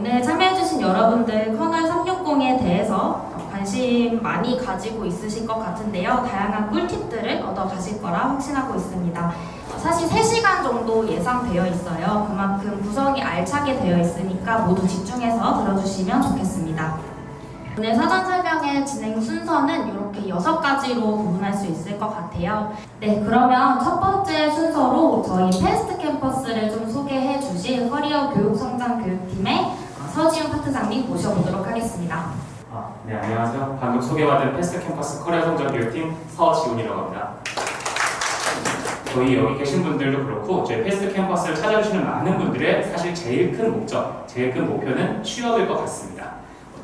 오늘 참여해주신 여러분들 커널 360에 대해서 관심 많이 가지고 있으실 것 같은데요. 다양한 꿀팁들을 얻어 가실 거라 확신하고 있습니다. 사실 3시간 정도 예상되어 있어요. 그만큼 구성이 알차게 되어 있으니까 모두 집중해서 들어주시면 좋겠습니다. 오늘 사전 설명의 진행 순서는 이렇게 6가지로 구분할 수 있을 것 같아요. 네, 그러면 첫 번째 순서로 저희 패스트 캠퍼스를 좀 소개해 주실 커리어 교육 성장 교육팀의 서지훈 파트장님 모셔보도록 하겠습니다. 네, 안녕하세요. 방금 소개받은 패스트 캠퍼스 커리어 성장 교육팀 서지훈이라고 합니다. 저희 여기 계신 분들도 그렇고 저희 패스트 캠퍼스를 찾아주시는 많은 분들의 사실 제일 큰 목적, 제일 큰 목표는 취업일 것 같습니다.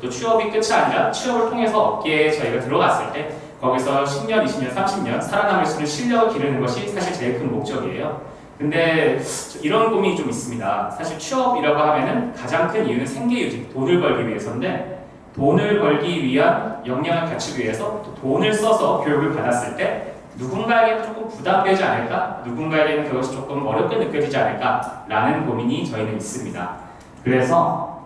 또 취업이 끝이 아니라 취업을 통해서 업계에 저희가 들어갔을 때 거기서 10년, 20년, 30년 살아남을 수 있는 실력을 기르는 것이 사실 제일 큰 목적이에요. 근데 이런 고민이 좀 있습니다. 사실 취업이라고 하면은 가장 큰 이유는 생계유지, 돈을 벌기 위해서인데 돈을 벌기 위한 역량을 갖추기 위해서 또 돈을 써서 교육을 받았을 때 누군가에게는 조금 부담되지 않을까? 누군가에게는 그것이 조금 어렵게 느껴지지 않을까? 라는 고민이 저희는 있습니다. 그래서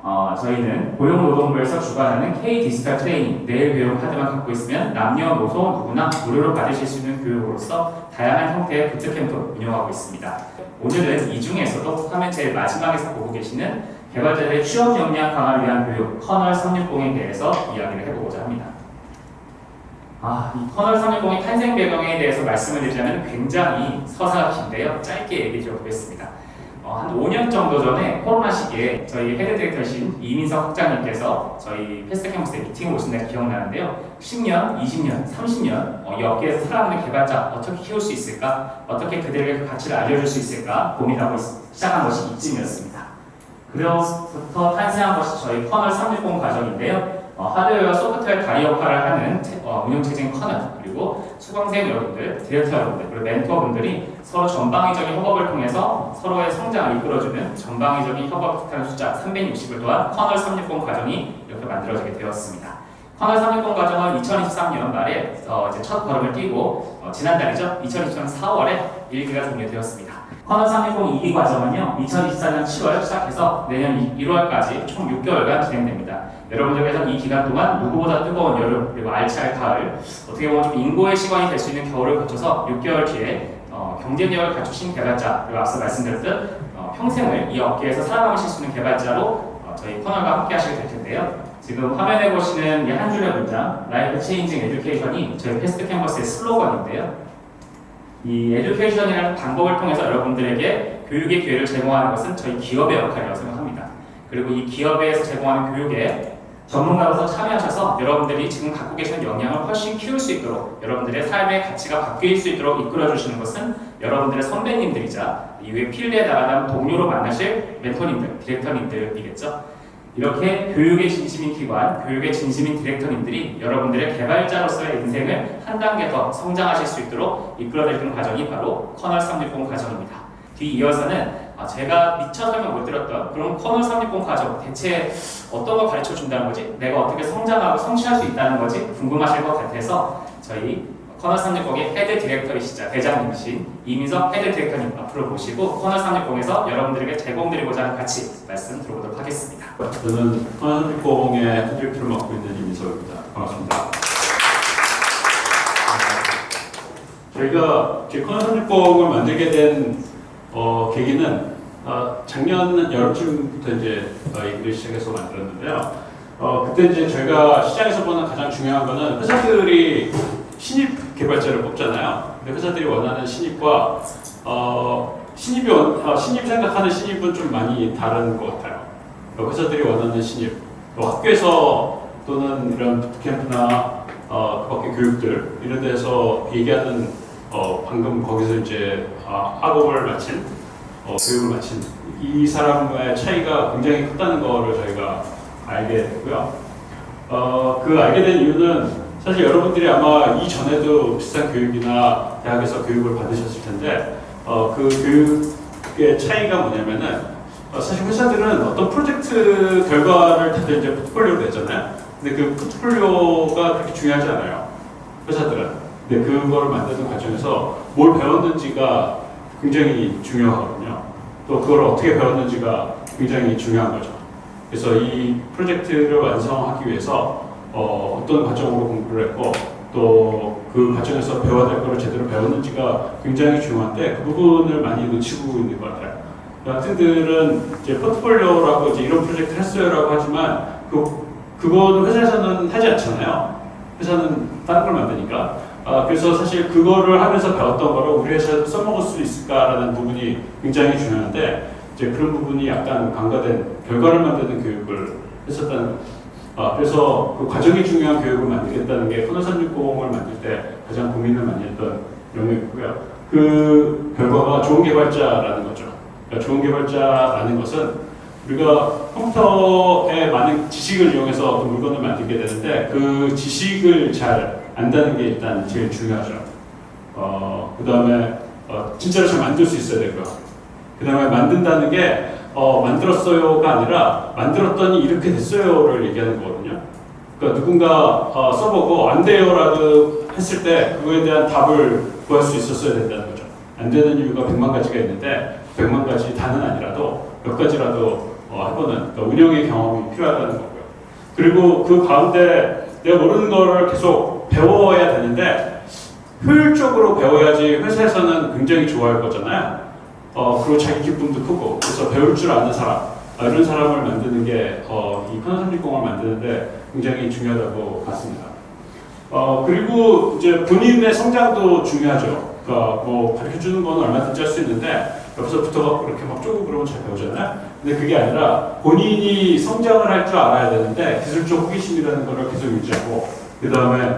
저희는 고용노동부에서 주관하는 K-디지털 트레이닝, 내일 교육 카드만 갖고 있으면 남녀노소 누구나 무료로 받으실 수 있는 교육으로서 다양한 형태의 부트캠프 운영하고 있습니다. 오늘은 이 중에서도 화면 제일 마지막에서 보고 계시는 개발자들의 취업 역량 강화를 위한 교육 커널 360에 대해서 이야기를 해보고자 합니다. 이 커널 360의 탄생 배경에 대해서 말씀을 드리자면 굉장히 서사가 긴데요. 짧게 얘기 드려보겠습니다. 한 5년 정도 전에 코로나 시기에 저희 헤드 디렉터이신 이민석 학장님께서 저희 패스트 캠퍼스에 미팅을 오신 날 기억나는데요. 10년, 20년, 30년 이 업계에서 살아남는 개발자 어떻게 키울 수 있을까? 어떻게 그들에게 그 가치를 알려줄 수 있을까? 고민하고 시작한 것이 이쯤이었습니다. 그로부터 탄생한 것이 저희 커널 360 과정인데요. 하드웨어와 소프트웨어 다리 역할을 하는 운영체제인 커널, 그리고 수강생 여러분들, 디렉터 여러분들, 그리고 멘토분들이 서로 전방위적인 협업을 통해서 서로의 성장을 이끌어주는 전방위적인 협업 특화는 숫자 360을 도한 커널 360 과정이 이렇게 만들어지게 되었습니다. 커널 360 과정은 2023년 말에 이제 첫 걸음을 띄고 지난달이죠. 2023년 4월에 1기가 종료되었습니다. 커널 360 2기 과정은요, 2024년 7월 시작해서 내년 1월까지 총 6개월간 진행됩니다. 여러분들께서 이 기간 동안 누구보다 뜨거운 여름 그리고 알차의 가을, 어떻게 보면 좀 인고의 시간이 될 수 있는 겨울을 거쳐서 6개월 뒤에 경쟁력을 갖추신 개발자, 그리고 앞서 말씀드렸듯 평생을 이 업계에서 살아남으실 수 있는 개발자로 저희 커널과 함께 하시게 될 텐데요. 지금 화면에 보시는 이 한 줄의 문장, Life Changing Education이 저희 패스트 캠퍼스의 슬로건인데요. 이 에듀케이션이라는 방법을 통해서 여러분들에게 교육의 기회를 제공하는 것은 저희 기업의 역할이라고 생각합니다. 그리고 이 기업에서 제공하는 교육에 전문가로서 참여하셔서 여러분들이 지금 갖고 계시는 역량을 훨씬 키울 수 있도록 여러분들의 삶의 가치가 바뀔 수 있도록 이끌어주시는 것은 여러분들의 선배님들이자 이후에 필드에 나가는 동료로 만나실 멘토님들, 디렉터님들이겠죠. 이렇게 교육의 진심인 기관, 교육의 진심인 디렉터님들이 여러분들의 개발자로서의 인생을 한 단계 더 성장하실 수 있도록 이끌어내는 과정이 바로 커널 360 과정입니다. 뒤이어서는 제가 미처 설명 못 드렸던 그럼 커널 360 과정 대체 어떤 걸 가르쳐 준다는 거지? 내가 어떻게 성장하고 성취할 수 있다는 거지? 궁금하실 것 같아서 저희 커널 360의 헤드 디렉터이시자 대장님이신 이민석 헤드 디렉터님 앞으로 모시고 커널 360에서 여러분들에게 제공드리고자 하는 가치 말씀 들어보도록 하겠습니다. 저는 커널 360의 헤드 디렉터를 맡고 있는 이민석입니다. 반갑습니다. 저희가 커널 360을 만들게 된 계기는 작년 여름쯤부터 이제 일을 시작해서 만들었는데요. 그때 이제 저희가 시장에서 보는 가장 중요한 거는 회사들이 신입 개발자를 뽑잖아요. 근데 회사들이 원하는 신입과 신입 생각하는 신입은 좀 많이 다른 것 같아요. 회사들이 원하는 신입, 또 학교에서 또는 이런 부트캠프나 그 밖에 교육들 이런 데서 얘기하는 방금 거기서 이제 학업을 마친 교육을 마친 이 사람과의 차이가 굉장히 크다는 거를 저희가 알게 됐고요. 그 알게 된 이유는 사실 여러분들이 아마 이전에도 비슷한 교육이나 대학에서 교육을 받으셨을 텐데 그 교육의 차이가 뭐냐면은 사실 회사들은 어떤 프로젝트 결과를 다들 이제 포트폴리오로 내잖아요. 근데 그 포트폴리오가 그렇게 중요하지 않아요. 회사들은. 근데 그거를 만드는 과정에서 뭘 배웠는지가 굉장히 중요하거든요. 또 그걸 어떻게 배웠는지가 굉장히 중요한 거죠. 그래서 이 프로젝트를 완성하기 위해서 어떤 과정으로 공부를 했고 또 그 과정에서 배워야 될 거를 제대로 배웠는지가 굉장히 중요한데 그 부분을 많이 놓치고 있는 것 같아요. 학생들은 이제 포트폴리오라고 이제 이런 프로젝트를 했어요라고 하지만 그거는 회사에서는 하지 않잖아요. 회사는 다른 걸 만드니까. 그래서 사실 그거를 하면서 배웠던 거를 우리 회사에서 써먹을 수 있을까라는 부분이 굉장히 중요한데 이제 그런 부분이 약간 간과된 결과를 만드는 교육을 했었다는 거죠. 그래서 그 과정이 중요한 교육을 만들겠다는 게 코너 360을 만들 때 가장 고민을 많이 했던 영역이고요. 그 결과가 좋은 개발자라는 거죠. 그러니까 좋은 개발자라는 것은 우리가 컴퓨터의 많은 지식을 이용해서 어떤 물건을 만들게 되는데 그 지식을 잘 안다는 게 일단 제일 중요하죠. 그 다음에 진짜로 잘 만들 수 있어야 되고요. 그 다음에 만든다는 게 만들었어요가 아니라 만들었더니 이렇게 됐어요를 얘기하는 거거든요. 그러니까 누군가 써보고 안 돼요라고 했을 때 그거에 대한 답을 구할 수 있었어야 된다는 거죠. 안 되는 이유가 100만 가지가 있는데 100만 가지 다는 아니라도 몇 가지라도 해보는 그러니까 운영의 경험이 필요하다는 거고요. 그리고 그 가운데 내가 모르는 거를 계속 배워야 되는데 효율적으로 배워야지 회사에서는 굉장히 좋아할 거잖아요. 그리고 자기 기쁨도 크고 그래서 배울 줄 아는 사람 이런 사람을 만드는 게 이 코너 360을 만드는데 굉장히 중요하다고 봤습니다. 그리고 이제 본인의 성장도 중요하죠. 그러니까 뭐 가르쳐 주는 건 얼마든지 할 수 있는데 옆에서 붙어갖고 이렇게 막 쪼고 그러면 잘 배우잖아요. 근데 그게 아니라 본인이 성장을 할 줄 알아야 되는데 기술적 호기심이라는 거를 계속 유지하고 그 다음에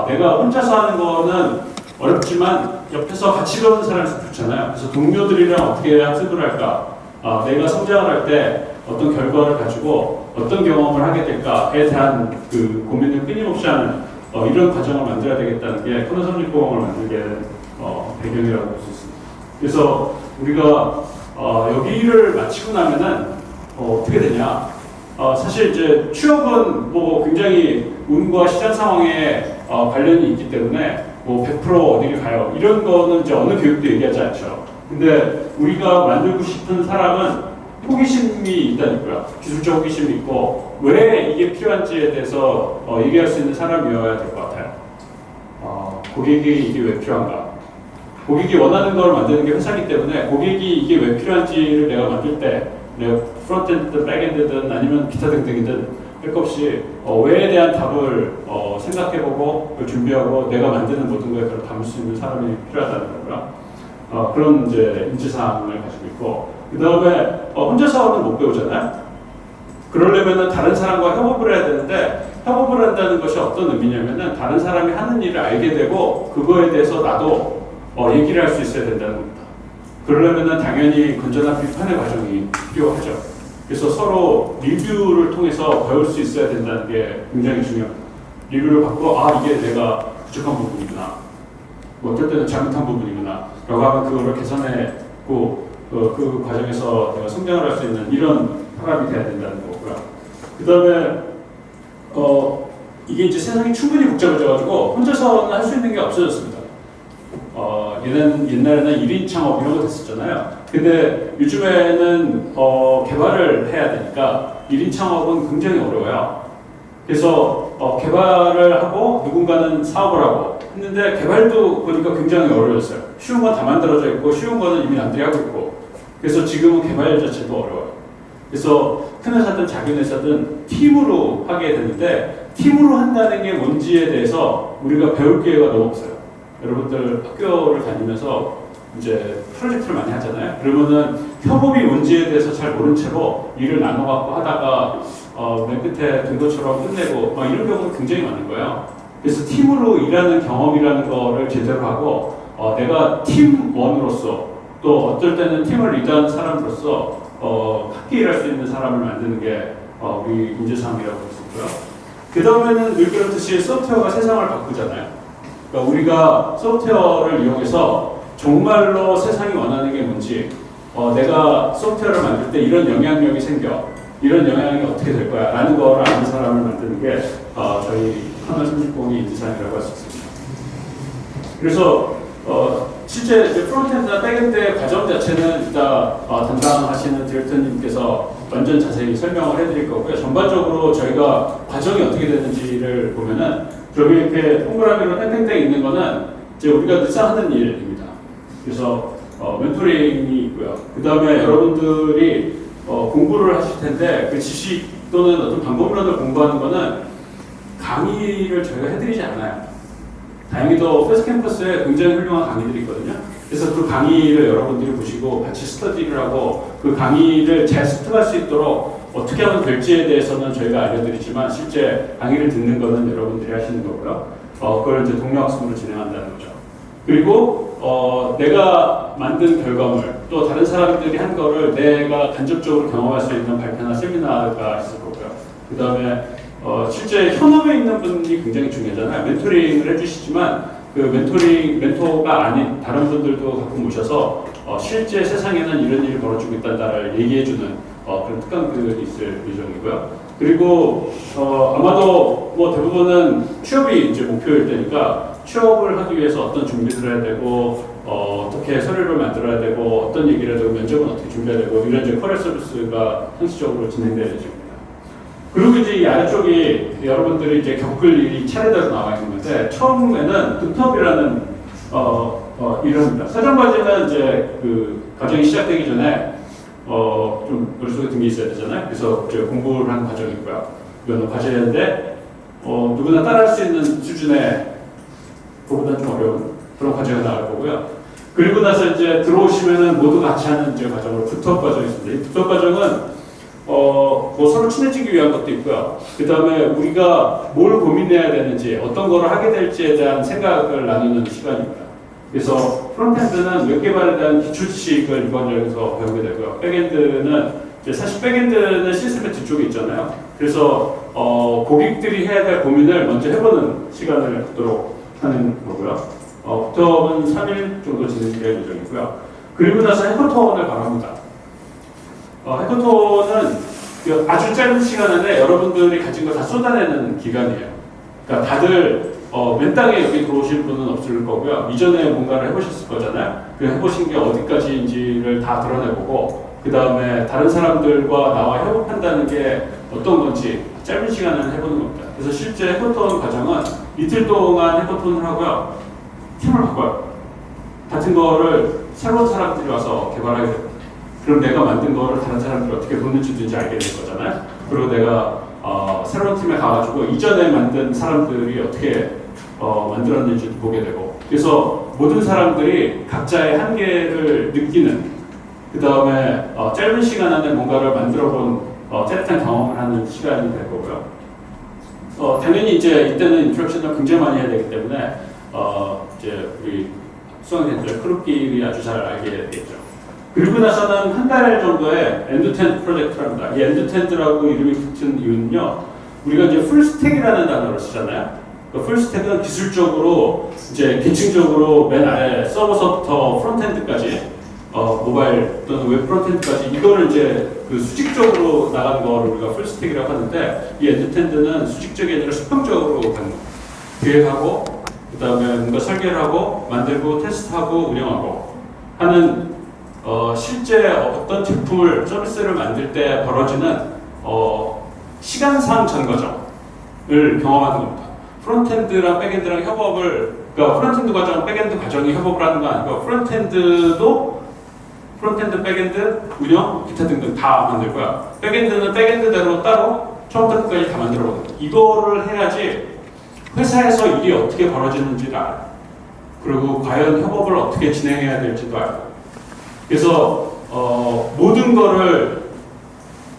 내가 혼자서 하는 거는 어렵지만 옆에서 같이 배우는 사람이 좋잖아요. 그래서 동료들이랑 어떻게 학습을 할까? 내가 성장을 할 때 어떤 결과를 가지고 어떤 경험을 하게 될까에 대한 그 고민을 끊임없이 하는 이런 과정을 만들어야 되겠다는 게 코너 360을 만들게 된 배경이라고 볼 수 있습니다. 그래서 우리가 여기를 마치고 나면은 어떻게 되냐? 사실 이제 취업은 뭐 굉장히 운과 시장 상황에 관련이 있기 때문에 뭐 100% 어디를 가요 이런 거는 이제 어느 교육도 얘기하지 않죠. 근데 우리가 만들고 싶은 사람은 호기심이 일단 있고요. 기술적 호기심이 있고 왜 이게 필요한지에 대해서 얘기할 수 있는 사람이어야 될 것 같아요. 고객이 이게 왜 필요한가? 고객이 원하는 걸 만드는 게 회사이기 때문에 고객이 이게 왜 필요한지를 내가 만들 때 내가 프론트엔드든 백엔드든 아니면 기타 등등이든 할 것 없이 왜에 대한 답을 생각해보고 준비하고 내가 만드는 모든 거에 그걸 담을 수 있는 사람이 필요하다는 거고요. 그런 이제 인지사항을 가지고 있고 그 다음에 혼자서는 못 배우잖아요. 그러려면은 다른 사람과 협업을 해야 되는데 협업을 한다는 것이 어떤 의미냐면은 다른 사람이 하는 일을 알게 되고 그거에 대해서 나도 얘기를 할 수 있어야 된다는 겁니다. 그러려면은 당연히 건전한 비판의 과정이 필요하죠. 그래서 서로 리뷰를 통해서 배울 수 있어야 된다는 게 굉장히 중요합니다. 리뷰를 받고 이게 내가 부족한 부분이구나. 뭐 어떨 때는 잘못한 부분이구나. 라고 하면 그거를 개선해고 그 과정에서 내가 성장을 할 수 있는 이런 사람이 돼야 된다는 거고요. 그 다음에 이게 이제 세상이 충분히 복잡해져가지고 혼자서는 할 수 있는 게 없어졌습니다. 옛날에는 1인 창업 이런 거 됐었잖아요. 근데 요즘에는 개발을 해야 되니까 1인 창업은 굉장히 어려워요. 그래서 개발을 하고 누군가는 사업을 하고 했는데 개발도 보니까 굉장히 어려웠어요. 쉬운 건 다 만들어져 있고 쉬운 거는 이미 남들이 하고 있고 그래서 지금은 개발 자체도 어려워요. 그래서 큰 회사든 작은 회사든 팀으로 하게 되는데 팀으로 한다는 게 뭔지에 대해서 우리가 배울 기회가 너무 없어요. 여러분들 학교를 다니면서 이제 프로젝트를 많이 하잖아요. 그러면은 협업이 뭔지에 대해서 잘 모른 채로 일을 나눠갖고 하다가 맨 끝에 된 것처럼 끝내고 이런 경우가 굉장히 많은 거예요. 그래서 팀으로 일하는 경험이라는 거를 제대로 하고 내가 팀원으로서 또 어떨 때는 팀을 리드하는 사람으로서 함께 일할 수 있는 사람을 만드는 게 우리 인재상이라고 볼 수 있고요. 그 다음에는 늘 그렇듯이 소프트웨어가 세상을 바꾸잖아요. 그러니까 우리가 소프트웨어를 이용해서 정말로 세상이 원하는 게 뭔지 내가 소프트웨어를 만들 때 이런 영향력이 생겨 이런 영향이 어떻게 될 거야 라는 거를 아는 사람을 만드는 게 저희 코너 360이 인지상이라고 할 수 있습니다. 그래서 실제 실제 이제 프론트엔드나 백엔드의 과정 자체는 이따 담당하시는 디렉터님께서 완전 자세히 설명을 해드릴 거고요. 전반적으로 저희가 과정이 어떻게 되는지를 보면은 저기 이렇게 동그라미로 땡땡땡 있는 거는 이제 우리가 늘 하는 일입니다. 그래서 멘토링이 있고요. 그 다음에 여러분들이 공부를 하실 텐데 그 지식 또는 어떤 방법론을 공부하는 거는 강의를 저희가 해드리지 않아요. 다행히도 패스트 캠퍼스에 굉장히 훌륭한 강의들이 있거든요. 그래서 그 강의를 여러분들이 보시고 같이 스터디를 하고 그 강의를 잘 습득할 수 있도록 어떻게 하면 될지에 대해서는 저희가 알려드리지만 실제 강의를 듣는 거는 여러분들이 하시는 거고요. 그걸 이제 동료학습으로 진행한다는 거죠. 그리고 내가 만든 결과물 또 다른 사람들이 한 거를 내가 간접적으로 경험할 수 있는 발표나 세미나가 있을 거고요. 그 다음에 실제 현업에 있는 분이 굉장히 중요하잖아요. 멘토링을 해주시지만 그 멘토가 아닌 다른 분들도 가끔 오셔서 실제 세상에는 이런 일이 벌어지고 있다를 얘기해주는 그런 특강들이 있을 예정이고요. 그리고 아마도 뭐 대부분은 취업이 이제 목표일 테니까 취업을 하기 위해서 어떤 준비를 해야 되고 어떻게 서류를 만들어야 되고 어떤 얘기를 해야 되고 면접은 어떻게 준비해야 되고 이런 이제 커리어 서비스가 상시적으로 진행될 예정입니다. 그리고 이제 이 아래쪽이 여러분들이 이제 겪을 일이 차례대로 나와 있는 건데 처음에는 득톱이라는 이름입니다. 사정과제는 이제 그 과정이 시작되기 전에 좀 머릿속에 든 게 있어야 되잖아요. 그래서 이제 공부를 하는 과정이 있고요. 이거는 과제인데 누구나 따라할 수 있는 수준의 그보다 좀 어려운 그런 과제가 나올 거고요. 그리고 나서 이제 들어오시면은 모두 같이 하는 이제 과정으로 득톱 과정이 있습니다. 이 득톱 과정은 뭐 서로 친해지기 위한 것도 있고요. 그 다음에 우리가 뭘 고민해야 되는지, 어떤 거를 하게 될지에 대한 생각을 나누는 시간입니다. 그래서 프론트엔드는 웹 개발에 대한 기초 지식을 이번 여기서 배우게 되고요. 백엔드는 이제 사실 백엔드는 시스템의 뒤쪽에 있잖아요. 그래서 고객들이 해야 될 고민을 먼저 해보는 시간을 갖도록 하는 거고요. 부터는 3일 정도 진행될 예정이고요. 그리고 나서 해커톤을 바로 합니다. 해커톤은 아주 짧은 시간 안에 여러분들이 가진 거 다 쏟아내는 기간이에요. 그러니까 다들 맨땅에 여기 들어오실 분은 없을 거고요. 이전에 뭔가를 해보셨을 거잖아요. 그 해보신 게 어디까지인지를 다 드러내보고 그 다음에 다른 사람들과 나와 협업한다는 게 어떤 건지 짧은 시간 안에 해보는 겁니다. 그래서 실제 해커톤 과정은 이틀 동안 해커톤을 하고요. 팀을 바꿔요. 같은 거를 새로운 사람들이 와서 개발하게 됩니다. 그럼 내가 만든 거를 다른 사람들이 어떻게 보는지도 이제 알게 될 거잖아요. 그리고 내가 새로운 팀에 가가지고 이전에 만든 사람들이 어떻게 만들었는지도 보게 되고 그래서 모든 사람들이 각자의 한계를 느끼는 그 다음에 짧은 시간 안에 뭔가를 만들어본 짜릿한 경험을 하는 시간이 될 거고요. 당연히 이제 이때는 인트랙션을 굉장히 많이 해야 되기 때문에 이제 우리 수강생들 크루끼리 아주 잘 알게 되겠죠. 그리고 나서는 한 달 정도의 엔드텐드 프로젝트랍니다. 이 엔드텐드라고 이름이 붙은 이유는요, 우리가 이제 풀스택이라는 단어를 쓰잖아요. 그 풀스택은 기술적으로 이제 계층적으로 맨 아래 서버서부터 프론트엔드까지 모바일 또는 웹 프론트엔드까지 이거를 이제 그 수직적으로 나가는 거를 우리가 풀스택이라고 하는데 이 엔드텐드는 수직적이 아니라 수평적으로 가는 겁니다. 계획하고 그 다음에 뭔가 설계를 하고 만들고 테스트하고 운영하고 하는 실제 어떤 제품을 서비스를 만들 때 벌어지는 시간상 전 과정을 경험하는 겁니다. 프론트엔드랑 백엔드랑 협업을 그러니까 프론트엔드 과정, 백엔드 과정이 협업을 하는 거 아니고 프론트엔드도 프론트엔드, 백엔드, 운영, 기타 등등 다 만들고요. 백엔드는 백엔드대로 따로 처음부터 끝까지 다 만들어보는 거예요. 이거를 해야지 회사에서 일이 어떻게 벌어지는지를 알아요. 그리고 과연 협업을 어떻게 진행해야 될지도 알고. 그래서 모든 거를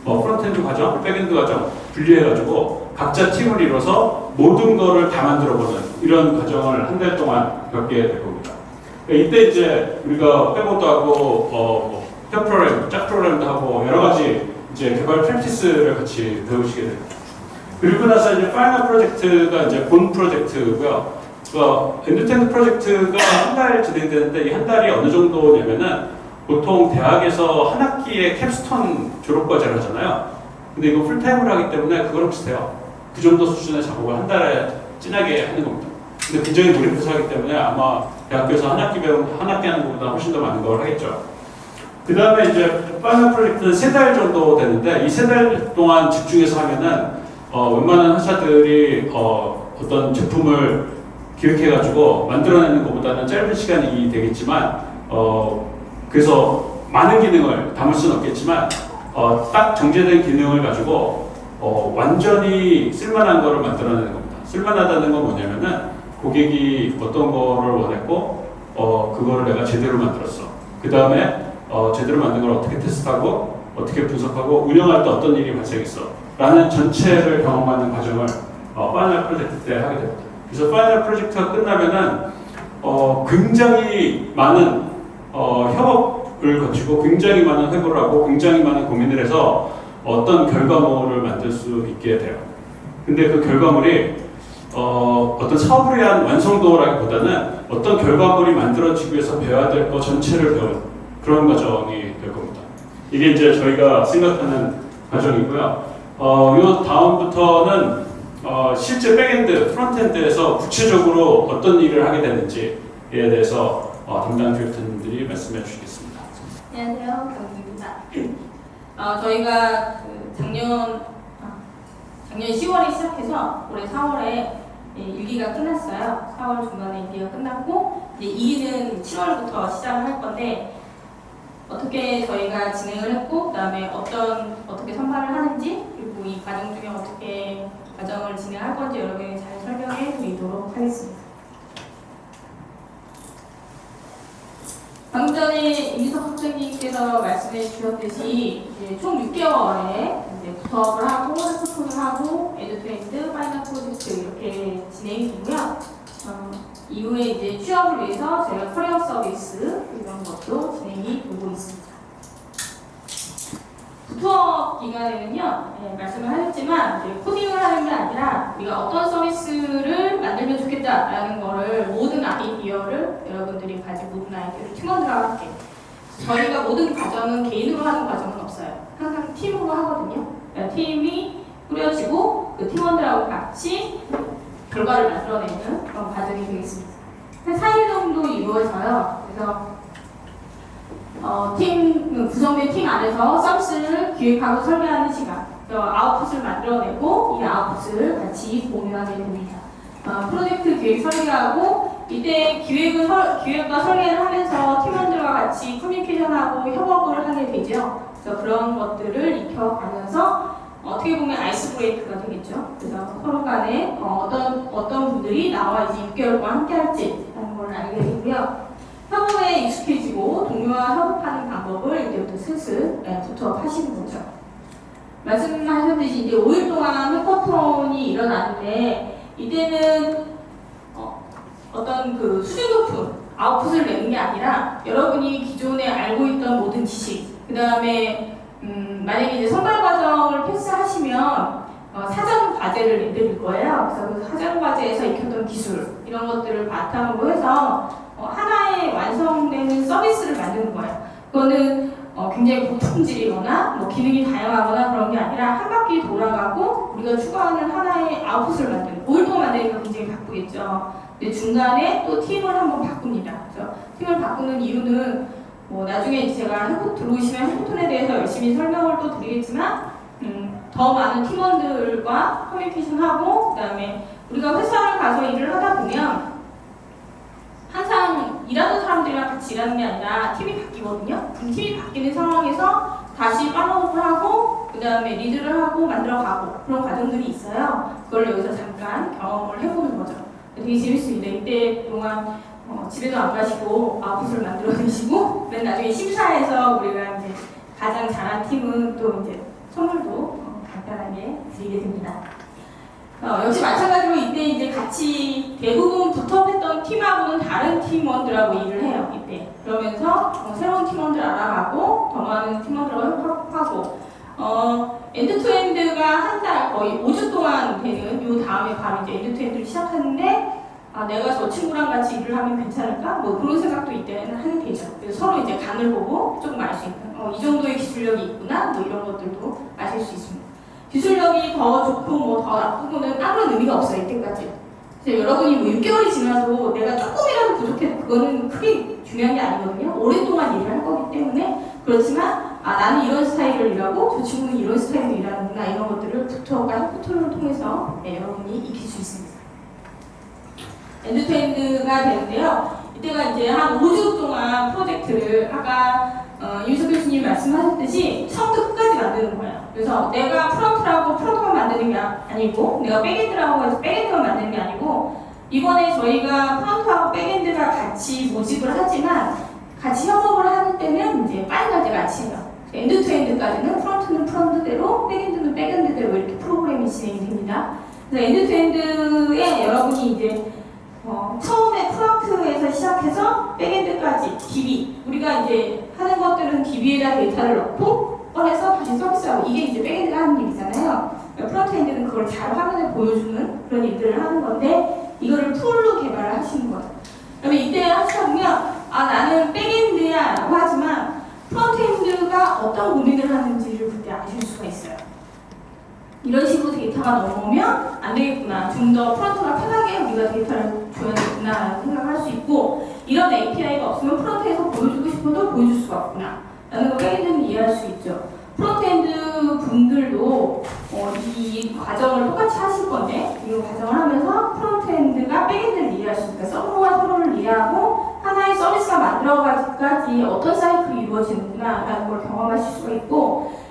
프론트엔드 과정, 백엔드 과정 분리해가지고 각자 팀을 이뤄서 모든 거를 다 만들어보는 이런 과정을 한 달 동안 겪게 될 겁니다. 그러니까 이때 이제 우리가 페모도 하고 협 프로그램, 짝 프로그램도 하고 여러 가지 이제 개발 프랙티스를 같이 배우시게 됩니다. 그리고 나서 이제 파이널 프로젝트가 이제 본 프로젝트고요. 엔드텐드 프로젝트가 한 달 진행되는데 이 한 달이 어느 정도냐면은 보통 대학에서 한 학기에 캡스톤 졸업과제를 하잖아요. 근데 이거 풀타임으로 하기 때문에 그거랑 비슷해요. 그 정도 수준의 작업을 한 달에 진하게 하는 겁니다. 근데 굉장히 몰입해서 하기 때문에 아마 대학교에서 한 학기 한 학기 하는 것보다 훨씬 더 많은 걸 하겠죠. 그 다음에 이제 파이널 프로젝트는 3달 정도 되는데 이 3달 동안 집중해서 하면은 웬만한 회사들이 어떤 제품을 기획해가지고 만들어내는 것보다는 짧은 시간이 되겠지만 그래서 많은 기능을 담을 수는 없겠지만 딱 정제된 기능을 가지고 완전히 쓸만한 거를 만들어내는 겁니다. 쓸만하다는 건 뭐냐면은 고객이 어떤 거를 원했고 그거를 내가 제대로 만들었어. 그 다음에 제대로 만든 걸 어떻게 테스트하고 어떻게 분석하고 운영할 때 어떤 일이 발생했어 라는 전체를 경험하는 과정을 파이널 프로젝트 때 하게 됩니다. 그래서 파이널 프로젝트가 끝나면은 굉장히 많은 협업을 거치고 굉장히 많은 회고를 하고 굉장히 많은 고민을 해서 어떤 결과물을 만들 수 있게 돼요. 근데 그 결과물이 어떤 사업을 위한 완성도라기보다는 어떤 결과물이 만들어지기 위해서 배워야 될 것 전체를 배우는 그런 과정이 될 겁니다. 이게 이제 저희가 생각하는 과정이고요. 요 다음부터는 실제 백엔드, 프론트엔드에서 구체적으로 어떤 일을 하게 되는지에 대해서 담당 교육자님들이 말씀해 주시겠습니다. 안녕하세요, 경기입니다. 저희가 작년 10월에 시작해서 올해 4월에 1기가 끝났어요. 4월 중반에 1기가 끝났고 이제 2기는 7월부터 시작을 할 건데 어떻게 저희가 진행을 했고 그다음에 어떻게 선발을 하는지 그리고 이 과정 중에 어떻게 과정을 진행할 건지 여러분이 잘 설명해 드리도록 하겠습니다. 방금 전에 이미석 학생님께서 말씀해 주셨듯이 이제 총 6개월에 이제 부업을 하고 스토를 하고 엔드투엔드, 파이널 프로젝트 이렇게 진행이 되고요. 이후에 이제 취업을 위해서 저희가 커리어 서비스 이런 것도 진행이 되고 있습니다. 부투업 기간에는요, 말씀을 하셨지만 이제 코딩을 하는 게 아니라 우리가 어떤 서비스를 만들면 좋겠다라는 거를 모든 아이디어를 여러분들이 가진 모든 아이디어를 팀원들과 함께 저희가 모든 과정은 개인으로 하는 과정은 없어요. 항상 팀으로 하거든요. 그러니까 팀이 꾸려지고 그 팀원들하고 같이 결과를 만들어내는 그런 과정이 되겠습니다. 한 4일 정도 이루어져요. 그래서 구성된 팀 안에서 서비스를 기획하고 설계하는 시간, 아웃풋을 만들어내고 이 아웃풋을 같이 공유하게 됩니다. 프로젝트 기획 설계하고 이때 기획과 설계를 하면서 팀원들과 같이 커뮤니케이션하고 협업을 하게 되죠. 그래서 그런 것들을 익혀가면서 어떻게 보면 아이스 브레이크가 되겠죠. 그래서 서로 간에 어떤 분들이 나와 이제 6개월 동안 함께 할지 하는 걸 알게 되고요. 협업에 익숙해지고 동료와 협업하는 방법을 이제부터 슬슬 부투업 하시는 거죠. 말씀하셨듯이 이제 5일 동안 해커톤이 일어나는데 이때는 어떤 그 수준 높은 아웃풋을 내는 게 아니라 여러분이 기존에 알고 있던 모든 지식, 그 다음에 만약에 이제 선발 과정을 패스하시면 사전 과제를 내드릴 거예요. 그래서 그 사전 과제에서 익혔던 기술 이런 것들을 바탕으로 해서 하나의 완성되는 서비스를 만드는 거예요. 그거는 굉장히 고품질이거나 뭐 기능이 다양하거나 그런 게 아니라 한 바퀴 돌아가고 우리가 추가하는 하나의 아웃풋을 만드는 5일 동안 만드니까 굉장히 바쁘겠죠. 근데 중간에 또 팀을 한번 바꿉니다. 그래서 팀을 바꾸는 이유는 뭐 나중에 제가 들어오시면 해코톤에 대해서 열심히 설명을 또 드리겠지만 더 많은 팀원들과 커뮤니케이션하고 그다음에 우리가 회사를 가서 일을 하다 보면 항상 일하는 사람들이랑 같이 일하는 게 아니라 팀이 바뀌거든요. 그럼 팀이 바뀌는 상황에서 다시 팔로우업을 하고 그 다음에 리드를 하고 만들어가고 그런 과정들이 있어요. 그걸 여기서 잠깐 경험을 해보는 거죠. 되게 재밌습니다. 이때 동안 집에도 안 가시고 아웃풋을 만들어내시고 맨 나중에 심사에서 우리가 이제 가장 잘한 팀은 또 이제 선물도 간단하게 드리게 됩니다. 역시 마찬가지로 이때 이제 같이 대부분 부투업했던 팀하고는 다른 팀원들하고 일을 해요. 이때 그러면서 새로운 팀원들 알아가고 더 많은 팀원들하고 협업하고 엔드투엔드가 한 달 거의 5주 동안 되는 요 다음에 바로 이제 엔드투엔드를 시작하는데 내가 저 친구랑 같이 일을 하면 괜찮을까? 뭐 그런 생각도 이때는 하게 되죠. 그래서 서로 이제 간을 보고 조금 알 수 있는 이 정도의 기술력이 있구나 뭐 이런 것들도 아실 수 있습니다. 기술력이 더 좋고 뭐 더 나쁘고는 아무런 의미가 없어요. 이때까지. 근데 여러분이 뭐 6개월이 지나도 내가 조금이라도 부족해도 그거는 크게 중요한 게 아니거든요. 오랫동안 일을 할 거기 때문에. 그렇지만 나는 이런 스타일을 일하고 저 친구는 이런 스타일로 일하는구나, 이런 것들을 푸터를 통해서 여러분이 익힐 수 있습니다. 엔드투엔드가 되는데요. 이때가 이제 한 5주 동안 프로젝트를 아까 유석 교수님이 말씀하셨듯이 처음부터 끝까지 만드는 거예요. 그래서 내가 프론트만 만드는 게 아니고, 내가 백엔드라고 해서 백엔드만 만드는 게 아니고, 이번에 저희가 프론트하고 백엔드가 같이 모집을 하지만 같이 협업을 하는 때는 이제 빨리 갈 때 같이 해요. 엔드투엔드까지는 프론트는 프론트대로, 백엔드는 백엔드대로 이렇게 프로그램이 진행이 됩니다. 그래서 엔드투엔드에 여러분이 이제 처음에 프론트에서 시작해서 백엔드까지 DB, 우리가 이제 하는 것들은 DB에다 데이터를 넣고 꺼내서 다시 서비스하고, 이게 이제 백엔드가 하는 일이잖아요. 프론트엔드는 그걸 잘 화면에 보여주는 그런 일들을 하는 건데, 이거를 풀로 개발을 하시는 거죠. 그러면 이때 하시다 보면 나는 백엔드야 라고 하지만 프론트엔드가 어떤 고민을 하는지를 그때 아실 수가 있어요. 이런 식으로 데이터가 넘어오면 안 되겠구나, 좀 더 프론트가 편하게 우리가 데이터를 줘야겠구나 라는 생각을 할 수 있고, 이런 API가 없으면 프론트에서 보여주고 싶어도 보여줄 수가 없구나 라는 걸 백엔드는 이해할 수 있죠. 프론트엔드 분들도 이 과정을 똑같이 하실 건데, 이 과정을 하면서 프론트엔드가 백엔드를 이해할 수 있으니까 서로가 서로를 이해하고 하나의 서비스가 만들어가기까지 어떤 사이클이 이루어지는구나 라는 걸 경험하실 수가 있고,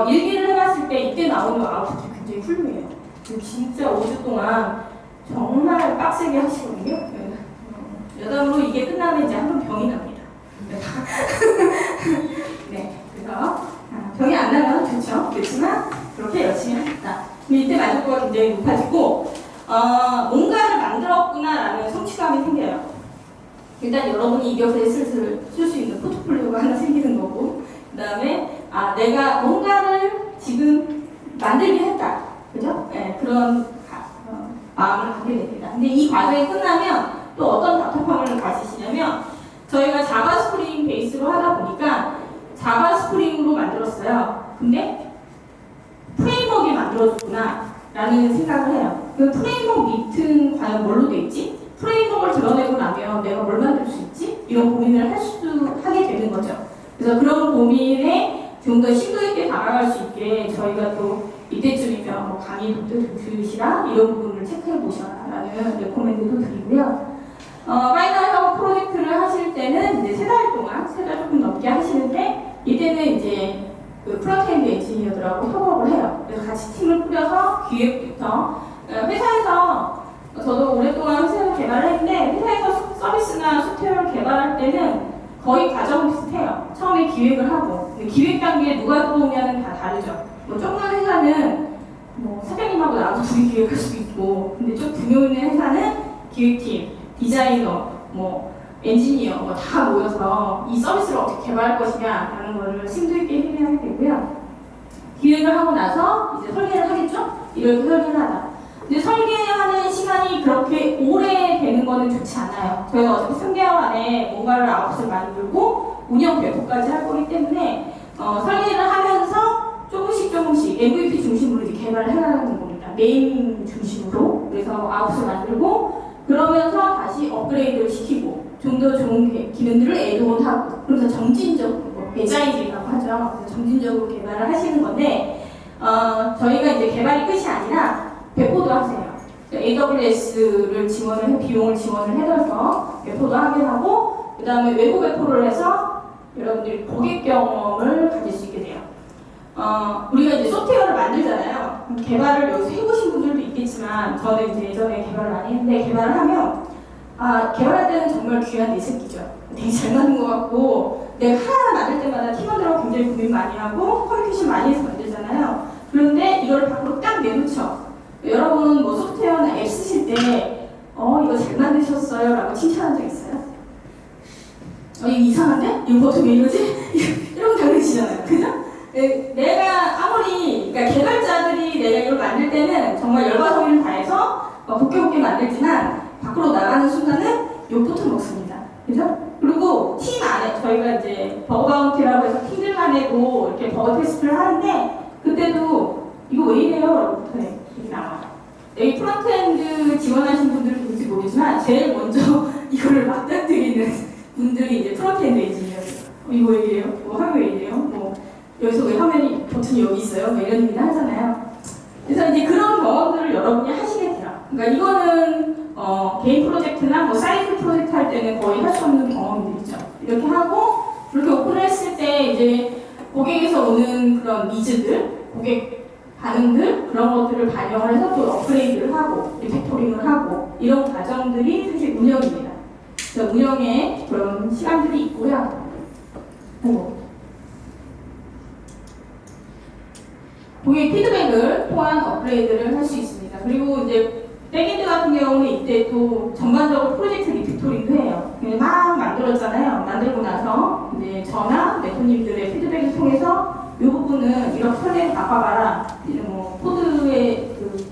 일기를 해봤을 때 이때 나오는 아웃풋이 굉장히 훌륭해요. 진짜 5주 동안 정말 빡세게 하시거든요. 여담으로 이게 끝나면 이제 한 번 병이 납니다. 네, 그래서 병이 안 나면 좋죠. 그렇지만 그렇게 열심히 하셨다. 근데 이때 만족도가 굉장히 높아지고 뭔가를 만들었구나라는 성취감이 생겨요. 일단 여러분이 이력서에 슬슬 쓸 수 있는 포트폴리오가 하나 생기는 거고, 그 다음에 내가 뭔가를 지금 만들긴 했다, 그죠? 네, 그런 마음을 갖게 됩니다. 근데 이 과정이 끝나면 또 어떤 답답함을 가지시냐면, 저희가 자바 스프링 베이스로 하다 보니까 자바 스프링으로 만들었어요. 근데 프레임워크를 만들어줬구나 라는 생각을 해요. 그 프레임워크 밑은 과연 뭘로 돼 있지? 프레임워크를 드러내고 나면 내가 뭘 만들 수 있지? 이런 고민을 하게 되는 거죠. 그래서 그런 고민에 좀 더 심도 있게 다가갈 수 있게 저희가 또 이때쯤이면 뭐 강의 독도 들으시라 이런 부분을 체크해 보셔라라는 레코멘드도 드리고요. 파이널 협업 프로젝트를 하실 때는 이제 3달 동안, 3달 조금 넘게 하시는데, 이때는 이제 그 프론트엔드 엔지니어들하고 협업을 해요. 그래서 같이 팀을 꾸려서 기획부터, 회사에서 저도 오랫동안 회사에서 개발을 했는데, 회사에서 서비스나 소프트웨어를 개발할 때는 거의 과정은 비슷해요. 처음에 기획을 하고, 근데 기획 단계에 누가 들어오냐는 다 다르죠. 뭐 조그만 회사는 뭐 사장님하고 나도 둘이 기획할 수도 있고, 근데 좀 규모 있는 회사는 기획팀, 디자이너, 뭐 엔지니어 뭐 다 모여서 이 서비스를 어떻게 개발할 것이냐라는 거를 심도 있게 해결하게 되고요. 기획을 하고 나서 이제 설계를 하겠죠? 이렇게 설계를 하다. 근데 설계하는 시간이 그렇게 오래 되는 거는 좋지 않아요. 저희가 어차피 3개월 안에 뭔가를 아웃을 만들고 운영 배포까지 할 거기 때문에 설계를 하면서 조금씩 MVP 중심으로 이제 개발을 해나가는 겁니다. 메인 중심으로. 그래서 아웃을 만들고 그러면서 다시 업그레이드를 시키고 좀 더 좋은 기능들을 애드온하고, 그래서 점진적으로 배자이즈라고 하죠. 그래서 점진적으로 개발을 하시는 건데, 저희가 이제 개발이 끝이 아니라 배포도 하세요. AWS를 비용을 지원을 해서 배포도 하게 하고, 그 다음에 외부 배포를 해서 여러분들이 고객 경험을 가질 수 있게 돼요. 우리가 이제 소프트웨어를 만들잖아요. 개발을 여기서 해보신 분들도 있겠지만, 저는 이제 예전에 개발을 많이 했는데, 개발을 하면, 개발할 때는 정말 귀한 내 새끼죠. 되게 잘 만든 것 같고, 내가 하나 만들 때마다 팀원들하고 굉장히 고민 많이 하고, 커뮤니케이션 많이 해서 만들잖아요. 그런데 이걸 밖으로 딱 내놓죠. 여러분, 뭐 소프트웨어나 앱 쓰실 때, 이거 잘 만드셨어요 라고 칭찬한 적 있어요? 이거 이상한데? 이거 보통 왜 이러지? 이러면 당연히지잖아요. 그죠? 내가 아무리, 그러니까 개발자들이 내가 이걸 만들 때는 정말 열과 성의를 다해서 곱게 만들지만 밖으로 나가는 순간은 욕부터 먹습니다. 그죠? 그리고 팀 안에, 저희가 이제 버그 바운티라고 해서 팀들 간에도 이렇게 버그 테스트를 하는데, 그때도 이거 왜 이래요? 라고부터 얘기 나와요. 여기 프론트엔드 지원하신 분들은 누군지 모르지만 제일 먼저 이거를 맞닥뜨리는 분들이 이제 프론트엔드 엔지니어예요. 이거 왜 이래요? 뭐 화면 왜 이래요? 뭐 여기서 왜 화면이 버튼이 여기 있어요? 뭐 이런 얘기를 하잖아요. 그래서 이제 그런 경험들을 여러분이 하시게 돼요. 그러니까 이거는 개인 프로젝트나 뭐 사이드 프로젝트 할 때는 거의 할 수 없는 경험들이죠. 이렇게 하고 그렇게 오픈을 했을 때 이제 고객에서 오는 그런 니즈들, 고객 반응들 그런 것들을 반영을 해서 또 업그레이드를 하고 리팩토링을 하고 이런 과정들이 사실 운영입니다. 그래서 운영에 그런 시간들이 있고요. 고객 피드백을 통한 업그레이드를 할 수 있습니다. 그리고 이제 백엔드 같은 경우는 이때 또 전반적으로 프로젝트 리팩토링도 해요. 막 만들었잖아요. 만들고 나서 이제 저나 메토님들의 피드백을 통해서 이 부분은 이렇게 선에 바꿔봐라. 뭐 코드의 그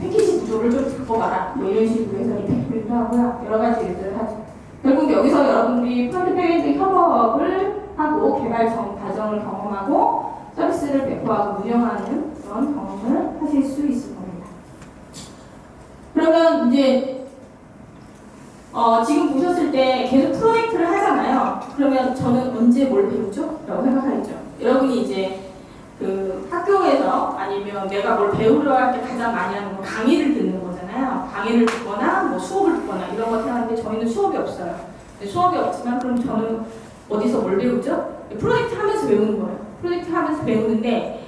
패키지 구조를 좀 바꿔봐라. 뭐 이런 식으로 해서 리팩토링도 하고요. 여러 가지 일들을 하죠. 결국 여기서 여러분들이 프론트 백엔드 협업을 하고 개발 과정을 경험하고 서비스를 배포하고 운영하는 그런 경험을 하실 수 있을 겁니다. 그러면 이제 지금 보셨을 때 계속 프로젝트를 하잖아요. 그러면 저는 언제 뭘 배우죠? 라고 생각하겠죠. 여러분이 이제 그 학교에서 아니면 내가 뭘 배우려 할 때 가장 많이 하는 건 강의를 듣는 거잖아요. 강의를 듣거나 뭐 수업을 듣거나 이런 것 하는데 저희는 수업이 없어요. 수업이 없지만 그럼 저는 어디서 뭘 배우죠? 프로젝트 하면서 배우는 거예요. 프로젝트 하면서 배우는데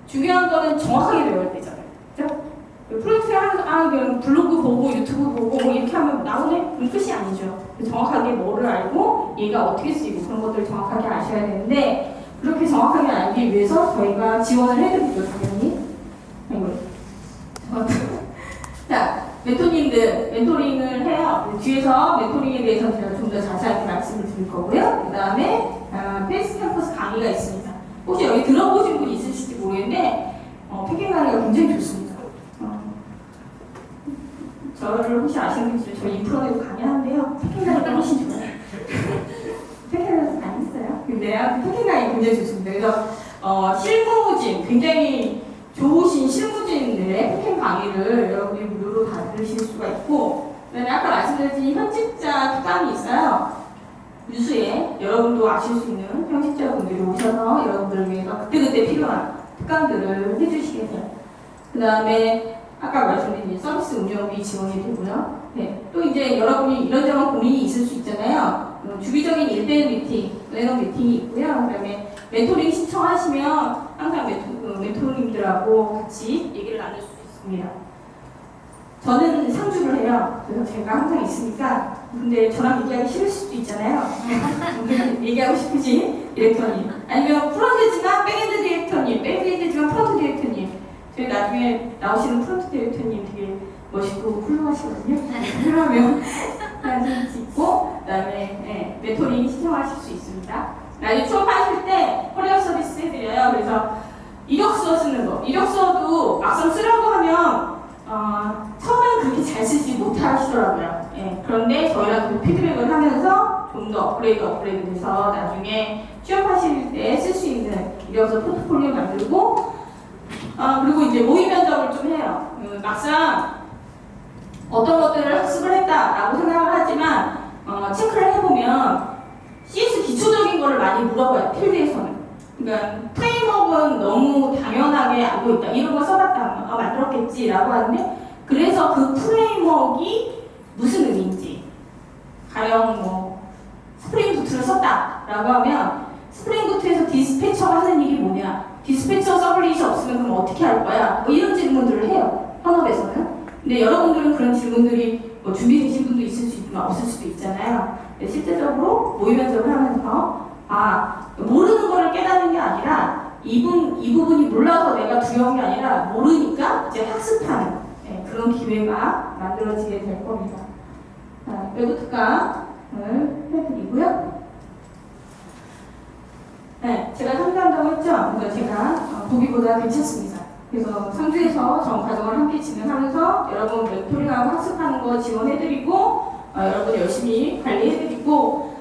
중요한 거는 정확하게 배워야 되잖아요. 그렇죠? 프로젝트를 하면서 그냥 블로그 보고 유튜브 보고 뭐 이렇게 하면 나오네? 그럼 끝이 아니죠. 정확하게 뭐를 알고 얘가 어떻게 쓰이고 그런 것들을 정확하게 아셔야 되는데 그렇게 정확하게 알기 위해서 저희가 지원을 해드리죠. 당연히. 자, 멘토님들 멘토링을 해요. 뒤에서 멘토링에 대해서 제가 좀 더 자세하게 말씀을 드릴 거고요. 그 다음에 페이스 캠퍼스 강의가 있습니다. 혹시 여기 들어보신 분이 있으실지 모르겠는데 패킹 강의가 굉장히 좋습니다. 저를 혹시 아시는 분이 있어요? 저 인프로에도 강의하는데요. 패킹 강의가 훨씬 좋아요. 패킹에서 강의했어요. 근데 패킹 강의 굉장히 좋습니다. 그래서 실무진, 굉장히 좋으신 실무진들의 패킹 강의를 여러분이 무료로 다 들으실 수가 있고 그다음에 아까 말씀드린 현직자 특강이 있어요. 뉴스에 여러분도 아실 수 있는 현직자분들이 오셔서 여러분들을 위해서 그때그때 필요한 특강들을 해주시게 돼요. 그 다음에 아까 말씀드린 서비스 운영비 지원이 되고요. 네. 또 이제 여러분이 이런저런 고민이 있을 수 있잖아요. 주기적인 1대1 미팅, 래너 미팅이 있고요. 그 다음에 멘토링 신청하시면 항상 멘토님들하고 같이 얘기를 나눌 수 있습니다. 저는 상주를 해요. 그래서 제가 항상 있으니까 근데 저랑 얘기하기 싫을 수도 있잖아요. 얘기하고 싶으신 디렉터님 아니면 프론트지만 백엔드 디렉터님, 백엔드지만 프론트 디렉터님 저희 나중에 나오시는 프론트 디렉터님 되게 멋있고 훌륭하시거든요. 그러면 사진 찍고 그다음에 멘토링 신청하실 수 있습니다. 나중에 취업하실 때 커리어 서비스 해드려요. 그래서 이력서 쓰는 거. 이력서도 막상 쓰려고 하면 처음엔 그렇게 잘 쓰지 못하시더라고요. 그런데 저희랑 피드백을 하면서 좀 더 업그레이드 돼서 나중에 취업하실 때 쓸 수 있는 이력서 포트폴리오 만들고 그리고 이제 모의 면접을 좀 해요. 막상 어떤 것들을 학습을 했다라고 생각을 하지만 체크를 해보면 CS 기초적인 거를 많이 물어봐요. 필드에서는. 그러니까 프레임워크는 너무 당연하게 알고 있다. 이런 거 써봤다. 만들었겠지라고 하는데 그래서 그 프레임워크가 무슨 의미인지 가령 뭐 스프링 부트를 썼다라고 하면 스프링 부트에서 디스패처가 하는 일이 뭐냐 디스패처 서블릿이 없으면 그럼 어떻게 할 거야? 뭐 이런 질문들을 해요. 현업에서는. 근데 여러분들은 그런 질문들이 뭐 준비되신 분도 있을 수 있지만 없을 수도 있잖아요. 실제적으로 모의 면접을 하면서 모르는 거를 깨닫는 게 아니라 이 부분이 몰라서 내가 두려운 게 아니라 모르니까 이제 학습하는 그런 기회가 만들어지게 될 겁니다. 외부 특강을 해드리고요. 제가 상주한다고 했죠? 그러니까 제가 보기보다 괜찮습니다. 그래서 상주에서 전 과정을 함께 진행하면서 여러분 멘토링하고 학습하는 거 지원해드리고 여러분 열심히 관리해드리고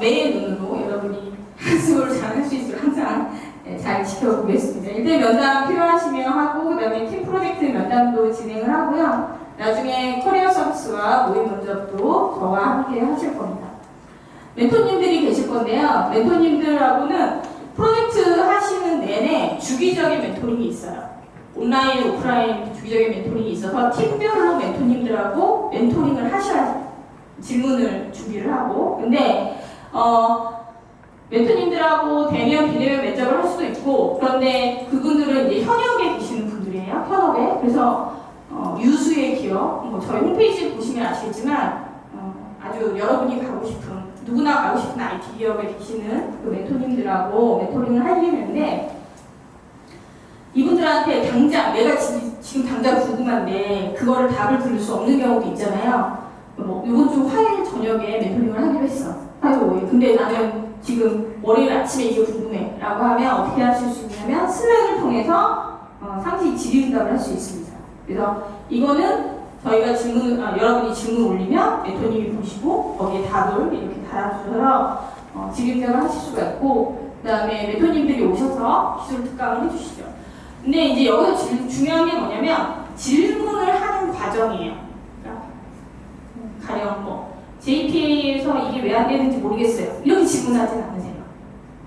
매일 눈으로 여러분이 학습을 잘 할 수 있도록 항상 잘 지켜보겠습니다. 일대 면담 필요하시면 하고 그 다음에 팀 프로젝트 면담도 나중에 커리어 서비스와 모임 면접도 저와 함께 하실 겁니다. 멘토님들이 계실 건데요. 멘토님들하고는 프로젝트 하시는 내내 주기적인 멘토링이 있어요. 온라인, 오프라인 주기적인 멘토링이 있어서 팀별로 멘토님들하고 멘토링을 하셔야 돼요. 질문을 준비를 하고. 근데 멘토님들하고 대면, 비대면 면접을 할 수도 있고, 그런데 그분들은 이제 현역에 계시는 분들이에요. 현업에. 그래서 유수의 기업, 저희 홈페이지 보시면 아시겠지만 아주 여러분이 가고 싶은, 누구나 가고 싶은 IT 기업에 계시는 그 멘토님들하고 멘토링을 하려는데, 이분들한테 당장 내가 지금 당장 궁금한데 그거를 답을 들을 수 없는 경우도 있잖아요. 이번 주 화요일 저녁에 멘토링을 하기로 했어. 화요일 5일. 근데 나는 지금 월요일 아침에 이게 궁금해 라고 하면 어떻게 하실 수 있냐면 슬랙을 통해서 상시 질의응답을 할 수 있습니다. 그래서 이거는 저희가 여러분이 질문 올리면 멘토님이 보시고 거기에 답을 이렇게 달아주셔서 질의응답을 하실 수가 있고, 그 다음에 멘토님들이 오셔서 기술 특강을 해주시죠. 근데 이제 여기서 중요한 게 뭐냐면 질문을 하는 과정이에요. 가령 JPA에서 이게 왜 안 되는지 모르겠어요. 이렇게 질문하진 않으세요.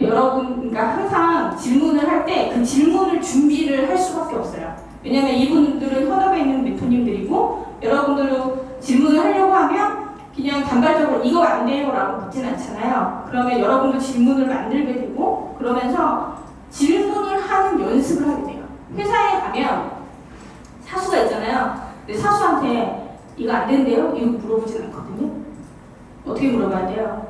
여러분과 항상 질문을 할 때 그 질문을 준비를 할 수밖에 없어요. 왜냐면 이분들은 현업에 있는 멘토님들이고, 여러분들도 질문을 하려고 하면 그냥 단발적으로 이거 안 돼요 라고 묻진 않잖아요. 그러면 여러분도 질문을 만들게 되고, 그러면서 질문을 하는 연습을 하게 돼요. 회사에 가면 사수가 있잖아요. 근데 사수한테 이거 안 된대요? 이거 물어보진 않거든요. 어떻게 물어봐야 돼요?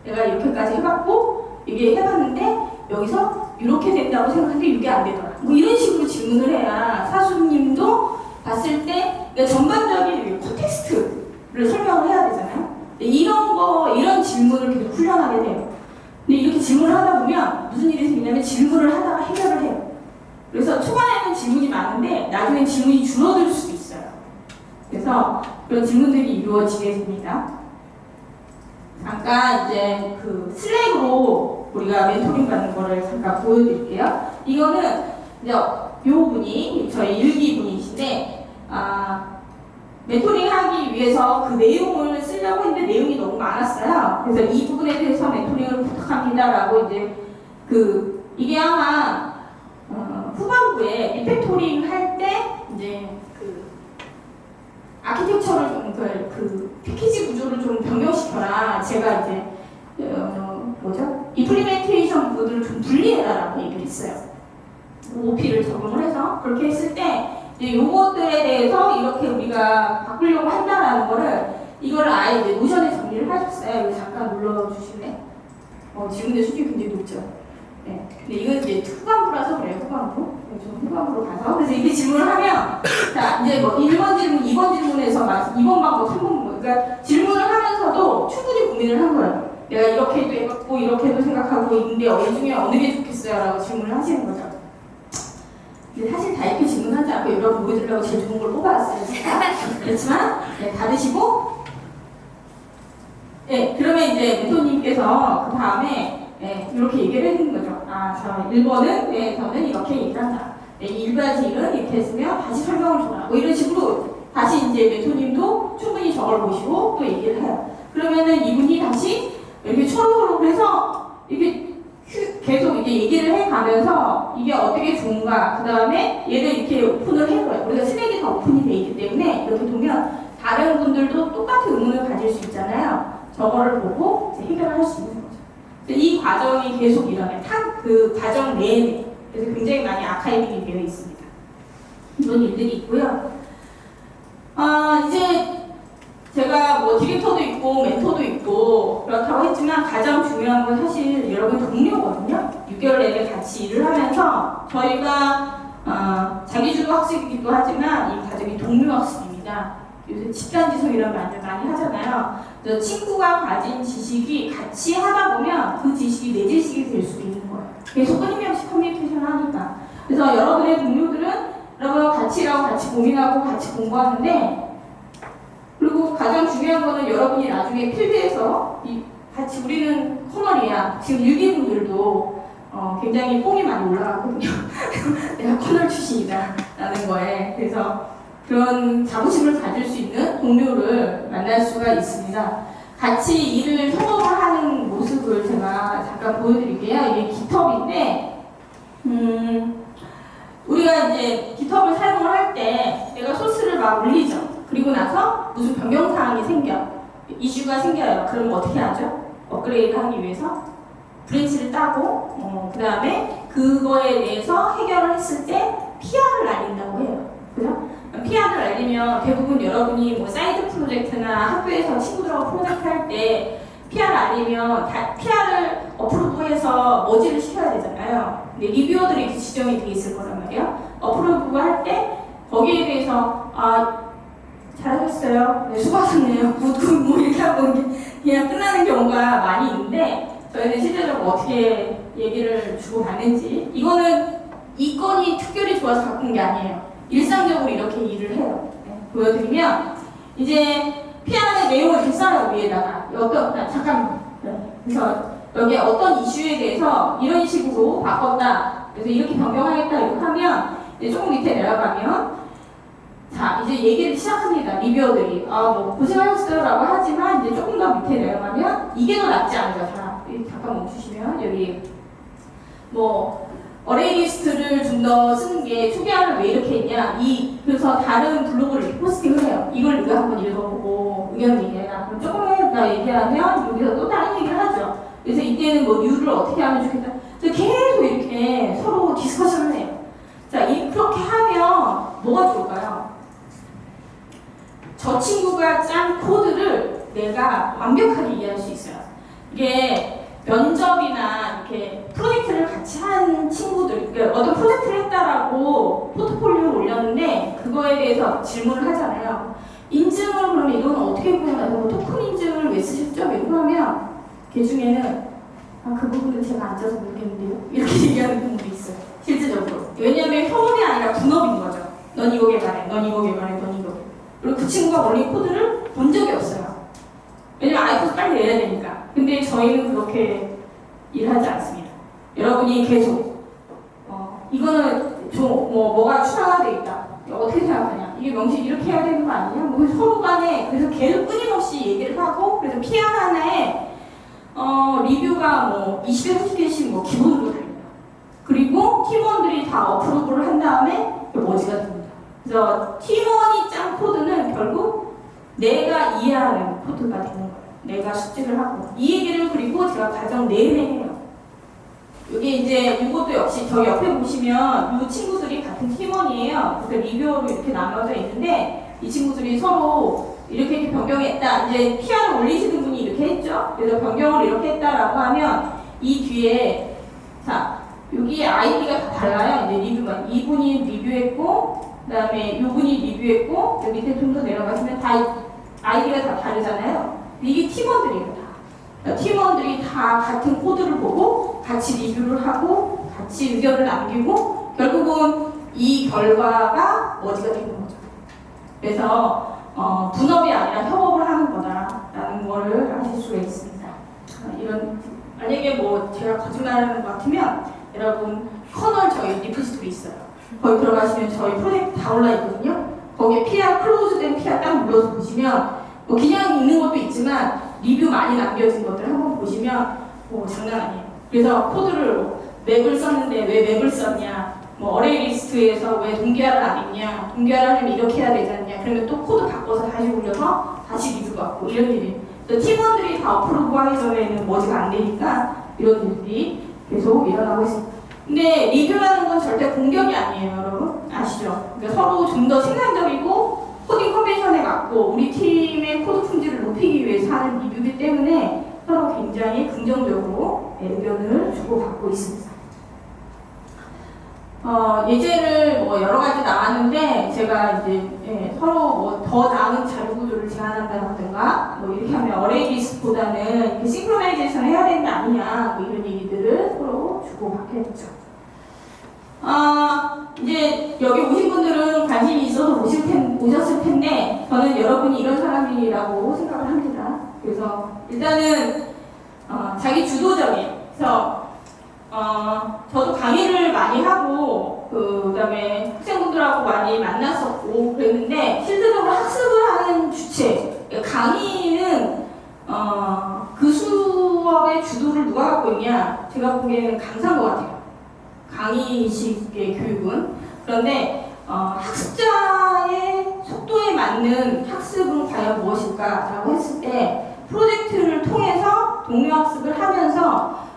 내가 이렇게까지 해봤고 이게 해봤는데 여기서 이렇게 된다고 생각하는데 이게 안 되더라. 이런 식으로 질문을 해야 사수님도 봤을 때 그러니까 전반적인 콘텍스트를 설명을 해야 되잖아요. 이런 질문을 계속 훈련하게 돼요. 근데 이렇게 질문을 하다 보면 무슨 일이 생기냐면 질문을 하다가 해결을 해요. 그래서 초반에는 질문이 많은데 나중엔 질문이 줄어들 수도 있어요. 그래서 그런 질문들이 이루어지게 됩니다. 잠깐 이제 그 슬랙으로 우리가 멘토링 받는 거를 잠깐 보여드릴게요. 이거는 이제 요 분이 저희 일기 분이신데 멘토링 하기 위해서 그 내용을 쓰려고 했는데 내용이 너무 많았어요. 그래서 이 부분에 대해서 멘토링을 부탁합니다라고 이제 이게 아마 후반부에 리팩토링 할 때 이제 아키텍처를 좀 패키지 구조를 좀 변경시켜라. 제가 이제 임플리멘테이션 부분을 좀 분리해라라고 얘기를 했어요. OP를 적용을 해서 그렇게 했을 때 이제 요것들에 대해서 이렇게 우리가 바꾸려고 한다라는 거를 이거를 아예 이제 노션에 정리를 하셨어요. 이거 잠깐 눌러주실래? 질문의 수준이 굉장히 높죠. 네. 근데 이건 이제 후반부라서 그래요. 좀 후반부로 가서. 그래서 이렇게 질문을 하면, 자, 이제 1번 질문, 2번 질문에서 2번 방법, 3번 방법. 그러니까 질문을 하면서도 충분히 고민을 한 거예요. 내가 이렇게도 해봤고, 이렇게도 생각하고 있는데, 이 중에 어느 게 좋겠어요? 라고 질문을 하시는 거죠. 근데 사실 다 이렇게 질문하지 않고 여러분 보여드리려고 제일 좋은 걸 뽑아왔어요. 그렇지만, 네, 받으시고, 네, 그러면 이제 멘토님께서 그 다음에 네, 이렇게 얘기를 해주는 거죠. 저 1번은 네, 저는 이렇게 얘기를 한다. 네, 1가지 일은 이렇게 했으면 다시 설명을 줘라. 이런 식으로 다시 이제 멘토님도 충분히 저걸 보시고 또 얘기를 해요. 그러면은 이분이 다시 이렇게 서로 그래서 이게 계속 이제 얘기를 해가면서 이게 어떻게 좋은가. 그 다음에 얘를 이렇게 오픈을 해줘요. 우리가 슬랙이 다 오픈이 돼 있기 때문에 이렇게 보면 다른 분들도 똑같은 의문을 가질 수 있잖아요. 저거를 보고 이제 해결을 할 수 있는 거죠. 이 과정이 계속 일어나요. 그 과정 내내. 그래서 굉장히 많이 아카이빙이 되어 있습니다. 이런 일들이 있고요. 이제 제가 디렉터도 있고 멘토도 있고 그렇다고 했지만 가장 중요한 건 사실 여러분 동료거든요. 6개월 내내 같이 일을 하면서 저희가 자기주도 학습이기도 하지만 이 과정이 동료 학습입니다. 요새 집단지성이라는 말을 많이 하잖아요. 그래서 친구가 가진 지식이 같이 하다 보면 그 지식이 내 지식이 될 수 있는 거예요. 계속 끊임없이 커뮤니케이션을 하니까. 그래서 여러분의 동료들은 여러분 같이 일하고 같이 고민하고 같이 공부하는데, 그리고 가장 중요한 거는 여러분이 나중에 필드에서 같이 우리는 커널이야. 지금 유기분들도 굉장히 뽕이 많이 올라가거든요. 내가 커널 출신이다 라는 거에. 그래서 그런 자부심을 가질 수 있는 동료를 만날 수가 있습니다. 같이 일을 협업을 하는 모습을 제가 잠깐 보여드릴게요. 이게 깃허브인데, 우리가 이제 깃허브를 사용을 할 때 내가 소스를 막 올리죠. 그리고 나서 무슨 변경사항이 생겨. 이슈가 생겨요. 그럼 어떻게 하죠? 업그레이드 하기 위해서 브랜치를 따고, 그 다음에 그거에 대해서 해결을 했을 때 PR을 날린다고 해요. 그죠? PR을 날리면 대부분 여러분이 뭐 사이드 프로젝트나 학교에서 친구들하고 프로젝트 할 때 PR을 알리면 PR을 어프로브해서 머지를 시켜야 되잖아요. 근데 리뷰어들이 이렇게 지정이 돼 있을 거란 말이에요. 어프로브 할 때 거기에 대해서 잘하셨어요. 네, 수고하셨네요. 뭐 이렇게 하고 그냥 끝나는 경우가 많이 있는데 저희는 실제적으로 어떻게 얘기를 주고받는지 이거는 이 건이 특별히 좋아서 갖고 온 게 아니에요. 일상적으로 이렇게 일을 해요. 네, 보여드리면 이제 PR의 내용을 이렇게 써요. 위에다가 잠깐만. 네, 그래서 여기에 어떤 이슈에 대해서 이런 식으로 바꿨다. 그래서 이렇게 변경하겠다 이렇게 하면 이제 조금 밑에 내려가면 자 이제 얘기를 시작합니다. 리뷰어들이 뭐 고생하셨어요 라고 하지만 이제 조금 더 밑에 내려가면 이게 더 낫지 않을까. 자 잠깐 멈추시면 여기 뭐 어레이 리스트를 좀 더 쓰는 게 초기화를 왜 이렇게 했냐 그래서 다른 블로그를 이렇게 포스팅을 해요. 이걸 네가 한번 읽어보고 의견을 얘기해라. 그럼 조금 더 얘기하면 여기서 또 다른 얘기를 하죠. 그래서 이때는 뭐 뉴를 어떻게 하면 좋겠다. 그래서 계속 이렇게 서로 디스커션을 해요. 자 그렇게 하면 뭐가 좋을까요? 저 친구가 짠 코드를 내가 완벽하게 이해할 수 있어요. 이게 면접이나 이렇게 프로젝트를 같이 한 친구들, 그러니까 어떤 프로젝트를 했다라고 포트폴리오를 올렸는데 그거에 대해서 질문을 하잖아요. 인증을 그러면 이건 어떻게 구현하고 토큰 인증을 왜 쓰셨죠? 이렇게 하면 걔 중에는 그 부분은 제가 앉아서 모르겠는데요. 이렇게 얘기하는 경우도 있어요. 실질적으로. 왜냐하면 협업이 아니라 분업인 거죠. 넌 이거 개발해, 넌 이거 개발해, 넌 이거. 그리고 그 친구가 올린 코드를 본 적이 없어요. 왜냐면 아이코드 빨리 내야 되니까. 근데 저희는 그렇게 일하지 않습니다. 여러분이 계속 이거는 뭐가 추가가 돼 있다. 어떻게 생각하냐? 이게 명시 이렇게 해야 되는 거 아니냐? 뭐 서로 간에 그래서 계속 끊임없이 얘기를 하고 그래서 PR 하나에 리뷰가 뭐 20개, 30개씩 뭐 기본으로 됩니다. 그리고 팀원들이 다 어프로브를 한 다음에 머지가 됩니다. 그래서 팀원이 짠 코드는 결국 내가 이해하는 코드가 되는 거예요. 내가 숙지를 하고 이 얘기를 그리고 제가 과정 내내 해요. 여기 이제 이것도 역시 저 옆에 보시면 이 친구들이 같은 팀원이에요. 그래서 리뷰어로 이렇게 나눠져 있는데 이 친구들이 서로 이렇게 변경했다. 이제 PR을 올리시는 분이 이렇게 했죠. 그래서 변경을 이렇게 했다라고 하면 이 뒤에 자 여기 아이디가 다 달라요. 이제 리뷰만 이분이 리뷰했고 그다음에 이분이 리뷰했고 여기 밑에 좀 더 내려가시면 다 아이디가 다 다르잖아요. 이게 팀원들이에요. 다. 팀원들이 다 같은 코드를 보고 같이 리뷰를 하고 같이 의견을 남기고 결국은 이 결과가 머지가 되는 거죠. 그래서 분업이 아니라 협업을 하는 거다라는 거를 아실 수가 있습니다. 이런 만약에 뭐 제가 거짓말하는 것 같으면 여러분 커널 저희 리포지토리 있어요. 거기 들어가시면 저희 프로젝트 다 올라 있거든요. 거기에 PR 클로즈된 PR 딱 눌러서 보시면 뭐 그냥 있는 것도 있지만 리뷰 많이 남겨진 것들 한번 보시면 장난 아니에요. 그래서 코드를 맵을 썼는데 왜 맵을 썼냐, 뭐 어레이 리스트에서 왜 동기화를 안 했냐, 동기화를 하려면 이렇게 해야 되지 않냐, 그러면 또 코드 바꿔서 다시 올려서 다시 리뷰 받고 이런 일이. 팀원들이 다 어프로브 하기 전에는 머지가 안 되니까 이런 일들이 계속 일어나고 있습니다. 근데 리뷰라는 건 절대 공격이 아니에요, 여러분. 아시죠? 그러니까 서로 좀 더 생산적이고 코딩 컨벤션에 맞고 우리 팀의 코드 품질을 높이기 위해서 하는 리뷰이기 때문에 서로 굉장히 긍정적으로 의견을 주고받고 있습니다. 예제를 뭐 여러 가지 나왔는데 제가 이제 서로 뭐 더 나은 자료 구조를 제안한다든가 뭐 이렇게 하면 어레이 리스트보다는 이렇게 싱크로나이제이션 해야 되는 게 아니냐 뭐 이런 얘기들을 서로 주고받겠죠. 이제 여기 오신 분들은 관심이 있어서 오셨을 텐데 저는 여러분이 이런 사람이라고 생각을 합니다. 그래서 일단은 자기 주도적인 그래서 저도 강의를 많이 하고 그다음에 학생분들하고 많이 만났었고 그랬는데 제가 보기에는 강사인 것 같아요. 강의식의 교육은. 그런데 학습자의 속도에 맞는 학습은 과연 무엇일까라고 했을 때 프로젝트를 통해서 동료 학습을 하면서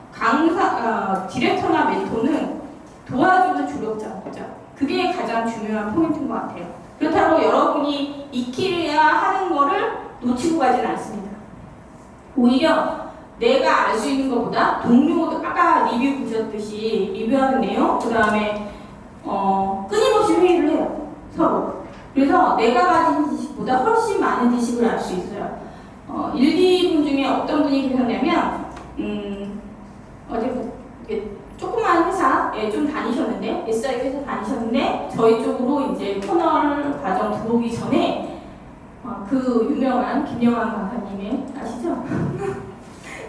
디렉터나 멘토는 도와주는 조력자죠. 그게 가장 중요한 포인트인 것 같아요. 그렇다고 여러분이 익혀야 하는 거를 놓치고 가지는 않습니다. 오히려 내가 알 수 있는 것보다 동료, 아까 리뷰 보셨듯이 리뷰하는 내용, 그 다음에 끊임없이 회의를 해요. 서로. 그래서 내가 가진 지식보다 훨씬 많은 지식을 알 수 있어요. 1, 2분 중에 어떤 분이 계셨냐면 어제 조그만 회사에 좀 다니셨는데, SI 회사 다니셨는데 저희 쪽으로 이제 코널 과정 들어오기 전에 그 유명한 김영환 강사님의 아시죠?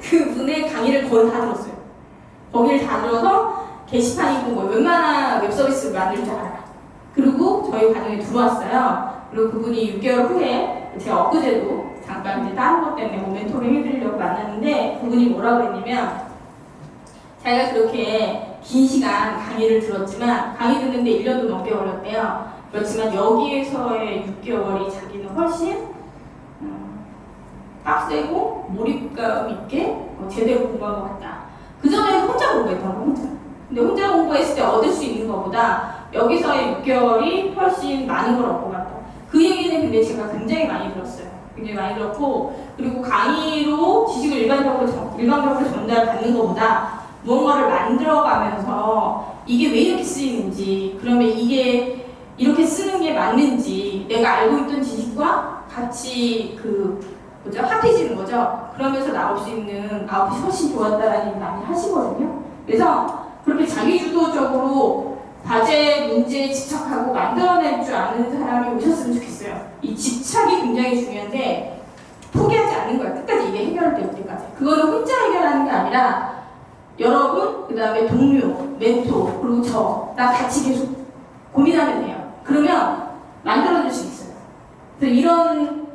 그 분의 강의를 거의 다 들었어요. 거기를 다 들어서 게시판이고 뭐 웬만한 웹 서비스 만들 줄 알아요. 그리고 저희 과정에 들어왔어요. 그리고 그분이 6개월 후에 제가 엊그제도 잠깐 이제 다른 것 때문에 뭐 멘토링 해드리려고 만났는데 그분이 뭐라고 그랬냐면 자기가 그렇게 긴 시간 강의를 들었지만 강의 듣는데 1년도 넘게 걸렸대요. 그렇지만 여기에서의 6개월이 자기는 훨씬 빡세고 몰입감 있게 제대로 공부한 것 같다. 그 전에는 혼자 공부했던 거 혼자. 근데 혼자 공부했을 때 얻을 수 있는 것보다 여기서의 6개월이 훨씬 많은 걸 얻고 갔다. 그 얘기는 근데 제가 굉장히 많이 들었어요. 굉장히 많이 들었고, 그리고 강의로 지식을 일반적으로 전달받는 것보다 무언가를 만들어가면서 이게 왜 이렇게 쓰이는지, 그러면 이게 이렇게 쓰는 게 맞는지, 내가 알고 있던 지식과 같이 합해지는 거죠. 그러면서 나올 수 있는 아웃풋이 훨씬 좋았다라는 얘기 많이 하시거든요. 그래서 그렇게 자기주도적으로 과제, 문제에 집착하고 만들어낼 줄 아는 사람이 오셨으면 좋겠어요. 이 집착이 굉장히 중요한데 포기하지 않는 거예요. 끝까지 이게 해결될 때까지. 그거는 혼자 해결하는 게 아니라 여러분, 그 다음에 동료, 멘토, 그리고 나 같이 계속 고민하면 돼요. 그러면 만들어줄 수 있어요. 그래서 이런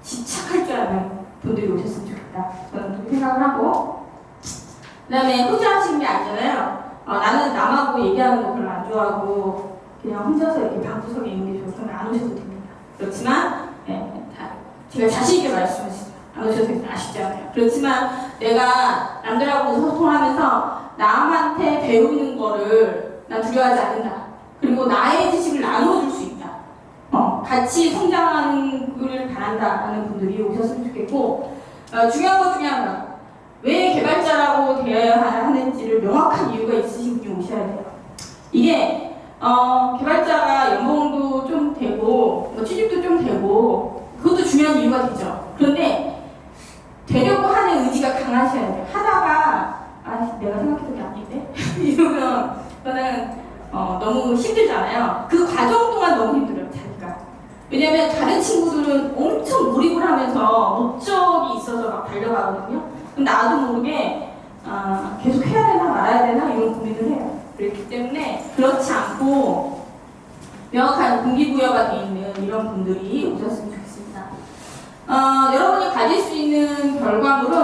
집착할 줄 아는 분들이 오셨으면 좋겠다. 저는 그렇게 생각을 하고, 그 다음에 혼자 하시는 게 아니잖아요. 나는 남하고 얘기하는 거 별로 안 좋아하고 그냥 혼자서 이렇게 방구석에 있는 게 좋아서 안 오셔도 됩니다. 그렇지만 제가 자신 있게 말씀하시죠. 안 오셔도 됩니다. 아쉽잖아요. 그렇지만 내가 남들하고 소통하면서 남한테 배우는 거를 난 두려워하지 않는다. 그리고 나의 지식을 나눠줄 수 있다. 같이 성장하기를 바란다라는 분들이 오셨으면 좋겠고, 중요한 것 중에 하나, 왜 개발자라고 되어야 하는지를 명확한 이유가 있으신 분이 오셔야 돼요. 이게 개발자가 연봉도 좀 되고 취직도 좀 되고 그것도 중요한 이유가 되죠. 그런데 되려고 하는 의지가 강하셔야 돼요. 하다가 내가 생각했던 게 아닌데 이러면 저는 너무 힘들잖아요. 그 과정 동안 너무 힘들어요. 자기가. 왜냐면 다른 친구들은 엄청 몰입을 하면서 목적이 있어서 막 달려가거든요. 나도 모르게 계속 해야 되나 말아야 되나 이런 고민을 해요. 그렇기 때문에 그렇지 않고 명확한 동기부여가 되어 있는 이런 분들이 오셨으면 좋겠습니다. 여러분이 가질 수 있는 결과물은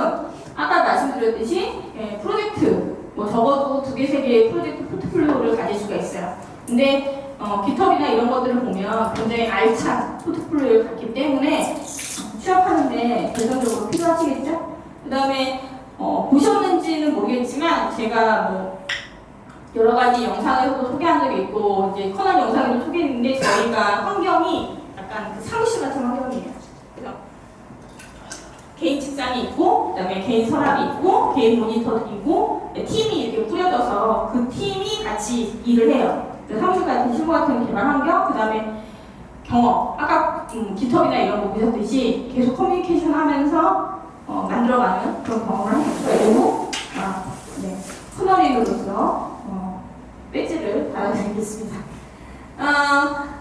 아까 말씀드렸듯이 프로젝트, 적어도 2개, 3개의 프로젝트 포트폴리오를 가질 수가 있어요. 근데 깃허브나 이런 것들을 보면 굉장히 알찬 포트폴리오를 갖기 때문에 취업하는데 결정적으로 필요하시겠죠? 그 다음에 보셨는지는 모르겠지만 제가 여러 가지 영상에서도 소개한 적이 있고 이제 커널 영상에도 소개했는데 저희가 환경이 약간 사무실 같은 환경이에요. 그래서 개인 책상이 있고 그다음에 개인 서랍이 있고 개인 모니터도 있고 팀이 이렇게 꾸려져서 그 팀이 같이 일을 해요. 사무실 같은 실무 같은 개발 환경, 그다음에 경험, 아까 깃허브나 이런 거 보셨듯이 계속 커뮤니케이션 하면서 만들어가는 그런 경험을 할 수가 있고, 코너링으로서 배지를 달아드리겠습니다.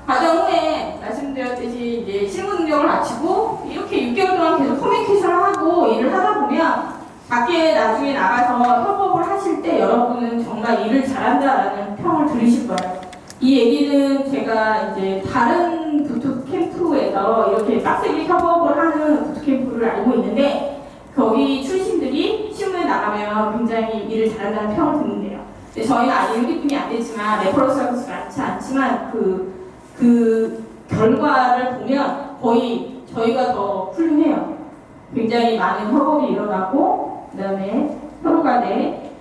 과정 후에 말씀드렸듯이 이제 실무 능력을 갖추고 이렇게 6개월 동안 계속 커뮤니케이션을 하고 일을 하다 보면 밖에 나중에 나가서 협업을 하실 때 여러분은 정말 일을 잘한다라는 평을 들으실 거예요. 이 얘기는 제가 이제 다른 부트캠프에서 이렇게 빡세게 협업을 하는 부트캠프를 알고 있는데 거기 출신들이 실무에 나가 잘하면 굉장히 일을 잘한다는 평을 듣는데요. 근데 저희는 아직 6기뿐이 안 됐지만 레퍼런스가 많지 않지만 그 결과를 보면 거의 저희가 더 훌륭해요. 굉장히 많은 협업이 일어나고 그다음에 서로 간에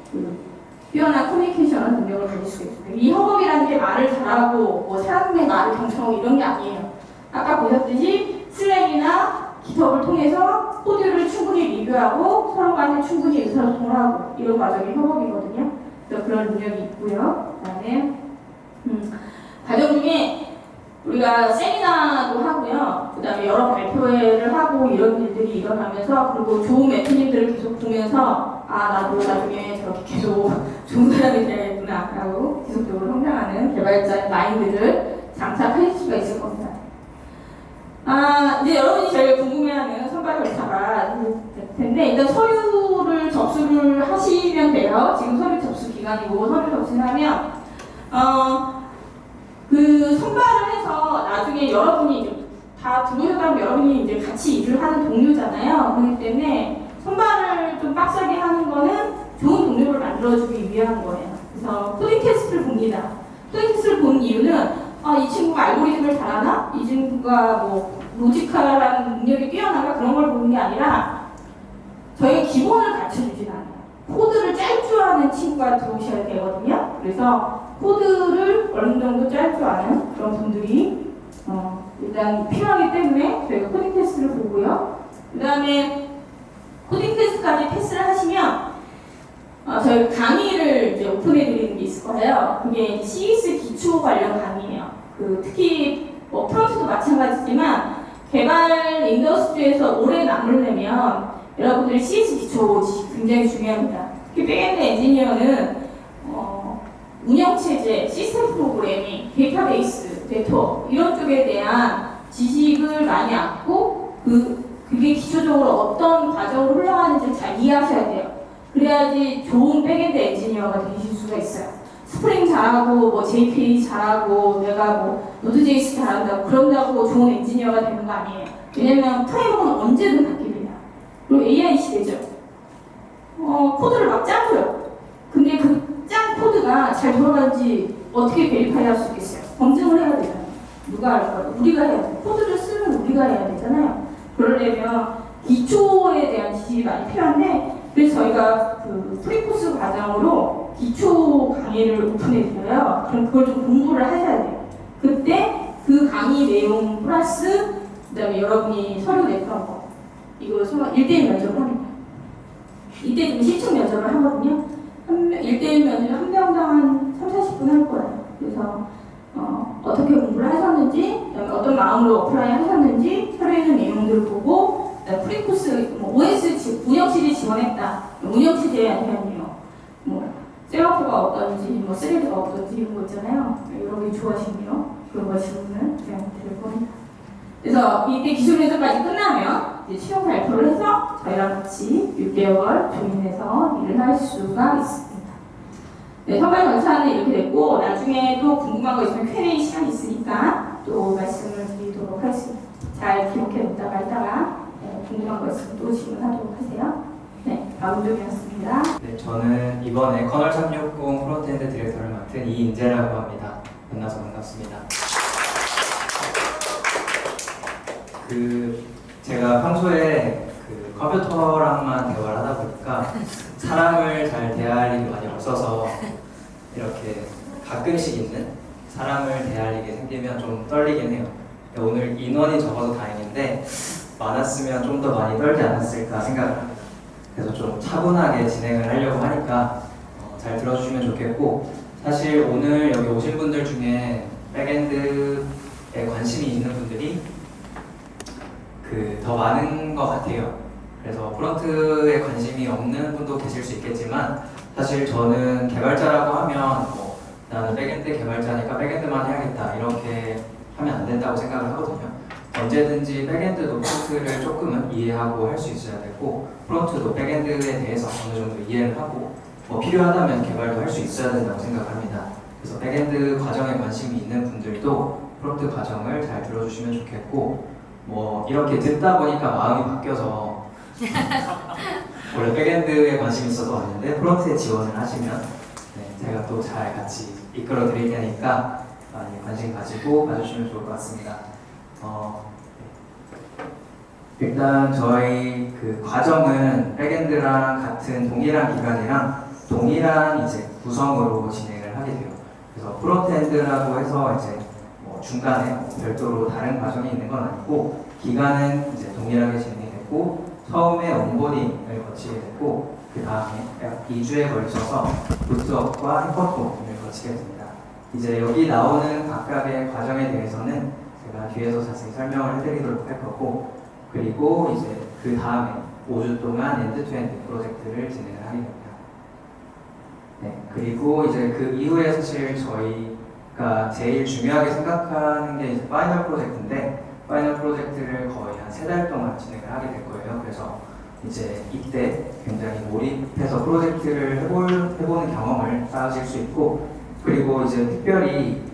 뛰어난 커뮤니케이션 능력을 가질 수가 있습니다. 이 협업이라는 게 말을 잘하고 뭐 사람의 말을 경청하고 이런 게 아니에요. 아까 보셨듯이 슬랙이나 깃허브를 통해서 코드를 충분히 리뷰하고 서로 간에 충분히 의사소통을 하고 이런 과정이 협업이거든요. 그래서 그런 능력이 있고요. 그다음에 과정 중에 우리가 세미나도 하고요. 그다음에 여러 발표회를 하고 이런 일들이 일어나면서 그리고 좋은 멘토님들을 계속 보면서 나도 나중에 저렇게 계속 좋은 사람이 되야겠구나 라고 계속적으로 성장하는 개발자의 마인드를 장착할 수가 있을 겁니다. 이제 여러분이 제일 궁금해하는 선발 절차가 될 텐데 일단 서류를 접수를 하시면 돼요. 지금 서류 접수 기간이고 서류 접수를 하면 그 선발을 해서 나중에 여러분이 이제 다 들어오셨다면 여러분이 이제 같이 일을 하는 동료잖아요. 그렇기 때문에 선발을 좀 빡세게 하는 거는 좋은 동료를 만들어주기 위한 거예요. 그래서 코딩 테스트를 봅니다. 코딩 테스트를 보는 이유는 이 친구가 알고리즘을 잘하나? 이 친구가 뭐 로지컬한 능력이 뛰어나가 그런 걸 보는 게 아니라 저희가 기본을 가르쳐주진 않아요. 코드를 짤 줄 아는 친구가 들어오셔야 되거든요. 그래서 코드를 어느 정도 짤 줄 아는 그런 분들이 일단 필요하기 때문에 저희가 코딩 테스트를 보고요. 그 다음에 코딩 테스트까지 패스를 하시면 저희 강의를 이제 오픈해 드리는 게 있을 거예요. 그게 CS 기초 관련 강의예요. 특히 뭐 프론트도 마찬가지지만 개발 인더스트리에서 오래 남으려면 여러분들이 CS 기초 지식 굉장히 중요합니다. 특히 백엔드 엔지니어는 운영체제, 시스템 프로그래밍, 데이터베이스, 네트워크 이런 쪽에 대한 지식을 많이 갖고 그게 기초적으로 어떤 과정으로 흘러가는지 잘 이해하셔야 돼요. 그래야지 좋은 백엔드 엔지니어가 되실 수가 있어요. 스프링 잘하고 뭐 JPA 잘하고 내가 뭐 노드.js 잘한다고 그런다고 좋은 엔지니어가 되는 거 아니에요. 왜냐면 프레임워크는 언제든 바뀝니다. 그리고 AI 시대죠. 코드를 막 짜줘요. 근데 그 짠 코드가 잘 돌아가는지 어떻게 베리파이 할 수 있겠어요? 검증을 해야 되잖아요. 누가 할 거예요? 우리가 해야 돼요. 코드를 쓰면 우리가 해야 되잖아요. 그러려면 기초에 대한 지식이 많이 필요한데 그래서 저희가 프리코스 과정으로 기초 강의를 오픈해드려요. 그럼 그걸 좀 공부를 하셔야 돼요. 그때 그 강의 내용 플러스 그다음에 여러분이 서류 냈던 거 이거 1대1 면접을 합니다. 이때 좀 실증 면접을 하거든요. 1대1 면접을 한 명당 한 3-40분 할 거예요. 그래서 어떻게 공부를 하셨는지 어떤 마음으로 어플라이 하셨는지 서류에 있는 내용들을 보고 프리코스 OS 운영체제 지원했다. 운영체제에 대한 내용 셀러프가 어떤지 스레드가 어떤지 이런 거 있잖아요. 여러분이 좋아하시네요. 그런 거 질문을 그냥 드릴 겁니다. 그래서 이때 기술 면접까지 끝나면 이제 최종 발표를 해서 저희랑 같이 6개월 조인해서 일을 할 수가 있습니다. 네, 선발 절차는 이렇게 됐고 나중에 또 궁금한 거 있으면 Q&A 시간이 있으니까 또 말씀을 드리도록 하겠습니다. 잘 기록해 놓다가 이따가 궁금한 거 있으면 또 질문하도록 하세요. 네, 박은종이었습니다. 네, 저는 이번에 커널 360 프론트엔드 디렉터를 맡은 이인재라고 합니다. 만나서 반갑습니다. 제가 평소에 컴퓨터랑만 대화를 하다 보니까 사람을 잘 대할 일이 많이 없어서 이렇게 가끔씩 있는 사람을 대할 일이 생기면 좀 떨리긴 해요. 오늘 인원이 적어서 다행인데 많았으면 좀 더 많이 떨지 않았을까 생각을 합니다. 그래서 좀 차분하게 진행을 하려고 하니까 잘 들어주시면 좋겠고 사실 오늘 여기 오신 분들 중에 백엔드에 관심이 있는 분들이 더 많은 것 같아요. 그래서 프론트에 관심이 없는 분도 계실 수 있겠지만 사실 저는 개발자라고 하면 나는 백엔드 개발자니까 백엔드만 해야겠다 이렇게 하면 안 된다고 생각을 하거든요. 언제든지 백엔드도 프론트를 조금은 이해하고 할 수 있어야 되고 프론트도 백엔드에 대해서 어느 정도 이해를 하고 필요하다면 개발도 할 수 있어야 된다고 생각합니다. 그래서 백엔드 과정에 관심이 있는 분들도 프론트 과정을 잘 들어주시면 좋겠고 이렇게 듣다 보니까 마음이 바뀌어서 원래 백엔드에 관심이 있어서 왔는데 프론트에 지원을 하시면 제가 또 잘 같이 이끌어 드릴 테니까 많이 관심 가지고 봐주시면 좋을 것 같습니다. 일단 저희 그 과정은 백엔드랑 같은 동일한 기간이랑 동일한 이제 구성으로 진행을 하게 돼요. 그래서 프론트엔드라고 해서 이제 뭐 중간에 별도로 다른 과정이 있는 건 아니고 기간은 이제 동일하게 진행이 됐고 처음에 온보딩을 거치게 됐고 그 다음에 약 2주에 걸쳐서 부트업과 해커톤을 거치게 됩니다. 이제 여기 나오는 각각의 과정에 대해서는 제가 뒤에서 자세히 설명을 해드리도록 할 거고 그리고 이제 그 다음에 5주 동안 엔드-투-엔드 프로젝트를 진행을 하게 됩니다. 그리고 이제 그 이후에 사실 저희가 제일 중요하게 생각하는 게 이제 파이널 프로젝트인데 파이널 프로젝트를 거의 한 3달 동안 진행을 하게 될 거예요. 그래서 이제 이때 굉장히 몰입해서 프로젝트를 해보는 경험을 쌓으실 수 있고 그리고 이제 특별히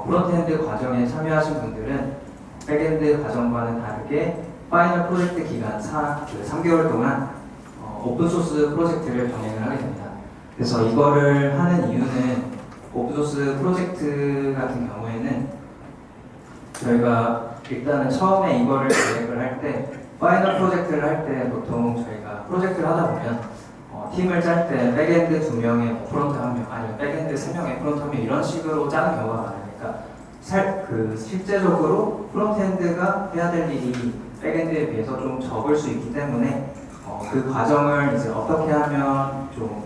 프론트엔드 과정에 참여하신 분들은 백엔드 과정과는 다르게 파이널 프로젝트 기간 3개월 동안 오픈소스 프로젝트를 병행을 하게 됩니다. 그래서 이거를 하는 이유는 오픈소스 프로젝트 같은 경우에는 저희가 일단은 처음에 이거를 계획을 할 때 파이널 프로젝트를 할 때 보통 저희가 프로젝트를 하다 보면 팀을 짤 때 백엔드 2명에 프론트 1명 아니면 백엔드 3명에 프론트 1명 이런 식으로 짜는 경우가 많으니까 실제적으로 프론트엔드가 해야 될 일이 백엔드에 비해서 좀 적을 수 있기 때문에 그 과정을 이제 어떻게 하면 좀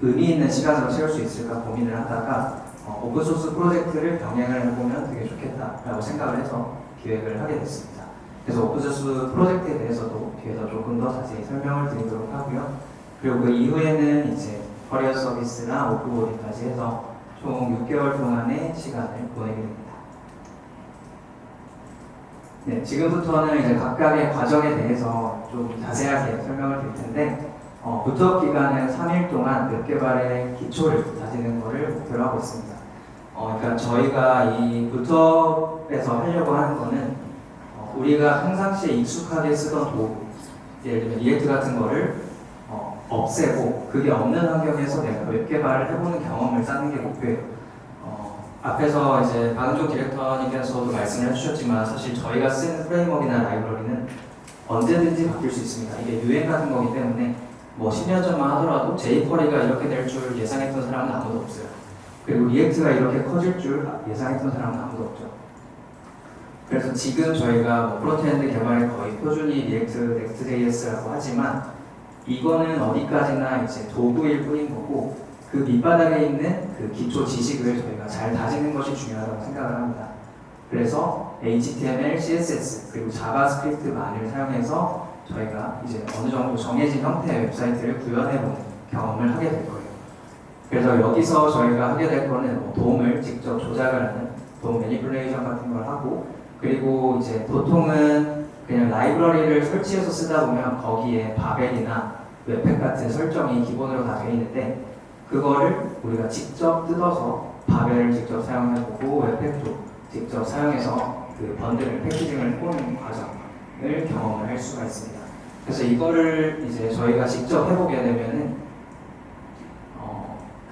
의미 있는 시간으로 채울 수 있을까 고민을 하다가 오픈소스 프로젝트를 병행을 해보면 되게 좋겠다라고 생각을 해서 기획을 하게 됐습니다. 그래서 오픈소스 프로젝트에 대해서도 뒤에서 조금 더 자세히 설명을 드리도록 하고요. 그리고 그 이후에는 이제 커리어 서비스나 오프보딩까지 해서 총 6개월 동안의 시간을 보내게 됩니다. 네, 지금부터는 이제 각각의 과정에 대해서 좀 자세하게 설명을 드릴 텐데 부트업 기간은 3일 동안 웹 개발의 기초를 다지는 것을 목표로 하고 있습니다. 그러니까 저희가 이 부트업에서 하려고 하는 거는 우리가 평상시에 익숙하게 쓰던 도구, 예를 들면 리액트 같은 거를 없애고 그게 없는 환경에서 내가 웹 개발을 해보는 경험을 쌓는 게 목표예요. 앞에서 이제 박은종 디렉터님께서도 말씀을 해주셨지만 사실 저희가 쓰는 프레임워크나 라이브러리는 언제든지 바뀔 수 있습니다. 이게 유행 같은 거기 때문에 뭐 10년 전만 하더라도 jQuery가 이렇게 될 줄 예상했던 사람은 아무도 없어요. 그리고 리액트가 이렇게 커질 줄 예상했던 사람은 아무도 없죠. 그래서 지금 저희가 뭐 프론트엔드 개발의 거의 표준이 리액트, 넥스트.js라고 하지만 이거는 어디까지나 이제 도구일 뿐인 거고 그 밑바닥에 있는 그 기초 지식을 저희가 잘 다지는 것이 중요하다고 생각을 합니다. 그래서 HTML, CSS 그리고 자바스크립트만을 사용해서 저희가 이제 어느 정도 정해진 형태의 웹사이트를 구현해보는 경험을 하게 될 거예요. 그래서 여기서 저희가 하게 될 거는 뭐 도움을 직접 조작을 하는 도움 매니플레이션 같은 걸 하고 그리고 이제 보통은 그냥 라이브러리를 설치해서 쓰다 보면 거기에 바벨이나 웹팩 같은 설정이 기본으로 다 되어 있는데 그거를 우리가 직접 뜯어서 바벨을 직접 사용해보고 웹팩도 직접 사용해서 그 번들을 패키징을 해보는 과정을 경험을 할 수가 있습니다. 그래서 이거를 이제 저희가 직접 해보게 되면은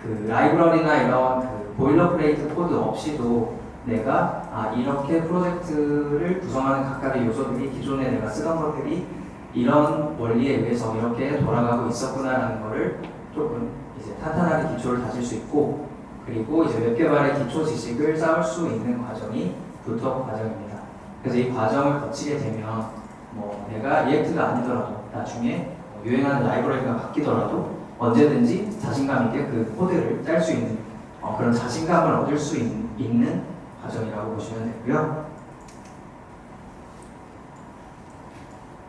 그 라이브러리나 이런 그 보일러플레이트 코드 없이도 내가 이렇게 프로젝트를 구성하는 각각의 요소들이 기존에 내가 쓰던 것들이 이런 원리에 의해서 이렇게 돌아가고 있었구나라는 거를 조금 이제 탄탄하게 기초를 다질 수 있고 그리고 이제 웹 개발의 기초 지식을 쌓을 수 있는 과정이 부트업 과정입니다. 그래서 이 과정을 거치게 되면 뭐 내가 리액트가 아니더라도 나중에 유행하는 라이브러리가 바뀌더라도 언제든지 자신감 있게 그 코드를 짤 수 있는 그런 자신감을 얻을 수 있는 과정이라고 보시면 되고요.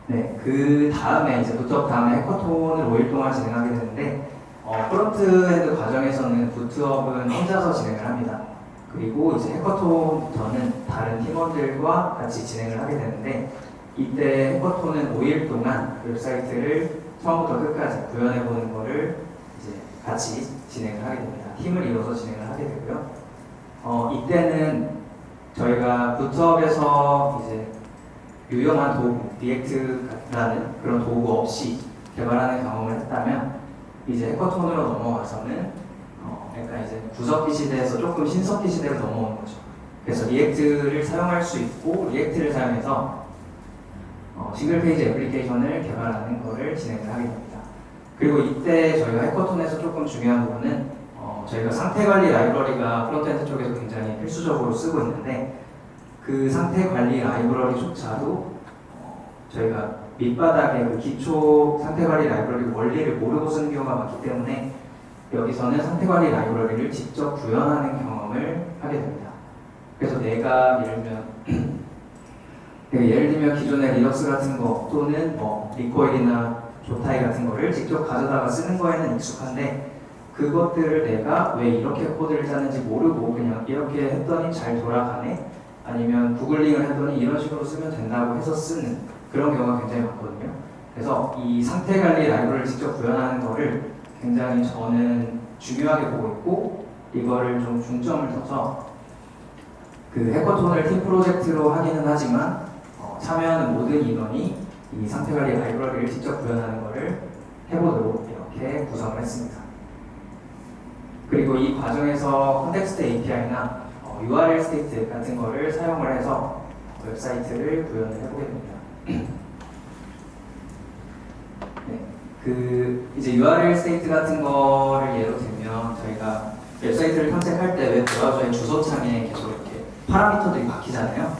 네, 그 다음에 이제 부트업 다음에 해커톤을 5일 동안 진행하게 되는데 프론트엔드 과정에서는 부트업은 혼자서 진행을 합니다. 그리고 이제 해커톤부터는 다른 팀원들과 같이 진행을 하게 되는데 이때 해커톤은 5일 동안 웹사이트를 처음부터 끝까지 구현해보는 거를 이제 같이 진행을 하게 됩니다. 팀을 이뤄서 진행을 하게 되고요. 이때는 저희가 부트업에서 이제 유용한 도구, 리액트라는 그런 도구 없이 개발하는 경험을 했다면 이제 해커톤으로 넘어와서는 약간 이제 구석기 시대에서 조금 신석기 시대로 넘어오는 거죠. 그래서 리액트를 사용할 수 있고 리액트를 사용해서 싱글 페이지 애플리케이션을 개발하는 거를 진행을 하게 됩니다. 그리고 이때 저희가 해커톤에서 조금 중요한 부분은 저희가 상태 관리 라이브러리가 프론트엔드 쪽에서 굉장히 필수적으로 쓰고 있는데 그 상태 관리 라이브러리조차도 저희가 밑바닥에 그 기초 상태 관리 라이브러리 원리를 모르고 쓰는 경우가 많기 때문에 여기서는 상태 관리 라이브러리를 직접 구현하는 경험을 하게 됩니다. 그래서 내가 예를 들면 기존의 리눅스 같은 거 또는 리코일이나 조타이 같은 거를 직접 가져다가 쓰는 거에는 익숙한데 그것들을 내가 왜 이렇게 코드를 짜는지 모르고 그냥 이렇게 했더니 잘 돌아가네 아니면 구글링을 했더니 이런 식으로 쓰면 된다고 해서 쓰는 그런 경우가 굉장히 많거든요. 그래서 이 상태 관리 라이브러리를 직접 구현하는 거를 굉장히 저는 중요하게 보고 있고 이거를 좀 중점을 둬서 그 해커톤을 팀 프로젝트로 하기는 하지만 참여하는 모든 인원이 이 상태 관리 라이브러리를 직접 구현하는 거를 해보도록 이렇게 구성을 했습니다. 그리고 이 과정에서 컨텍스트 API나 URL 스테이트 같은 거를 사용을 해서 웹사이트를 구현을 해보게 됩니다. 네, 그 이제 URL 스테이트 같은 거를 예로 들면 저희가 웹사이트를 탐색할 때 웹 브라우저의 주소창에 계속 이렇게 파라미터들이 바뀌잖아요.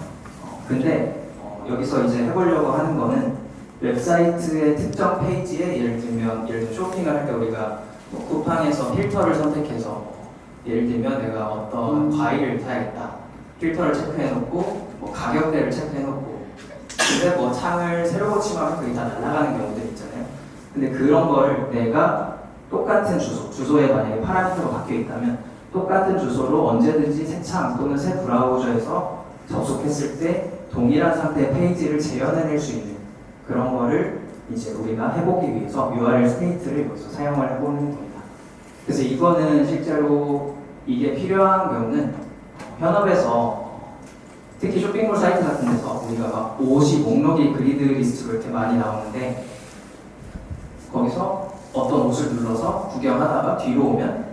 근데 여기서 이제 해보려고 하는 거는 웹사이트의 특정 페이지에 예를 들면 쇼핑을 할 때 우리가 쿠팡에서 필터를 선택해서 예를 들면 내가 어떤 과일을 사야겠다 필터를 체크해놓고 가격대를 체크해놓고 근데 창을 새로 고침하면 그게 다 날아가는 경우들 있잖아요. 근데 그런 거를 내가 똑같은 주소에 만약에 파라미터가 바뀌어 있다면 똑같은 주소로 언제든지 새 창 또는 새 브라우저에서 접속했을 때 동일한 상태의 페이지를 재현해낼 수 있는 그런 거를 이제 우리가 해보기 위해서 URL 스테이트를 여기서 사용을 해보는 겁니다. 그래서 이거는 실제로 이게 필요한 경우는 현업에서 특히 쇼핑몰 사이트 같은 데서 우리가 막 옷이 목록이 그리드 리스트로 이렇게 많이 나오는데 거기서 어떤 옷을 눌러서 구경하다가 뒤로 오면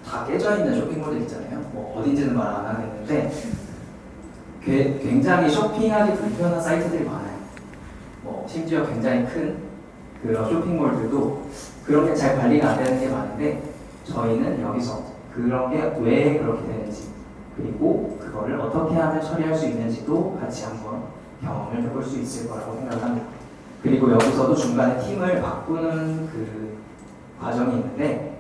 다 깨져 있는 쇼핑몰들 있잖아요. 어딘지는 말 안 하겠는데 굉장히 쇼핑하기 불편한 사이트들이 많아요. 심지어 굉장히 큰 그런 쇼핑몰들도 그런 게 잘 관리가 안 되는 게 많은데 저희는 여기서 그런 게 왜 그렇게 되는지 그리고 그거를 어떻게 하면 처리할 수 있는지도 같이 한번 경험을 해볼 수 있을 거라고 생각합니다. 그리고 여기서도 중간에 팀을 바꾸는 그 과정이 있는데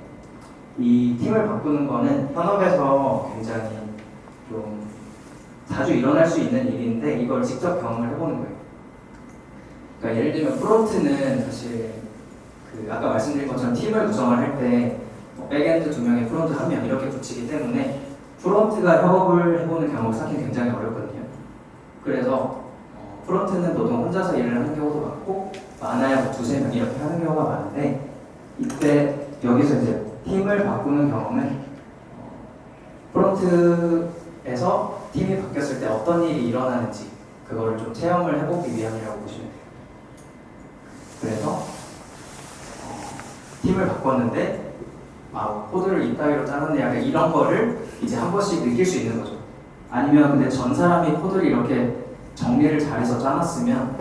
이 팀을 바꾸는 거는 현업에서 굉장히 좀 자주 일어날 수 있는 일인데 이걸 직접 경험을 해보는 거예요. 그러니까 예를 들면 프론트는 사실 아까 말씀드린 것처럼 팀을 구성을 할 때 백엔드 2명에 프론트 1명 이렇게 붙이기 때문에 프론트가 협업을 해보는 경험을 쌓기는 굉장히 어렵거든요. 그래서 프론트는 보통 혼자서 일을 하는 경우도 많고 많아야 2~3명 이렇게 하는 경우가 많은데 이때 여기서 이제 팀을 바꾸는 경험은 프론트에서 팀이 바뀌었을 때 어떤 일이 일어나는지 그거를 좀 체험을 해보기 위함이라고 보시면 돼요. 그래서 팀을 바꿨는데 코드를 이따위로 짜는데 약간 이런 거를 이제 한 번씩 느낄 수 있는 거죠. 아니면 근데 전 사람이 코드를 이렇게 정리를 잘해서 짜놨으면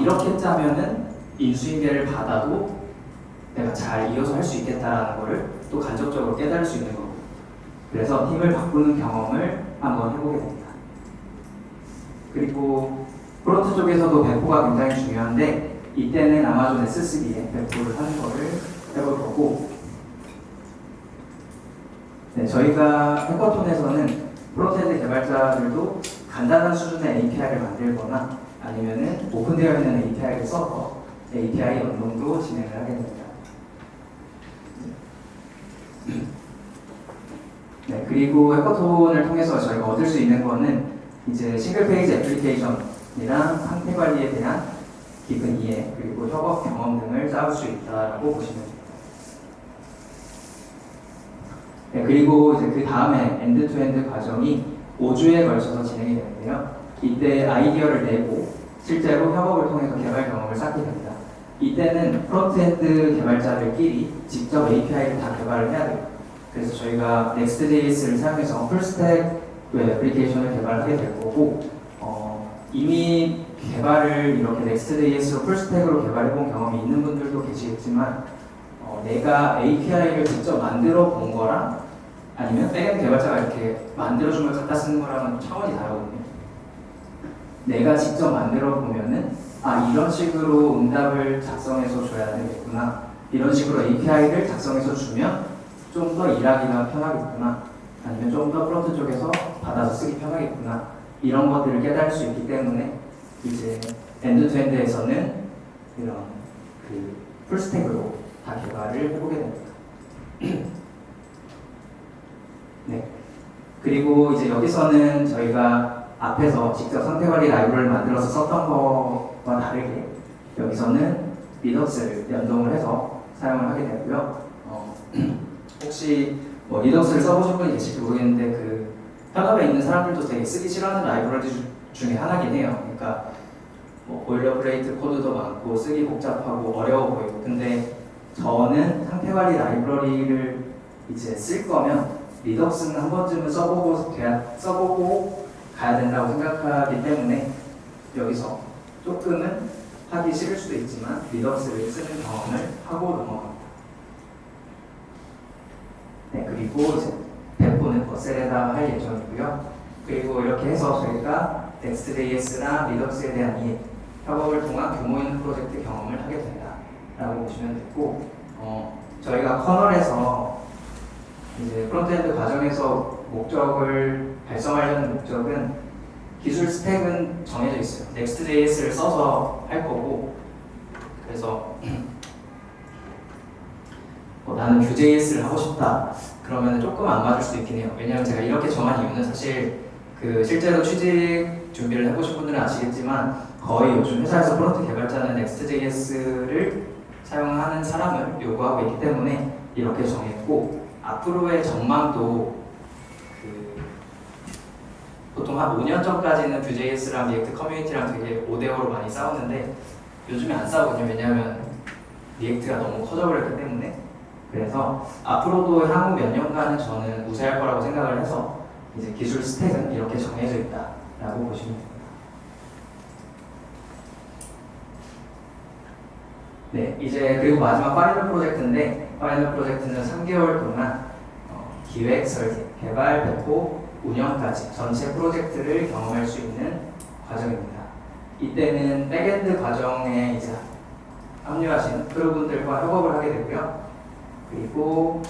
이렇게 짜면은 인수인계를 받아도 내가 잘 이어서 할 수 있겠다라는 거를 또 간접적으로 깨달을 수 있는 거고 그래서 팀을 바꾸는 경험을 한번 해보게 됩니다. 그리고 프론트 쪽에서도 배포가 굉장히 중요한데 이때는 아마존 S3에 배포를 하는 거를 해볼 거고 네, 저희가 해커톤에서는 프론트엔드 개발자들도 간단한 수준의 API를 만들거나 아니면은 오픈되어 있는 API를 써서 API 연동도 진행을 하게 됩니다. 네, 그리고 해커톤을 통해서 저희가 얻을 수 있는 거는 이제 싱글 페이지 애플리케이션이랑 상태 관리에 대한 깊은 이해 그리고 협업 경험 등을 쌓을 수 있다라고 보시면 됩니다. 네, 그리고 이제 그 다음에 엔드-투-엔드 과정이 5주에 걸쳐서 진행이 되는데요. 이때 아이디어를 내고 실제로 협업을 통해서 개발 경험을 쌓게 됩니다. 이때는 프론트엔드 개발자들끼리 직접 API를 다 개발을 해야 돼요. 그래서 저희가 Next.js를 사용해서 풀스택 웹 애플리케이션을 개발하게 될 거고, 이미 개발을 이렇게 Next.js로 풀스택으로 개발해본 경험이 있는 분들도 계시겠지만, 내가 API를 직접 만들어 본 거랑 아니면 백엔드 개발자가 이렇게 만들어준 걸 갖다 쓰는 거랑은 차원이 다르거든요. 내가 직접 만들어 보면은 이런 식으로 응답을 작성해서 줘야 되겠구나, 이런 식으로 API를 작성해서 주면 좀 더 일하기가 편하겠구나, 아니면 좀 더 프론트 쪽에서 받아서 쓰기 편하겠구나, 이런 것들을 깨달을 수 있기 때문에 이제 엔드투엔드에서는 이런 그 풀스택으로 다 개발을 해보게 됩니다. 네. 그리고 이제 여기서는 저희가 앞에서 직접 상태관리 라이브러리를 만들어서 썼던 것과 다르게 여기서는 리덕스를 연동을 해서 사용을 하게 되고요. 혹시 뭐 리덕스를 써보신 분이 계실지 모르겠는데 그 현업에 있는 사람들도 되게 쓰기 싫어하는 라이브러리 중에 하나긴 해요. 그러니까 뭐 보일러플레이트 코드도 많고 쓰기 복잡하고 어려워 보이고, 근데 저는 상태관리 라이브러리를 이제 쓸 거면 리덕스는 한 번쯤은 써보고 가야 된다고 생각하기 때문에 여기서 조금은 하기 싫을 수도 있지만 리덕스를 쓰는 경험을 하고 넘어갑니다. 네, 그리고 이제 배포는 버셀에다 할 예정이고요. 그리고 이렇게 해서 저희가 Next.js랑 리덕스에 대한 이 협업을 통한 규모 있는 프로젝트 경험을 하게 된다라고 보시면 되고, 저희가 커널에서 이제 프론트엔드 과정에서 목적을 달성하려는 목적은 기술 스택은 정해져 있어요. Next.js를 써서 할 거고, 그래서 나는 Vue.js를 하고 싶다 그러면 조금 안 맞을 수도 있긴 해요. 왜냐하면 제가 이렇게 정한 이유는 사실 그 실제로 취직 준비를 해보신 분들은 아시겠지만 거의 요즘 회사에서 프론트 개발자는 Next.js를 사용하는 사람을 요구하고 있기 때문에 이렇게 정했고, 앞으로의 전망도 보통 한 5년 전까지는 Vue.js랑 리액트 커뮤니티랑 되게 5대5로 많이 싸웠는데 요즘에 안 싸우거든요. 왜냐하면 리액트가 너무 커져버렸기 때문에. 그래서 앞으로도 향후 몇 년간은 저는 우세할 거라고 생각을 해서 이제 기술 스택은 이렇게 정해져 있다라고 보시면 됩니다. 네, 이제 그리고 마지막 파이널 프로젝트인데, 파이널 프로젝트는 3개월 동안 기획, 설계, 개발, 배포, 운영까지 전체 프로젝트를 경험할 수 있는 과정입니다. 이때는 백엔드 과정에 이제 합류하신 크루분들과 협업을 하게 되고요. 그리고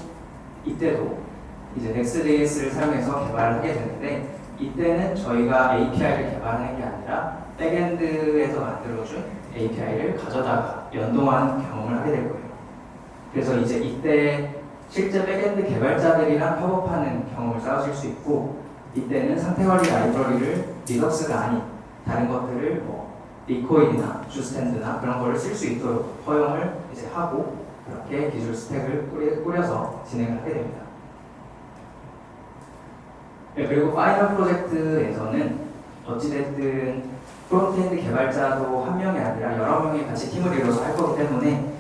이때도 이제 Next.js를 사용해서 개발을 하게 되는데, 이때는 저희가 API를 개발하는 게 아니라 백엔드에서 만들어준 API를 가져다가 연동하는 경험을 하게 될 거예요. 그래서 이제 이때 실제 백엔드 개발자들이랑 협업하는 경험을 쌓으실 수 있고, 이때는 상태관리 라이브러리를 리덕스가 아닌 다른 것들을 뭐 리코일이나 주스탠드나 그런 거를 쓸 수 있도록 허용을 이제 하고, 그렇게 기술 스택을 꾸려서 진행을 하게 됩니다. 네, 그리고 파이널 프로젝트에서는 어찌됐든 프론트엔드 개발자도 한 명이 아니라 여러 명이 같이 팀을 이뤄서 할 거기 때문에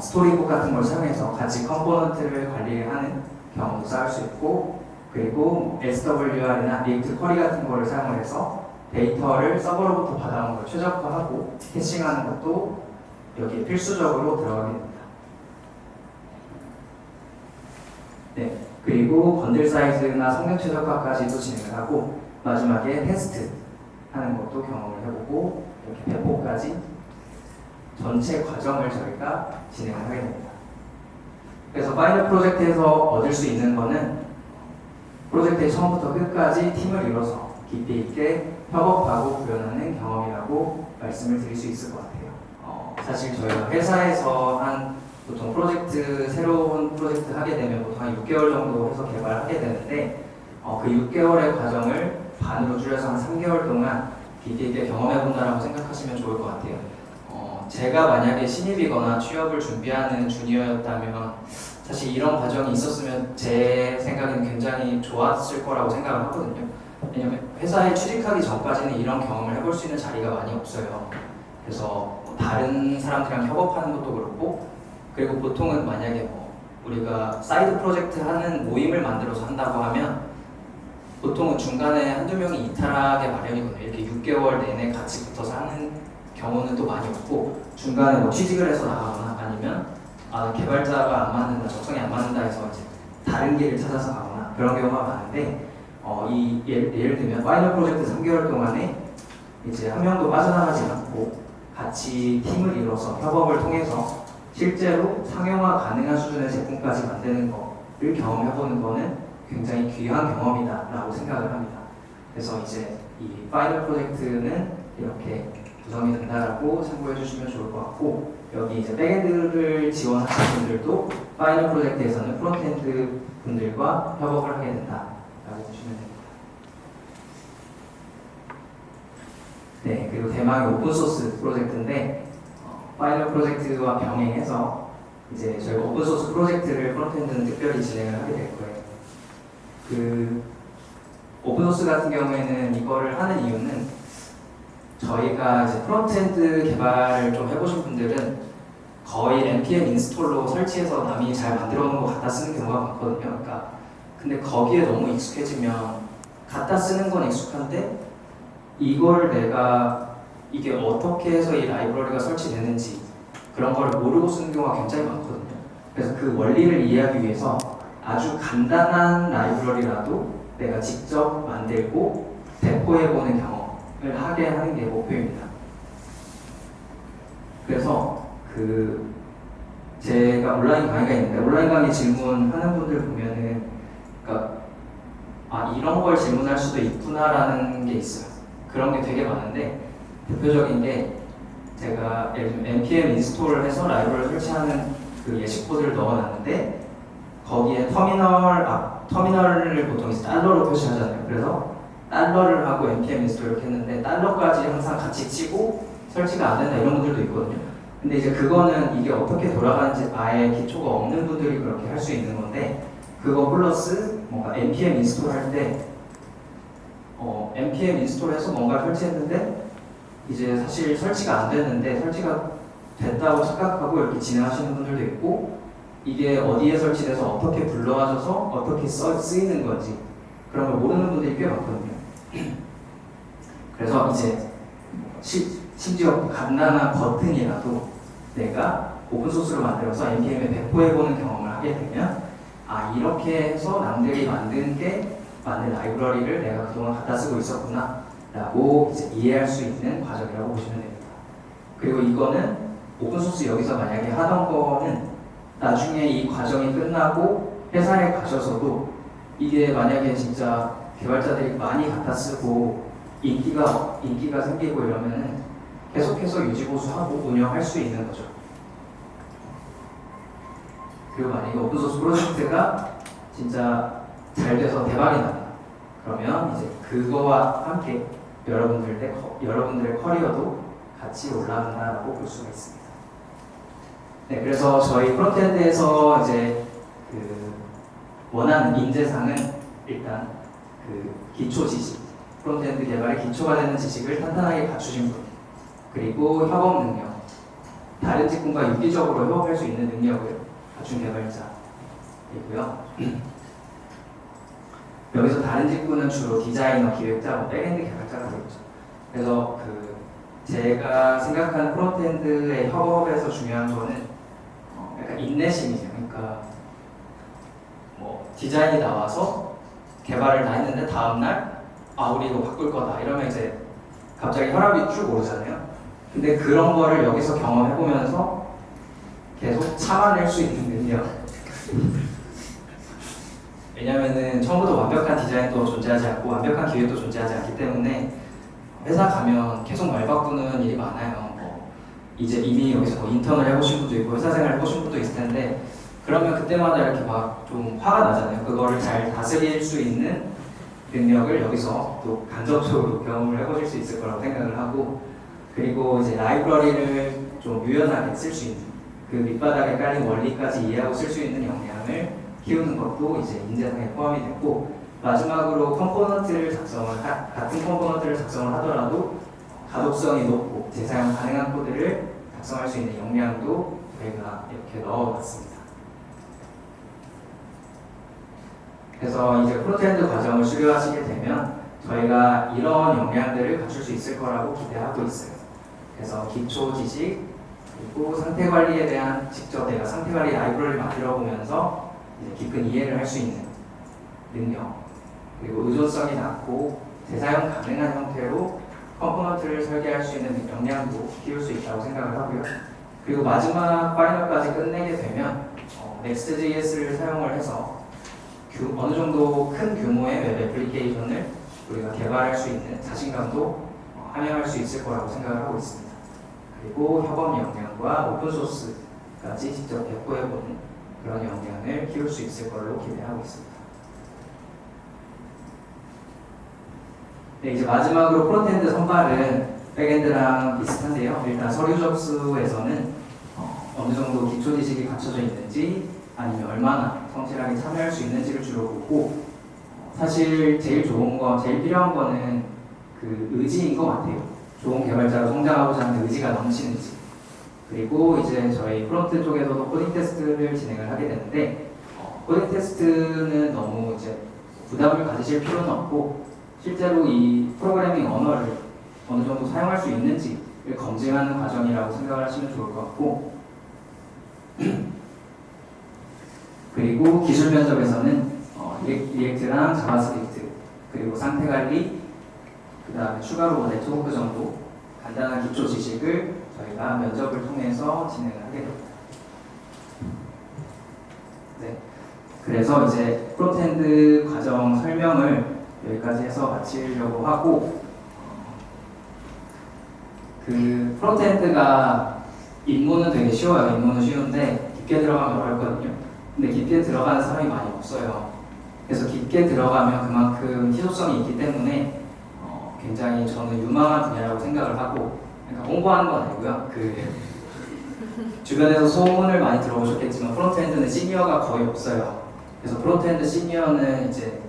스토리북 같은 걸 사용해서 같이 컴포넌트를 관리하는 경험도 쌓을 수 있고, 그리고 SWR이나 리액트 쿼리 같은 거를 사용을 해서 데이터를 서버로부터 받아온 걸 최적화하고 캐싱하는 것도 여기에 필수적으로 들어가게 됩니다. 네, 그리고 번들 사이즈나 성능 최적화까지도 진행을 하고, 마지막에 테스트 하는 것도 경험을 해보고, 이렇게 배포까지 전체 과정을 저희가 진행을 하게 됩니다. 그래서 파이널 프로젝트에서 얻을 수 있는 거는 프로젝트의 처음부터 끝까지 팀을 이뤄서 깊이 있게 협업하고 구현하는 경험이라고 말씀을 드릴 수 있을 것 같아요. 사실 저희가 회사에서 보통 새로운 프로젝트 하게 되면 보통 한 6개월 정도 해서 개발하게 되는데, 그 6개월의 과정을 반으로 줄여서 한 3개월 동안 깊이 있게 경험해 본다라고 생각하시면 좋을 것 같아요. 제가 만약에 신입이거나 취업을 준비하는 주니어였다면 사실 이런 과정이 있었으면 제 생각에는 굉장히 좋았을 거라고 생각을 하거든요. 왜냐면 회사에 취직하기 전까지는 이런 경험을 해볼 수 있는 자리가 많이 없어요. 그래서 다른 사람들이랑 협업하는 것도 그렇고, 그리고 보통은 만약에 뭐 우리가 사이드 프로젝트 하는 모임을 만들어서 한다고 하면 보통은 중간에 한두 명이 이탈하게 마련이거든요. 이렇게 6개월 내내 같이 붙어서 하는 경우는 또 많이 없고, 중간에 뭐 취직을 해서 나가거나 아니면 개발자가 안 맞는다, 적성이 안 맞는다 해서 이제 다른 길을 찾아서 가거나 그런 경우가 많은데, 예를 들면 파이널 프로젝트 3개월 동안에 이제 한 명도 빠져나가지 않고 같이 팀을 이뤄서 협업을 통해서 실제로 상용화 가능한 수준의 제품까지 만드는 거를 경험해보는 거는 굉장히 귀한 경험이다라고 생각을 합니다. 그래서 이제 이 파이널 프로젝트는 이렇게 구성이 된다라고 참고해 주시면 좋을 것 같고, 여기 이제 백엔드를 지원하시는 분들도 파이널 프로젝트에서는 프론트엔드 분들과 협업을 하게 된다라고 보시면 됩니다. 네, 그리고 대망의 오픈소스 프로젝트인데 파이널 프로젝트와 병행해서 이제 저희가 오픈소스 프로젝트를 프론트엔드는 특별히 진행을 하게 될 거예요. 그 오픈소스 같은 경우에는 이거를 하는 이유는 저희가 이제 프론트엔드 개발을 좀 해보신 분들은 거의 npm 인스톨로 설치해서 남이 잘 만들어 놓은 거 갖다 쓰는 경우가 많거든요. 그러니까 근데 거기에 너무 익숙해지면 갖다 쓰는 건 익숙한데 이걸 내가 이게 어떻게 해서 이 라이브러리가 설치되는지 그런 걸 모르고 쓰는 경우가 굉장히 많거든요. 그래서 그 원리를 이해하기 위해서 아주 간단한 라이브러리라도 내가 직접 만들고 배포해보는 경험을 하게 하는 게 목표입니다. 그래서 제가 온라인 강의가 있는데 온라인 강의 질문하는 분들 보면은 그러니까 이런 걸 질문할 수도 있구나라는 게 있어요. 그런 게 되게 많은데 대표적인 게 제가 예를 들면 npm 인스톨을 해서 라이브러리를 설치하는 그 예시 코드를 넣어놨는데 거기에 터미널을 보통 이제 달러로 표시하잖아요. 그래서 달러를 하고 npm 인스톨 이렇게 했는데 달러까지 항상 같이 치고 설치가 안 된다 이런 분들도 있거든요. 근데 이제 그거는 이게 어떻게 돌아가는지 아예 기초가 없는 분들이 그렇게 할 수 있는 건데, 그거 플러스 뭔가 npm 인스톨 할 때 npm 인스톨해서 뭔가 설치했는데 이제 사실 설치가 안 됐는데 설치가 됐다고 착각하고 이렇게 진행하시는 분들도 있고, 이게 어디에 설치돼서 어떻게 불러와져서 어떻게 쓰이는 건지 그런 걸 모르는 분들이 꽤 많거든요. 그래서 이제 심지어 간단한 버튼이라도 내가 오픈소스로 만들어서 npm에 배포해보는 경험을 하게 되면 이렇게 해서 남들이 만든 라이브러리를 내가 그동안 갖다 쓰고 있었구나 라고 이제 이해할 수 있는 과정이라고 보시면 됩니다. 그리고 이거는 오픈소스 여기서 만약에 하던 거는 나중에 이 과정이 끝나고 회사에 가셔서도 이게 만약에 진짜 개발자들이 많이 갖다 쓰고 인기가 생기고 이러면은 계속해서 유지보수하고 운영할 수 있는 거죠. 그리고 만약에 오픈소스 프로젝트가 진짜 잘 돼서 대박이 난다. 그러면 이제 그거와 함께 여러분들의 커리어도 같이 올라간다라고 볼 수가 있습니다. 네, 그래서 저희 프론트엔드에서 이제 원하는 인재상은 일단 기초 지식, 프론트엔드 개발의 기초가 되는 지식을 탄탄하게 갖추신 분, 그리고 협업 능력, 다른 직군과 유기적으로 협업할 수 있는 능력을 갖춘 개발자이고요. 여기서 다른 직군은 주로 디자이너, 기획자, 백엔드 개발자가 되겠죠. 그래서 제가 생각하는 프론트엔드의 협업에서 중요한 거는 약간 인내심이죠. 그러니까 뭐 디자인이 나와서 개발을 다 했는데 다음날 우리 이거 바꿀 거다 이러면 이제 갑자기 혈압이 쭉 오르잖아요. 근데 그런 거를 여기서 경험해보면서 계속 참아낼 수 있는 능력. 왜냐면은 처음부터 완벽한 디자인도 존재하지 않고 완벽한 기획도 존재하지 않기 때문에 회사 가면 계속 말 바꾸는 일이 많아요. 이제 이미 여기서 인턴을 해보신 분도 있고 회사 생활 해보신 분도 있을 텐데, 그러면 그때마다 이렇게 막 좀 화가 나잖아요. 그거를 잘 다스릴 수 있는 능력을 여기서 또 간접적으로 경험을 해보실 수 있을 거라고 생각을 하고, 그리고 이제 라이브러리를 좀 유연하게 쓸 수 있는 그 밑바닥에 깔린 원리까지 이해하고 쓸 수 있는 역량을 키우는 것도 이제 인재상에 포함이 됐고, 마지막으로 같은 컴포넌트를 작성을 하더라도 가독성이 높고 재사용 가능한 코드를 작성할 수 있는 역량도 저희가 이렇게 넣어봤습니다. 그래서 이제 프론트엔드 과정을 수료하시게 되면 저희가 이런 역량들을 갖출 수 있을 거라고 기대하고 있어요. 그래서 기초 지식, 그리고 상태 관리에 대한 직접 내가 상태 관리 라이브러리를 만들어 보면서 이제 깊은 이해를 할 수 있는 능력, 그리고 의존성이 낮고 재사용 가능한 형태로 컴포넌트를 설계할 수 있는 역량도 키울 수 있다고 생각을 하고요. 그리고 마지막 파이널까지 끝내게 되면 Next.js를 사용을 해서 어느 정도 큰 규모의 웹 애플리케이션을 우리가 개발할 수 있는 자신감도 함양할 수 있을 거라고 생각을 하고 있습니다. 그리고 협업 역량과 오픈소스까지 직접 배포해보는 그런 역량을 키울 수 있을 걸로 기대하고 있습니다. 네, 이제 마지막으로 프론트엔드 선발은 백엔드랑 비슷한데요. 일단 서류 접수에서는 어느 정도 기초 지식이 갖춰져 있는지 아니면 얼마나 성실하게 참여할 수 있는지를 주로 보고 사실 제일 필요한 거는 그 의지인 것 같아요. 좋은 개발자로 성장하고자 하는 의지가 넘치는지. 그리고 이제 저희 프론트 쪽에서도 코딩 테스트를 진행을 하게 되는데 코딩 테스트는 너무 이제 부담을 가지실 필요는 없고 실제로 이 프로그래밍 언어를 어느 정도 사용할 수 있는지를 검증하는 과정이라고 생각을 하시면 좋을 것 같고 그리고 기술 면접에서는 리액트랑 자바스크립트 그리고 상태 관리 그 다음에 추가로 네트워크 정도 간단한 기초 지식을 저희가 면접을 통해서 진행을 하게 됩니다. 네, 그래서 이제 프론트엔드 과정 설명을 여기까지 해서 마치려고 하고 그 프론트엔드가 입문은 되게 쉬워요. 입문은 쉬운데 깊게 들어가면 어렵거든요. 근데 깊게 들어가는 사람이 많이 없어요. 그래서 깊게 들어가면 그만큼 희소성이 있기 때문에 굉장히 저는 유망한 분야라고 생각을 하고 그러니까 홍보하는 건 아니고요. 그 주변에서 소문을 많이 들어보셨겠지만 프론트엔드는 시니어가 거의 없어요. 그래서 프론트엔드 시니어는 이제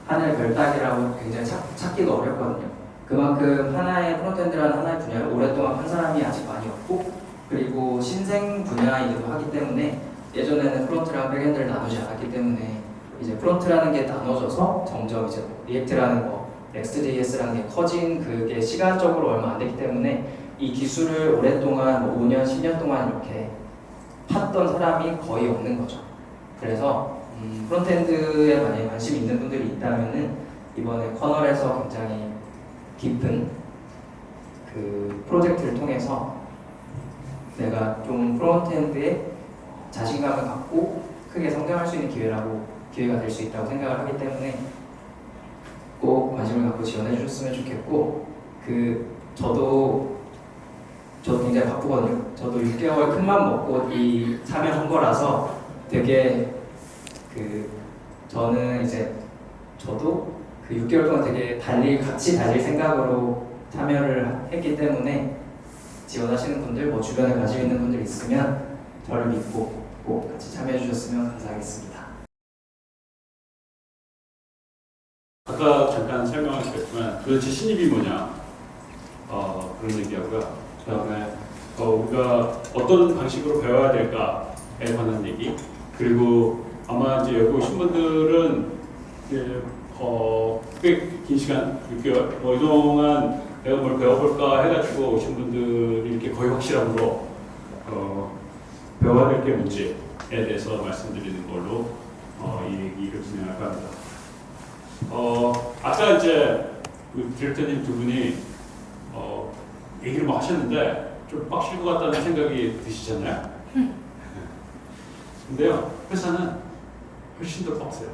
하나의 별 따기라고 굉장히 찾기가 어렵거든요. 그만큼 하나의 프론트엔드라는 하나의 분야를 오랫동안 한 사람이 아직 많이 없고 그리고 신생 분야이기도 하기 때문에 예전에는 프론트랑 백엔드를 나누지 않았기 때문에 이제 프론트라는 게 나눠져서 점점 이제 리액트라는 거, Next.js라는 게 커진 그게 시간적으로 얼마 안 됐기 때문에 이 기술을 오랫동안 5년, 10년 동안 이렇게 팠던 사람이 거의 없는 거죠. 그래서 프론트엔드에 만약에 관심 있는 분들이 있다면은 이번에 커널에서 굉장히 깊은 그 프로젝트를 통해서 내가 좀 프론트엔드에 자신감을 갖고 크게 성장할 수 있는 기회가 될 수 있다고 생각을 하기 때문에 꼭 관심을 갖고 지원해 주셨으면 좋겠고 저도 굉장히 바쁘거든요. 저도 6개월 큰맘 먹고 이 참여한 거라서 되게 저는 이제 저도 그 6개월 동안 되게 같이 달릴 생각으로 참여를 했기 때문에 지원하시는 분들, 뭐 주변에 관심 있는 분들 있으면 저를 믿고 꼭 같이 참여해 주셨으면 감사하겠습니다. 아까 잠깐 설명하셨지만 도대체 신입이 뭐냐 그런 얘기하고요. 그다음에 우리가 어떤 방식으로 배워야 될까에 관한 얘기 그리고 아마 이제 여기 오신 분들은 이제 꽤 긴 시간 6개월 이동안 내가 뭘 배워볼까 해가지고 오신 분들이 이렇게 거의 확실함으로 배워야 될 게 뭔지에 대해서 말씀드리는 걸로 이 얘기를 진행할까 합니다. 아까 이제 그 디렉터님 두 분이 얘기를 막 하셨는데 좀 빡칠 것 같다는 생각이 드시잖아요. 근데요, 회사는 훨씬 더 빡세요.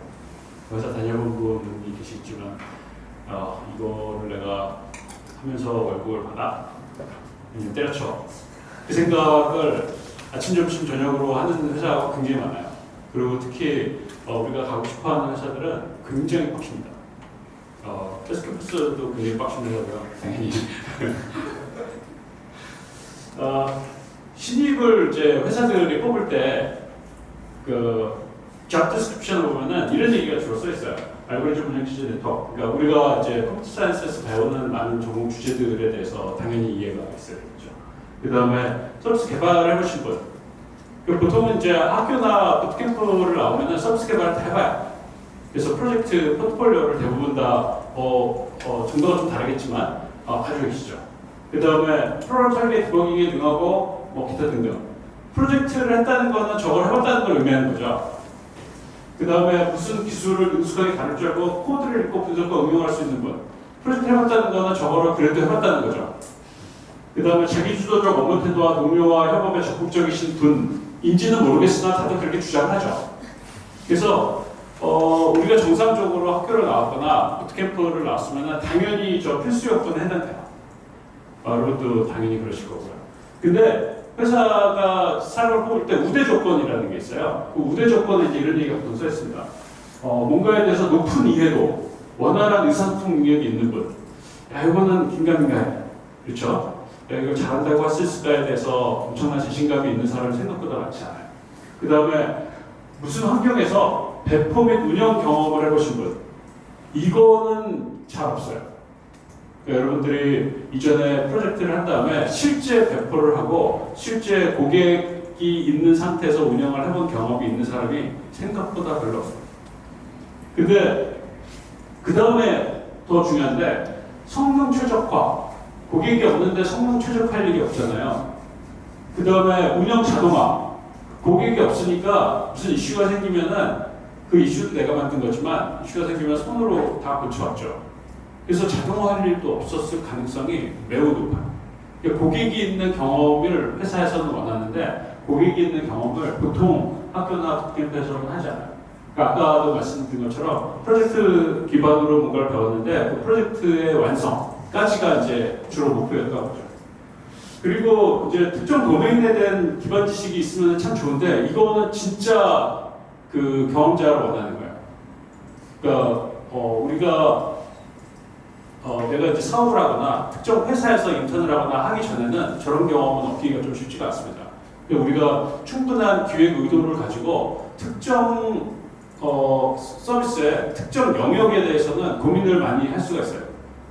회사 다녀본 분이 계시지만 이거를 내가 하면서 월급을 받아? 그냥 때려쳐. 그 생각을 아침, 점심, 저녁으로 하는 회사가 굉장히 많아요. 그리고 특히 우리가 가고 싶어하는 회사들은 굉장히 빡칩니다. 패스캠퍼스도 굉장히 빡친 회사고요. 당연히. 신입을 이제 회사들이 뽑을 때 잡 디스크립션을 보면은 이런 얘기가 주로 써 있어요. 알고리즘 운영 기술 네트워크. 그러니까 우리가 이제 컴퓨터 사이언스에서 배우는 많은 전공 주제들에 대해서 당연히 이해가 있어야겠죠. 그 다음에 서비스 개발을 해보신 분. 보통은 이제 학교나 부트캠프를 나오면은 서비스 개발을 다 해봐요. 그래서 프로젝트 포트폴리오를 대부분 다 정도가 좀 다르겠지만 가지고 계시죠. 그 다음에 프로토타입의 디버깅에 능하고 기타 등등. 프로젝트를 했다는 거는 저걸 해봤다는 걸 의미하는 거죠. 그 다음에 무슨 기술을 능숙하게 다룰 줄 알고 코드를 읽고 분석과 응용할 수 있는 분. 프로젝트 해봤다는 거는 저거를 그래도 해봤다는 거죠. 그 다음에 자기주도적 업무 태도와 동료와 협업에 적극적이신 분인지는 모르겠으나 다들 그렇게 주장하죠. 그래서 우리가 정상적으로 학교를 나왔거나 부트캠프를 나왔으면 당연히 저 필수 요건에 해당돼요. 여러분도 당연히 그러실 거고요. 근데 회사가 사람을 뽑을 때 우대 조건이라는 게 있어요. 그 우대 조건에 이제 이런 얘기가 보통 써 있습니다. 뭔가에 대해서 높은 이해도, 원활한 의사소통 능력이 있는 분. 야, 이거는 긴가민가해. 그렇죠? 야, 이걸 잘한다고 할 수 있을까에 대해서 엄청난 자신감이 있는 사람이 생각보다 많지 않아요. 그 다음에 무슨 환경에서 배포 및 운영 경험을 해보신 분. 이거는 잘 없어요. 여러분들이 이전에 프로젝트를 한 다음에 실제 배포를 하고 실제 고객이 있는 상태에서 운영을 해본 경험이 있는 사람이 생각보다 별로 없어요. 근데 그 다음에 더 중요한데 성능 최적화. 고객이 없는데 성능 최적화할 일이 없잖아요. 그 다음에 운영 자동화. 고객이 없으니까 무슨 이슈가 생기면은 그 이슈도 내가 만든 거지만 이슈가 생기면 손으로 다 고쳐왔죠. 그래서 자동화할 일도 없었을 가능성이 매우 높아요. 그러니까 고객이 있는 경험을 회사에서는 원하는데 고객이 있는 경험을 보통 학교나 부트캠프에서는 하지 않아요. 그러니까 아까도 말씀드린 것처럼 프로젝트 기반으로 뭔가를 배웠는데 그 프로젝트의 완성까지가 이제 주로 목표였던 거죠. 그리고 이제 특정 도메인에 대한 기반 지식이 있으면 참 좋은데 이거는 진짜 그 경험자를 원하는 거예요. 그러니까 우리가 내가 이제 사업을 하거나 특정 회사에서 인턴을 하거나 하기 전에는 저런 경험은 얻기가 좀 쉽지가 않습니다. 우리가 충분한 기획 의도를 가지고 특정 서비스의 특정 영역에 대해서는 고민을 많이 할 수가 있어요.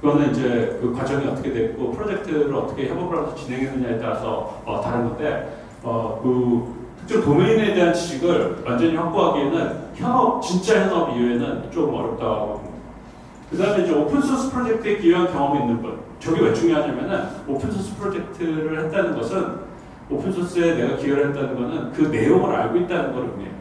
그거는 이제 그 과정이 어떻게 됐고 프로젝트를 어떻게 협업을 하면서 진행했느냐에 따라서 다른 건데 그 특정 도메인에 대한 지식을 완전히 확보하기에는 진짜 현업 이외에는 좀 어렵다고 봅니다. 그 다음에 이제 오픈소스 프로젝트에 기여한 경험이 있는 분. 저게 왜 중요하냐면은 오픈소스 프로젝트를 했다는 것은 오픈소스에 내가 기여를 했다는 것은 그 내용을 알고 있다는 걸 의미해요.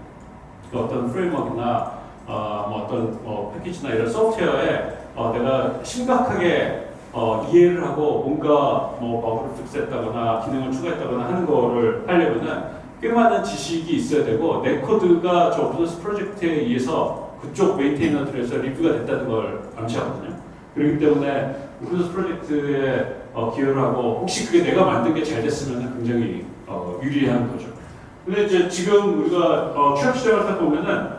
그 어떤 프레임워크나 어떤 패키지나 이런 소프트웨어에 내가 심각하게 이해를 하고 뭔가 버그를 픽스했다거나 기능을 추가했다거나 하는 거를 하려면은 꽤 많은 지식이 있어야 되고 내 코드가 저 오픈소스 프로젝트에 의해서 그쪽 메인테이너들에서 리뷰가 됐다는 걸 암시하거든요. 그렇기 때문에 오픈소스 프로젝트에 기여를 하고 혹시 그게 내가 만든 게 잘 됐으면 굉장히 유리한 거죠. 근데 이제 지금 우리가 취업 시장을 딱 보면은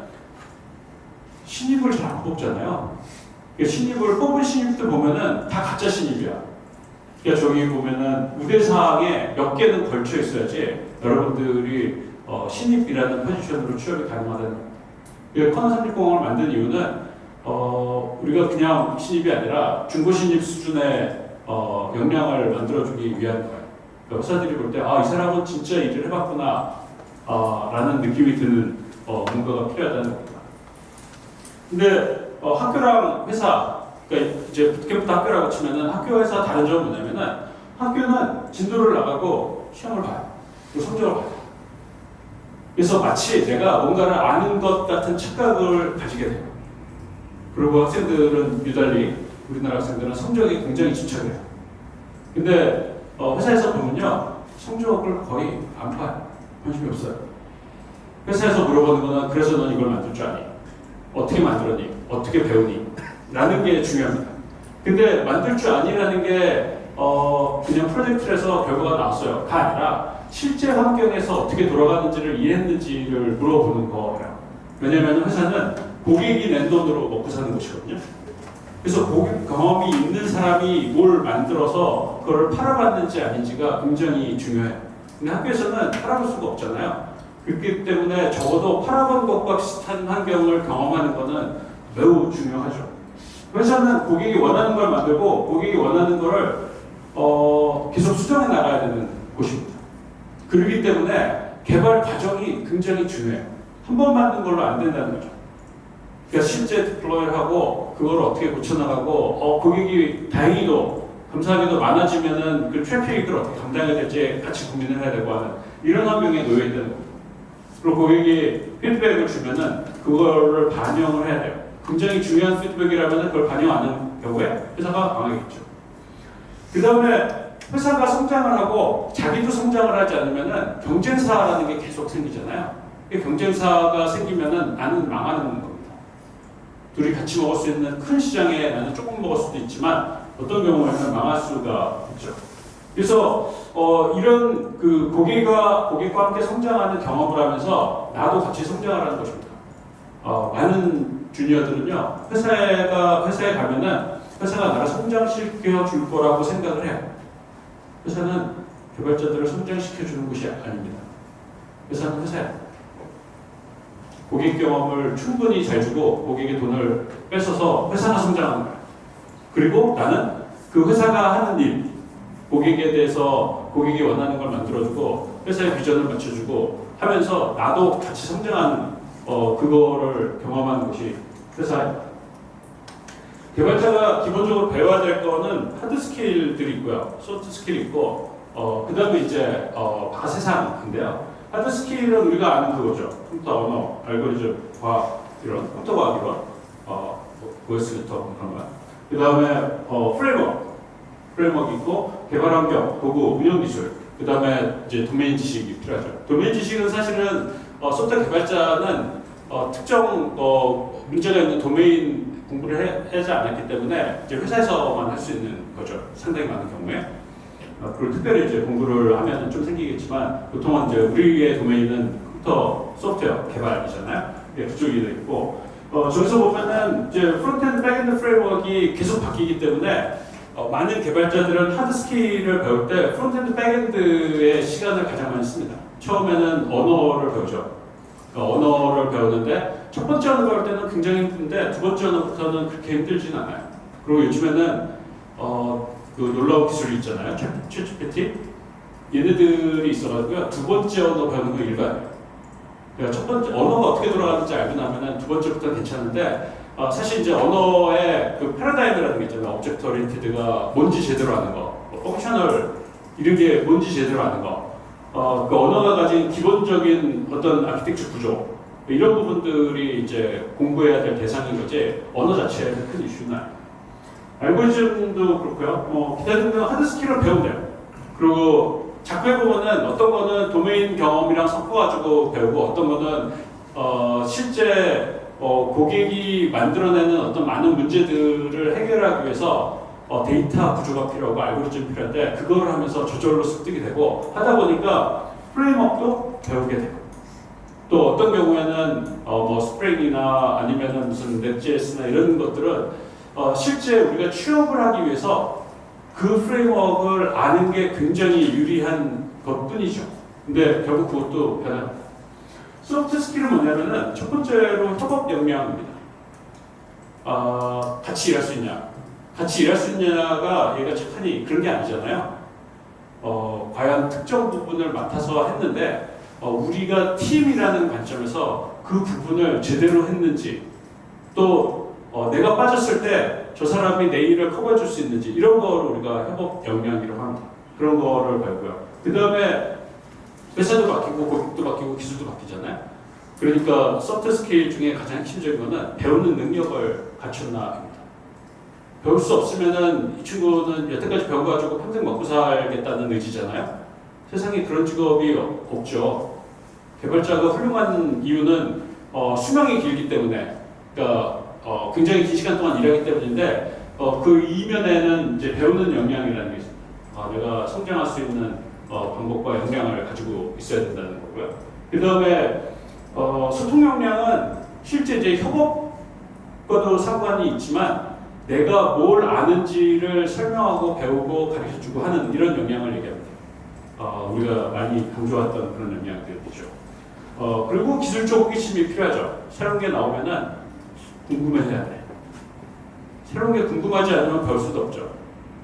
신입을 잘 안 뽑잖아요. 신입을 뽑은 신입들 보면은 다 가짜 신입이야. 그러니까 저기 보면은 우대사항에 몇 개는 걸쳐 있어야지 여러분들이 신입이라는 포지션으로 취업이 가능하다는. 커너 360을 만든 이유는 우리가 그냥 신입이 아니라 중고 신입 수준의 역량을 만들어주기 위한 거예요. 그러니까 회사들이 볼 때 이 사람은 진짜 일을 해봤구나 라는 느낌이 드는 뭔가가 필요하다는 겁니다. 근데 학교랑 회사, 그러니까 이제 부트캠프도 학교라고 치면은 학교 회사 다른 점은 뭐냐면은 학교는 진도를 나가고 시험을 봐요. 그리고 성적을 봐요. 그래서 마치 내가 뭔가를 아는 것 같은 착각을 가지게 돼요. 그리고 학생들은 유달리 우리나라 학생들은 성적이 굉장히 집착해요. 근데 회사에서 보면요 성적을 거의 안 봐요. 관심이 없어요. 회사에서 물어보는 거는 그래서 넌 이걸 만들 줄 아니? 어떻게 만들었니? 어떻게 배우니? 라는 게 중요합니다. 근데 만들 줄 아니라는 게 그냥 프로젝트에서 결과가 나왔어요. 가 아니라 실제 환경에서 어떻게 돌아가는지를 이해했는지를 물어보는 거예요. 왜냐하면 회사는 고객이 낸 돈으로 먹고 사는 곳이거든요. 그래서 고객 경험이 있는 사람이 뭘 만들어서 그걸 팔아봤는지 아닌지가 굉장히 중요해요. 근데 학교에서는 팔아볼 수가 없잖아요. 그렇기 때문에 적어도 팔아본 것과 비슷한 환경을 경험하는 것은 매우 중요하죠. 회사는 고객이 원하는 걸 만들고 고객이 원하는 거를 계속 수정해 나가야 되는 곳입니다. 그렇기 때문에 개발 과정이 굉장히 중요해요. 한 번 만든 걸로 안 된다는 거죠. 그러니까 실제 디플로이를 하고 그걸 어떻게 고쳐나가고 고객이 다행히도 감사하게도 많아지면은 그 트래픽을 어떻게 감당해야 될지 같이 고민을 해야 되고 하는 이런 환경에 놓여 있다는 겁니다. 그리고 고객이 피드백을 주면은 그거를 반영을 해야 돼요. 굉장히 중요한 피드백이라면 그걸 반영 안 하는 경우에 회사가 망하겠죠. 그 다음에 회사가 성장을 하고 자기도 성장을 하지 않으면은 경쟁사라는 게 계속 생기잖아요. 경쟁사가 생기면은 나는 망하는 겁니다. 둘이 같이 먹을 수 있는 큰 시장에 나는 조금 먹을 수도 있지만 어떤 경우에는 망할 수가 있죠. 그래서 이런 그 고객과 함께 성장하는 경험을 하면서 나도 같이 성장하라는 것입니다. 많은 주니어들은요 회사에 가면은 회사가 나를 성장시켜 줄 거라고 생각을 해요. 회사는 개발자들을 성장시켜 주는 곳이 아닙니다. 회사는 회사예요. 고객 경험을 충분히 잘 주고 고객의 돈을 뺏어서 회사가 성장하는 거예요. 그리고 나는 그 회사가 하는 일, 고객에 대해서 고객이 원하는 걸 만들어주고 회사의 비전을 맞춰주고 하면서 나도 같이 성장하는 그거를 경험하는 것이 회사예요. 개발자가 기본적으로 배워야 될 거는 하드 스킬들이 있고요, 소프트 스킬이 있고, 그 다음에 이제 세상인데요. 하드 스킬은 우리가 아는 그거죠. 컴퓨터 언어, 알고리즘, 과학 이런 컴퓨터 과학 이런 OS 부터 그런 거. 그 다음에 프레임워크 있고 개발 환경, 도구, 운영 기술. 그 다음에 이제 도메인 지식이 필요하죠. 도메인 지식은 사실은 소프트웨어 개발자는 특정 문제가 있는 도메인 공부를 하지 않았기 때문에 이제 회사에서만 할 수 있는 거죠. 상당히 많은 경우에. 그걸 특별히 이제 공부를 하면 좀 생기겠지만 보통은 이제 우리의 도메인은 컴퓨터 소프트웨어 개발이잖아요. 그쪽이 돼 있고 저기서 보면은 이제 프론트엔드, 백엔드 프레임워크가 계속 바뀌기 때문에 많은 개발자들은 하드 스킬을 배울 때 프론트엔드, 백엔드의 시간을 가장 많이 씁니다. 처음에는 언어를 배우죠. 언어를 배우는데 첫 번째 언어 배울 때는 굉장히 힘든데 두 번째 언어부터는 그렇게 힘들진 않아요. 그리고 요즘에는 그 놀라운 기술이 있잖아요. 챗GPT. 얘네들이 있어가지고요. 두 번째 언어 배우는 거 일반이에요. 그러니까 첫 번째 언어가 어떻게 돌아가는지 알고 나면은 두 번째부터는 괜찮은데 사실 이제 언어의 그 패러다임이라는 게 있잖아요. 오브젝트 오리엔티드가 뭔지 제대로 아는 거, 펑셔널 이런 게 뭔지 제대로 아는 거, 그 언어가 가진 기본적인 어떤 아키텍처 구조 이런 부분들이 이제 공부해야 될 대상인 거지 언어 자체에는 큰 이슈는 아니에요. 알고리즘도 그렇고요. 기타 등등 하드 스킬을 배우면 돼요. 그리고 자꾸 해보면은 어떤 거는 도메인 경험이랑 섞어가지고 배우고 어떤 거는 실제 고객이 만들어내는 어떤 많은 문제들을 해결하기 위해서 데이터 구조가 필요하고 알고리즘이 필요한데 그거를 하면서 저절로 습득이 되고 하다 보니까 프레임워크도 배우게 되고 또 어떤 경우에는 스프링이나 아니면은 무슨 넷JS나 이런 것들은 실제 우리가 취업을 하기 위해서 그 프레임워크를 아는 게 굉장히 유리한 것뿐이죠. 근데 결국 그것도 변합니다. 소프트 스킬은 뭐냐면은 첫 번째로 협업 역량입니다. 같이 일할 수 있냐? 같이 일할 수 있냐가 얘가 착하니 그런 게 아니잖아요. 과연 특정 부분을 맡아서 했는데 우리가 팀이라는 관점에서 그 부분을 제대로 했는지 또 내가 빠졌을 때 저 사람이 내 일을 커버해 줄 수 있는지 이런 거를 우리가 협업 역량이라고 합니다. 그런 거를 배우고요. 그 다음에 회사도 바뀌고 고객도 바뀌고 기술도 바뀌잖아요. 그러니까 소프트 스킬 중에 가장 핵심적인 거는 배우는 능력을 갖췄나입니다. 배울 수 없으면은 이 친구는 여태까지 배워가지고 평생 먹고 살겠다는 의지잖아요. 세상에 그런 직업이 없죠. 개발자가 훌륭한 이유는 수명이 길기 때문에, 그러니까 굉장히 긴 시간 동안 일하기 때문인데 그 이면에는 이제 배우는 역량이라는 게 있습니다. 내가 성장할 수 있는 방법과 역량을 가지고 있어야 된다는 거고요. 그 다음에 소통 역량은 실제 이제 협업과도 상관이 있지만 내가 뭘 아는지를 설명하고 배우고 가르쳐주고 하는 이런 역량을 얘기합니다. 우리가 많이 강조했던 그런 역량들이죠. 그리고 기술적 호기심이 필요하죠. 새로운 게 나오면은 궁금해해야 돼. 새로운 게 궁금하지 않으면 배울 수도 없죠.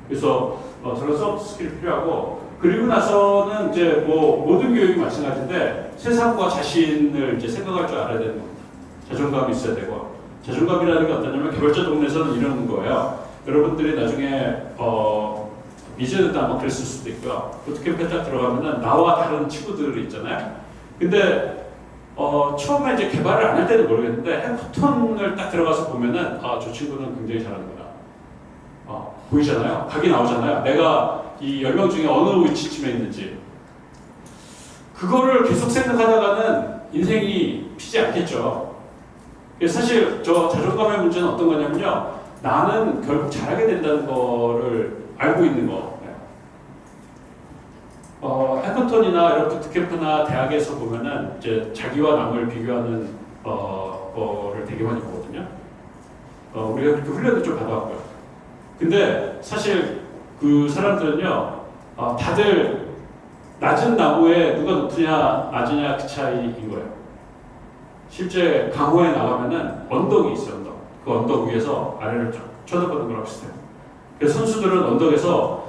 그래서 저런 소프트 스킬이 필요하고 그리고 나서는 이제 뭐 모든 교육이 마찬가지인데 세상과 자신을 이제 생각할 줄 알아야 되는 겁니다. 자존감이 있어야 되고 자존감이라는 게 어떠냐면 개발자 동네에서는 이런 거예요. 여러분들이 나중에 미제도 아마 그랬을 수도 있고요. 부트캠프에 딱 들어가면은 나와 다른 친구들이 있잖아요. 근데 처음에 이제 개발을 안 할 때는 모르겠는데 해커톤을 딱 들어가서 보면은 저 친구는 굉장히 잘하는구나. 보이잖아요. 각이 나오잖아요. 내가 이 10명 중에 어느 위치쯤에 있는지. 그거를 계속 생각하다가는 인생이 피지 않겠죠. 사실 저 자존감의 문제는 어떤 거냐면요. 나는 결국 잘하게 된다는 거를 알고 있는 거. 해커톤이나 이런 부트캠프나 대학에서 보면은 이제 자기와 남을 비교하는 거를 되게 많이 보거든요. 우리가 그렇게 훈련을 좀 받아왔고요. 근데 사실 그 사람들은요, 다들 낮은 나무에 누가 높으냐 낮으냐 그 차이인 거예요. 실제 강호에 나가면은 언덕이 있어요. 언덕. 그 언덕 위에서 아래를 쳐다보는 거랑 비슷해요. 그래서 선수들은 언덕에서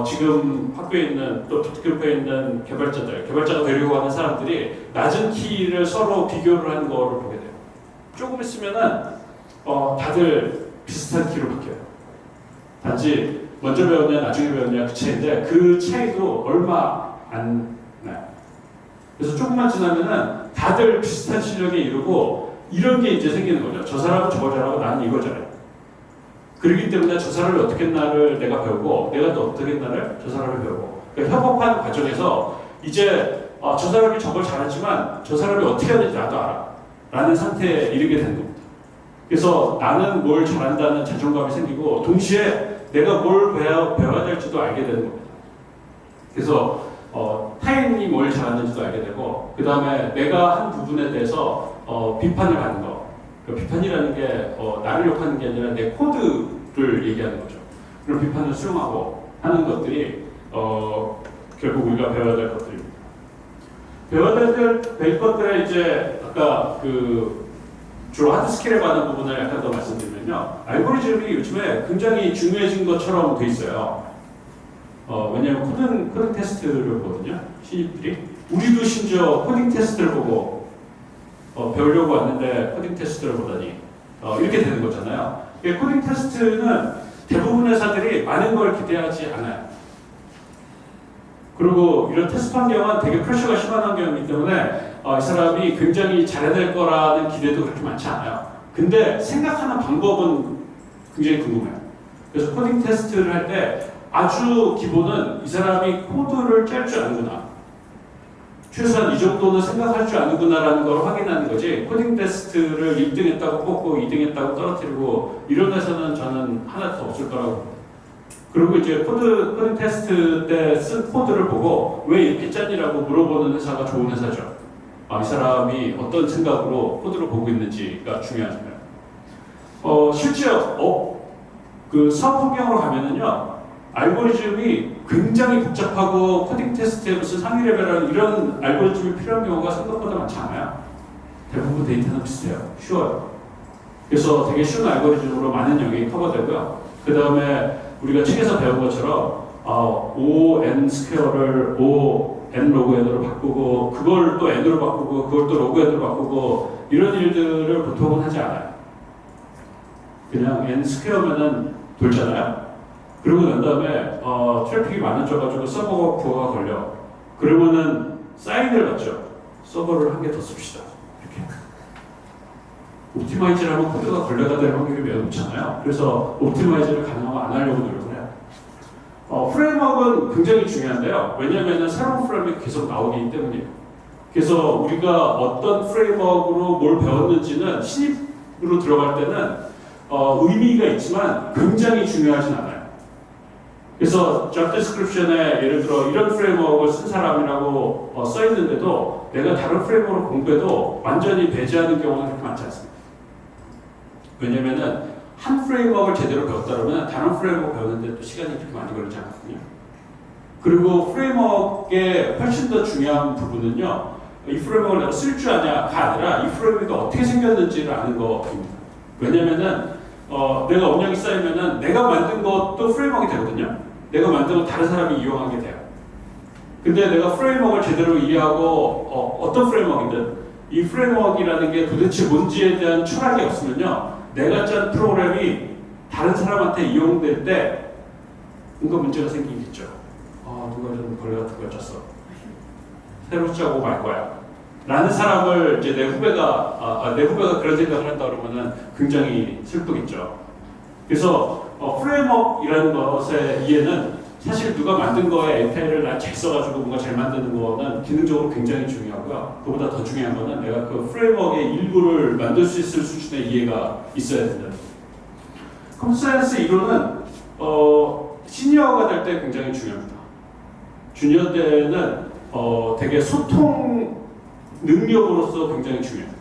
지금 학교에 있는 또 부트캠프에 있는 개발자가 되려고 하는 사람들이 낮은 키를 서로 비교를 하는 거를 보게 돼요. 조금 있으면은 다들 비슷한 키로 바뀌어요. 단지 먼저 배웠냐 나중에 배웠냐 그 차이인데 그 차이도 얼마 안 나요. 그래서 조금만 지나면은 다들 비슷한 실력에 이르고 이런 게 이제 생기는 거죠. 저 사람은 저걸 잘하고 나는 이걸 잘해. 그렇기 때문에 저 사람이 어떻게 했나를 내가 배우고 내가 또 어떻게 했나를 저 사람이 배우고 그러니까 협업하는 과정에서 이제 저 사람이 저걸 잘하지만 저 사람이 어떻게 하는지 나도 알아 라는 상태에 이르게 되는 겁니다. 그래서 나는 뭘 잘한다는 자존감이 생기고 동시에 내가 뭘 배워야 될지도 알게 되는 겁니다. 그래서 타인이 뭘 잘하는지도 알게 되고 그 다음에 내가 한 부분에 대해서 비판을 하는 거. 그 비판이라는 게 나를 욕하는 게 아니라 내 코드를 얘기하는 거죠. 그런 비판을 수용하고 하는 것들이 결국 우리가 배워야 될 것들입니다. 배워야 될 것들에 이제 아까 그 주로 하드 스킬에 관한 부분을 약간 더 말씀드리면요. 알고리즘이 요즘에 굉장히 중요해진 것처럼 돼 있어요. 왜냐하면 코딩 테스트를 보거든요. 신입들이. 우리도 심지어 코딩 테스트를 보고 배우려고 왔는데 코딩 테스트를 보다니 이렇게 되는 거잖아요. 코딩 테스트는 대부분 회사들이 많은 걸 기대하지 않아요. 그리고 이런 테스트 환경은 되게 프레셔가 심한 환경이기 때문에 이 사람이 굉장히 잘해낼 거라는 기대도 그렇게 많지 않아요. 근데 생각하는 방법은 굉장히 궁금해요. 그래서 코딩 테스트를 할 때 아주 기본은 이 사람이 코드를 짤 줄 아는구나. 최소한 이 정도는 생각할 줄 아는구나라는 걸 확인하는 거지 코딩 테스트를 1등 했다고 뽑고 2등 했다고 떨어뜨리고 이런 회사는 저는 하나도 없을 거라고 봅니다. 그리고 이제 코딩 테스트 때 쓴 코드를 보고 왜 이렇게 짰니라고 물어보는 회사가 좋은 회사죠. 이 사람이 어떤 생각으로 코드를 보고 있는지가 중요하잖아요. 실제 그 사업 환경으로 가면은요 알고리즘이 굉장히 복잡하고 코딩 테스트에 무슨 상위 레벨이라는 이런 알고리즘이 필요한 경우가 생각보다 많지 않아요. 대부분 데이터는 비슷해요. 쉬워요. 그래서 되게 쉬운 알고리즘으로 많은 영역이 커버되고요. 그 다음에 우리가 책에서 배운 것처럼 O(n) 스퀘어를 O(n) 로그 n으로 바꾸고 그걸 또 n으로 바꾸고 그걸 또 로그 n으로 바꾸고 이런 일들을 보통은 하지 않아요. 그냥 n 스퀘어면은 돌잖아요. 그러고 난 다음에 트래픽이 많아져가지고 서버가 부하가 걸려. 그러면은 사인을 받죠. 서버를 한 개 더 씁시다. 이렇게. 옵티마이즈를 하면 코드가 걸려가 될 확률이 매우 높잖아요. 그래서 옵티마이즈를 가능하면 안 하려고 노력을 해요. 프레임워크는 굉장히 중요한데요. 왜냐하면 새로운 프레임워크가 계속 나오기 때문이에요. 그래서 우리가 어떤 프레임워크로 뭘 배웠는지는 신입으로 들어갈 때는 의미가 있지만 굉장히 중요하진 않아요. 그래서 job description에 예를 들어 이런 프레임워크를 쓴 사람이라고 써 있는데도 내가 다른 프레임워크를 공부해도 완전히 배제하는 경우는 그렇게 많지 않습니다. 왜냐면은 한 프레임워크를 제대로 배웠다 그러면 다른 프레임워크 배우는데 또 시간이 그렇게 많이 걸리지 않거든요. 그리고 프레임워크의 훨씬 더 중요한 부분은요. 이 프레임워크를 내가 쓸 줄 아냐가 아니라 이 프레임워크가 어떻게 생겼는지를 아는 것입니다. 왜냐면은 내가 업력이 쌓이면은 내가 만든 것도 프레임워크가 되거든요. 내가 만든 거 다른 사람이 이용하게 돼요. 근데 내가 프레임워크를 제대로 이해하고 어떤 프레임워크이든 이 프레임워크라는 게 도대체 뭔지에 대한 철학이 없으면요, 내가 짠 프로그램이 다른 사람한테 이용될 때 뭔가 문제가 생기겠죠. 누가 좀 벌레 같은 걸 쳤어. 새로 짜고 말 거야. 라는 사람을 이제 내 후배가 그런 생각을 한다 그러면은 굉장히 슬프겠죠. 그래서 프레임워크이라는 것의 이해는 사실 누가 만든 거에 API를 잘 써가지고 뭔가 잘 만드는 거는 기능적으로 굉장히 중요하고요. 그보다 더 중요한 거는 내가 그 프레임워크의 일부를 만들 수 있을 수준의 이해가 있어야 된다. 컴퓨터 사이언스 이론은 시니어가 될 때 굉장히 중요합니다. 주니어 때는 되게 소통 능력으로서 굉장히 중요해요.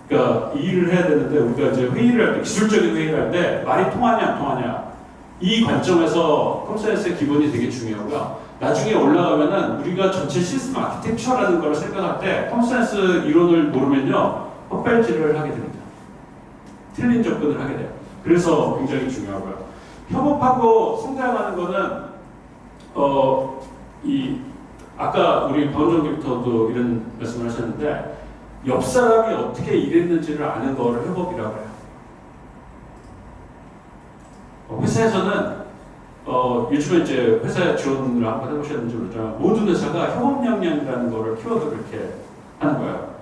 그러니까 이 일을 해야 되는데 우리가 이제 회의를 할 때, 기술적인 회의를 할 때 말이 통하냐 안 통하냐 이 관점에서 컴퓨터 사이언스의 기본이 되게 중요하고요. 나중에 올라가면은 우리가 전체 시스템 아키텍처라는 걸 생각할 때 컴퓨터 사이언스 이론을 모르면요 헛발질을 하게 됩니다. 틀린 접근을 하게 돼요. 그래서 굉장히 중요하고요. 협업하고 성장하는 거는 아까 우리 박원정 디렉터도 이런 말씀을 하셨는데 옆 사람이 어떻게 일했는지를 아는 거를 협업이라고 해요. 회사에서는 요즘에 이제 회사에 지원을 한번 해보셨는지 모르지만 모든 회사가 협업 역량이라는 거를 키워드로 이렇게 하는 거예요.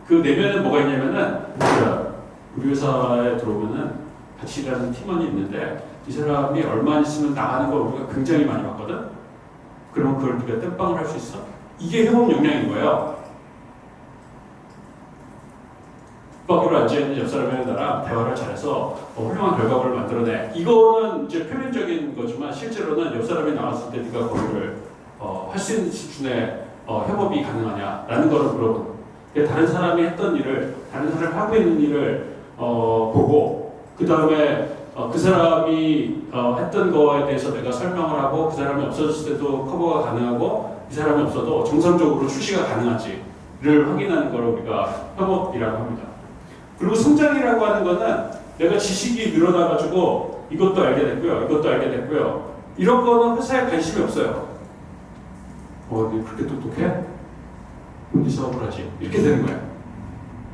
그 내면에 뭐가 있냐면은 우리 회사에 들어오면은 같이 일하는 팀원이 있는데 이 사람이 얼마 있으면 나가는 걸 우리가 굉장히 많이 봤거든. 그러면 그걸 네가 땜빵을 할 수 있어? 이게 협업 역량인 거예요. 붙박이로 앉아있는 옆 사람이랑 나랑 대화를 잘해서 훌륭한 결과물을 만들어내. 이거는 이제 표면적인 거지만 실제로는 옆 사람이 나왔을 때 네가 거기를 할 수 있는 수준의 협업이 가능하냐라는 거를 물어보는. 다른 사람이 했던 일을, 다른 사람이 하고 있는 일을 보고 그 다음에 그 사람이 했던 거에 대해서 내가 설명을 하고 그 사람이 없어졌을 때도 커버가 가능하고 이 사람이 없어도 정상적으로 출시가 가능한지를 확인하는 걸 우리가 협업이라고 합니다. 그리고 성장이라고 하는 거는 내가 지식이 늘어나가지고 이것도 알게 됐고요, 이것도 알게 됐고요. 이런 거는 회사에 관심이 없어요. 너 그렇게 똑똑해? 어디 사업을 하지? 이렇게 되는 거예요.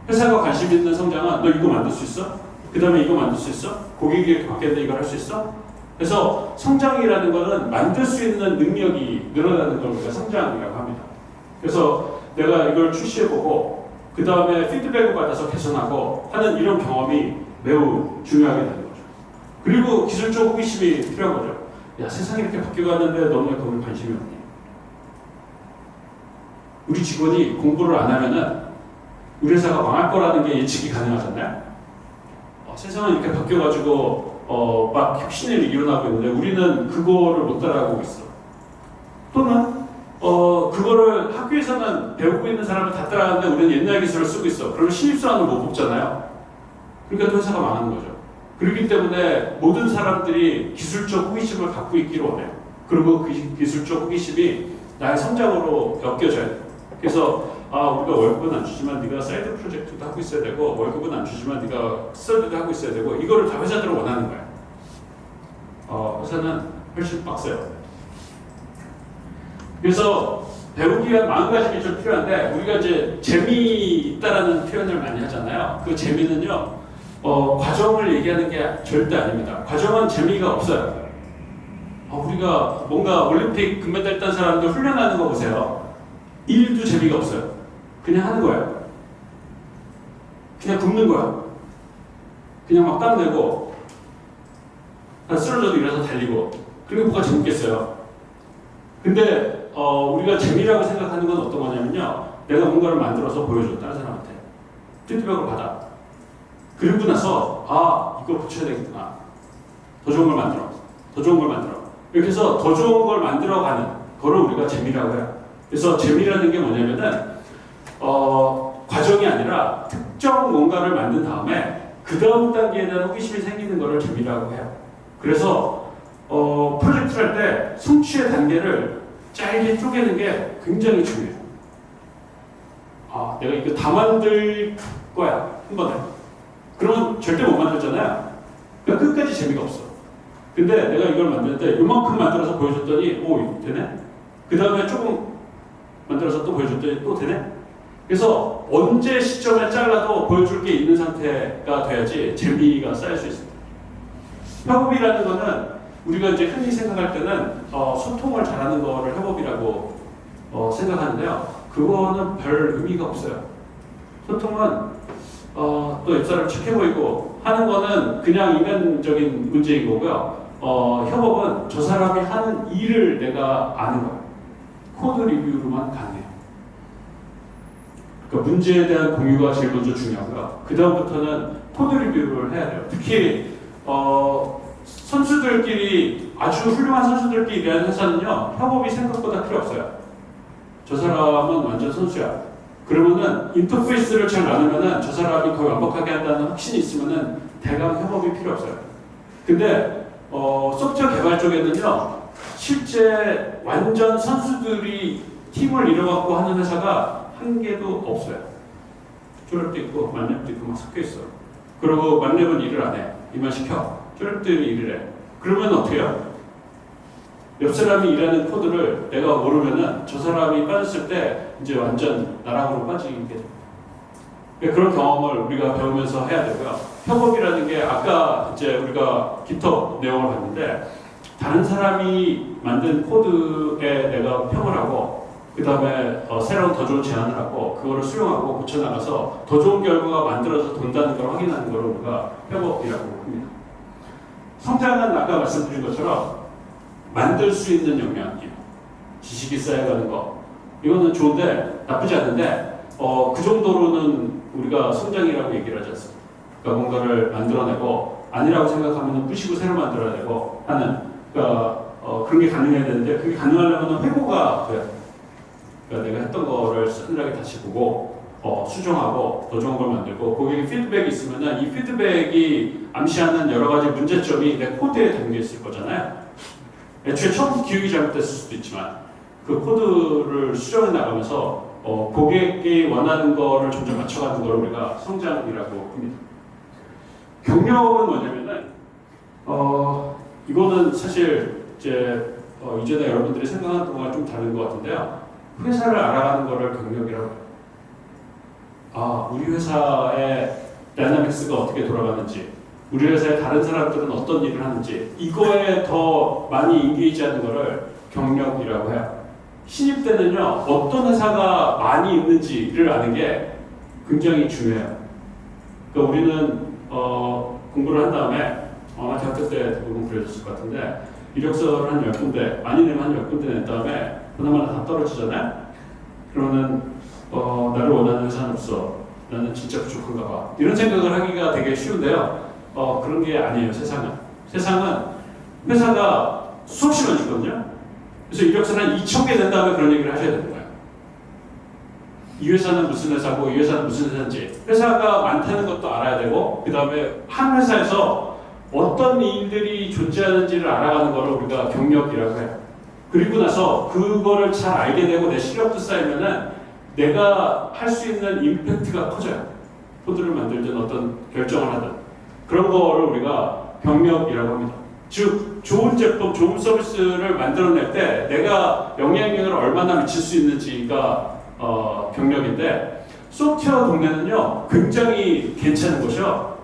회사가 관심 있는 성장은 너 이거 만들 수 있어? 그 다음에 이거 만들 수 있어? 고객이 이렇게 바뀌었는데 이걸 할 수 있어? 그래서 성장이라는 거는 만들 수 있는 능력이 늘어나는 걸 우리가 성장이라고 합니다. 그래서 내가 이걸 출시해보고 그 다음에 피드백을 받아서 개선하고 하는 이런 경험이 매우 중요하게 되는 거죠. 그리고 기술적 호기심이 필요한 거죠. 야, 세상이 이렇게 바뀌어갔는데 너는 왜 거기에 관심이 없니? 우리 직원이 공부를 안 하면은 우리 회사가 망할 거라는 게 예측이 가능하잖아요. 세상은 이렇게 바뀌어가지고 막 혁신이 일어나고 있는데 우리는 그거를 못 따라가고 있어. 또는 그거를 학교에서는 배우고 있는 사람을 다 따라가는데 우리는 옛날 기술을 쓰고 있어. 그러면 신입사원을 못 뽑잖아요. 그러니까 또 회사가 망하는 거죠. 그렇기 때문에 모든 사람들이 기술적 호기심을 갖고 있기를 원해요. 그리고 그 기술적 호기심이 나의 성장으로 엮여져야 돼요. 그래서 우리가 월급은 안 주지만 네가 사이드 프로젝트도 하고 있어야 되고 월급은 안 주지만 네가 스터디도 하고 있어야 되고 이거를 다 회사들은 원하는 거야. 회사는 훨씬 빡세요. 그래서 배우기 위한 마음가짐이 좀 필요한데 우리가 이제 재미있다라는 표현을 많이 하잖아요. 그 재미는요 과정을 얘기하는 게 절대 아닙니다. 과정은 재미가 없어요. 우리가 뭔가 올림픽 금메달 딴 사람들 훈련하는 거 보세요. 일도 재미가 없어요. 그냥 하는 거예요. 그냥 굽는 거야. 그냥 막 땀 내고 쓰러져도 일어나서 달리고 그리고 뭐가 재밌겠어요. 근데 우리가 재미라고 생각하는 건 어떤 거냐면요. 내가 뭔가를 만들어서 보여줘. 다른 사람한테. 피드백을 받아. 그리고 나서 이거 붙여야 되겠구나. 더 좋은 걸 만들어. 더 좋은 걸 만들어. 이렇게 해서 더 좋은 걸 만들어가는 거를 우리가 재미라고 해요. 그래서 재미라는 게 뭐냐면은 과정이 아니라 특정 뭔가를 만든 다음에 그 다음 단계에 대한 호기심이 생기는 거를 재미라고 해요. 그래서 프로젝트를 할 때 성취의 단계를 짧게 쪼개는 게 굉장히 중요해요. 내가 이거 다 만들 거야 한 번에. 그러면 절대 못 만들잖아요. 그러니까 끝까지 재미가 없어. 근데 내가 이걸 만드는데 요만큼 만들어서 보여줬더니 오 되네. 그 다음에 조금 만들어서 또 보여줬더니 또 되네. 그래서 언제 시점에 잘라도 보여줄 게 있는 상태가 돼야지 재미가 쌓일 수 있습니다. 협업이라는 거는 우리가 이제 흔히 생각할 때는 소통을 잘하는 거를 협업이라고 생각하는데요. 그거는 별 의미가 없어요. 소통은 또 옆사람 착해 보이고 하는 거는 그냥 인간적인 문제인 거고요. 협업은 저 사람이 하는 일을 내가 아는 거예요. 코드 리뷰로만 가능해요. 그러니까 문제에 대한 공유가 제일 먼저 중요하고요. 그 다음부터는 코드 리뷰를 해야 돼요. 특히 선수들끼리 아주 훌륭한 선수들끼리 일하는 회사는요, 협업이 생각보다 필요 없어요. 저 사람은 완전 선수야. 그러면은 인터페이스를 잘 나누면은 저 사람이 거의 완벽하게 한다는 확신이 있으면은 대강 협업이 필요 없어요. 근데 소프트웨어 개발 쪽에는요, 실제 완전 선수들이 팀을 이뤄갖고 하는 회사가 한 개도 없어요. 졸업도 있고 만렙도 있고 막 섞여 있어. 그리고 만렙은 일을 안 해. 일만 시켜. 졸업들이 일을 해. 그러면 어떻게 해요? 옆 사람이 일하는 코드를 내가 모르면은 저 사람이 빠졌을 때 이제 완전 나락으로 빠지게 됩니다. 그런 경험을 우리가 배우면서 해야 되고요. 협업이라는 게 아까 이제 우리가 깃허브 내용을 봤는데 다른 사람이 만든 코드에 내가 평을 하고 그 다음에 새로운 더 좋은 제안을 하고 그거를 수용하고 고쳐나가서 더 좋은 결과가 만들어서 돈다는 걸 확인하는 걸 우리가 협업이라고 합니다. 성장은 아까 말씀드린 것처럼 만들 수 있는 역량이에요. 지식이 쌓여가는 거. 이거는 좋은데 나쁘지 않은데 그 정도로는 우리가 성장이라고 얘기를 하지 않습니다. 그러니까 뭔가를 만들어내고 아니라고 생각하면 부시고 새로 만들어내고 하는 그러니까 그런 게 가능해야 되는데 그게 가능하려면 회고가 돼야 돼요. 그러니까 내가 했던 거를 서늘하게 다시 보고 수정하고 더 좋은 걸 만들고 거기에 피드백이 있으면 이 피드백이 암시하는 여러 가지 문제점이 내 코드에 담겨 있을 거잖아요. 애초에 처음 기억이 잘못됐을 수도 있지만 그 코드를 수정해 나가면서 고객이 원하는 거를 점점 맞춰가는 걸 우리가 성장이라고 합니다. 경력은 뭐냐면은 이거는 사실 이제 이전에 여러분들이 생각하는 동안 좀 다른 것 같은데요. 회사를 알아가는 거를 경력이라고 해요. 우리 회사의 다이나믹스가 어떻게 돌아가는지, 우리 회사의 다른 사람들은 어떤 일을 하는지, 이거에 더 많이 인게이지하는 거를 경력이라고 해요. 신입 때는요, 어떤 회사가 많이 있는지를 아는 게 굉장히 중요해요. 그러니까 우리는 공부를 한 다음에 아마 대학교 때 대부분 그려졌을 것 같은데 이력서를 한 10군데, 많이 내면 한 10군데 낸 다음에 그나마나 다 떨어지잖아요. 그러면 나를 원하는 회사는 없어. 나는 진짜 부족한가 봐. 이런 생각을 하기가 되게 쉬운데요. 그런 게 아니에요, 세상은. 세상은 회사가 수없이 많이 있거든요. 그래서 이력서를 한 2,000개 낸 다음에 그런 얘기를 하셔야 되는 거예요. 이 회사는 무슨 회사고, 이 회사는 무슨 회사인지. 회사가 많다는 것도 알아야 되고, 그 다음에 한 회사에서 어떤 일들이 존재하는지를 알아가는 거를 우리가 경력이라고 해요. 그리고 나서 그거를 잘 알게 되고 내 실력도 쌓이면은 내가 할 수 있는 임팩트가 커져요. 코드를 만들든 어떤 결정을 하든. 그런 거를 우리가 경력이라고 합니다. 즉, 좋은 제품, 좋은 서비스를 만들어낼 때 내가 영향력을 얼마나 미칠 수 있는지가 경력인데, 소프트웨어 동네는요, 굉장히 괜찮은 것이요.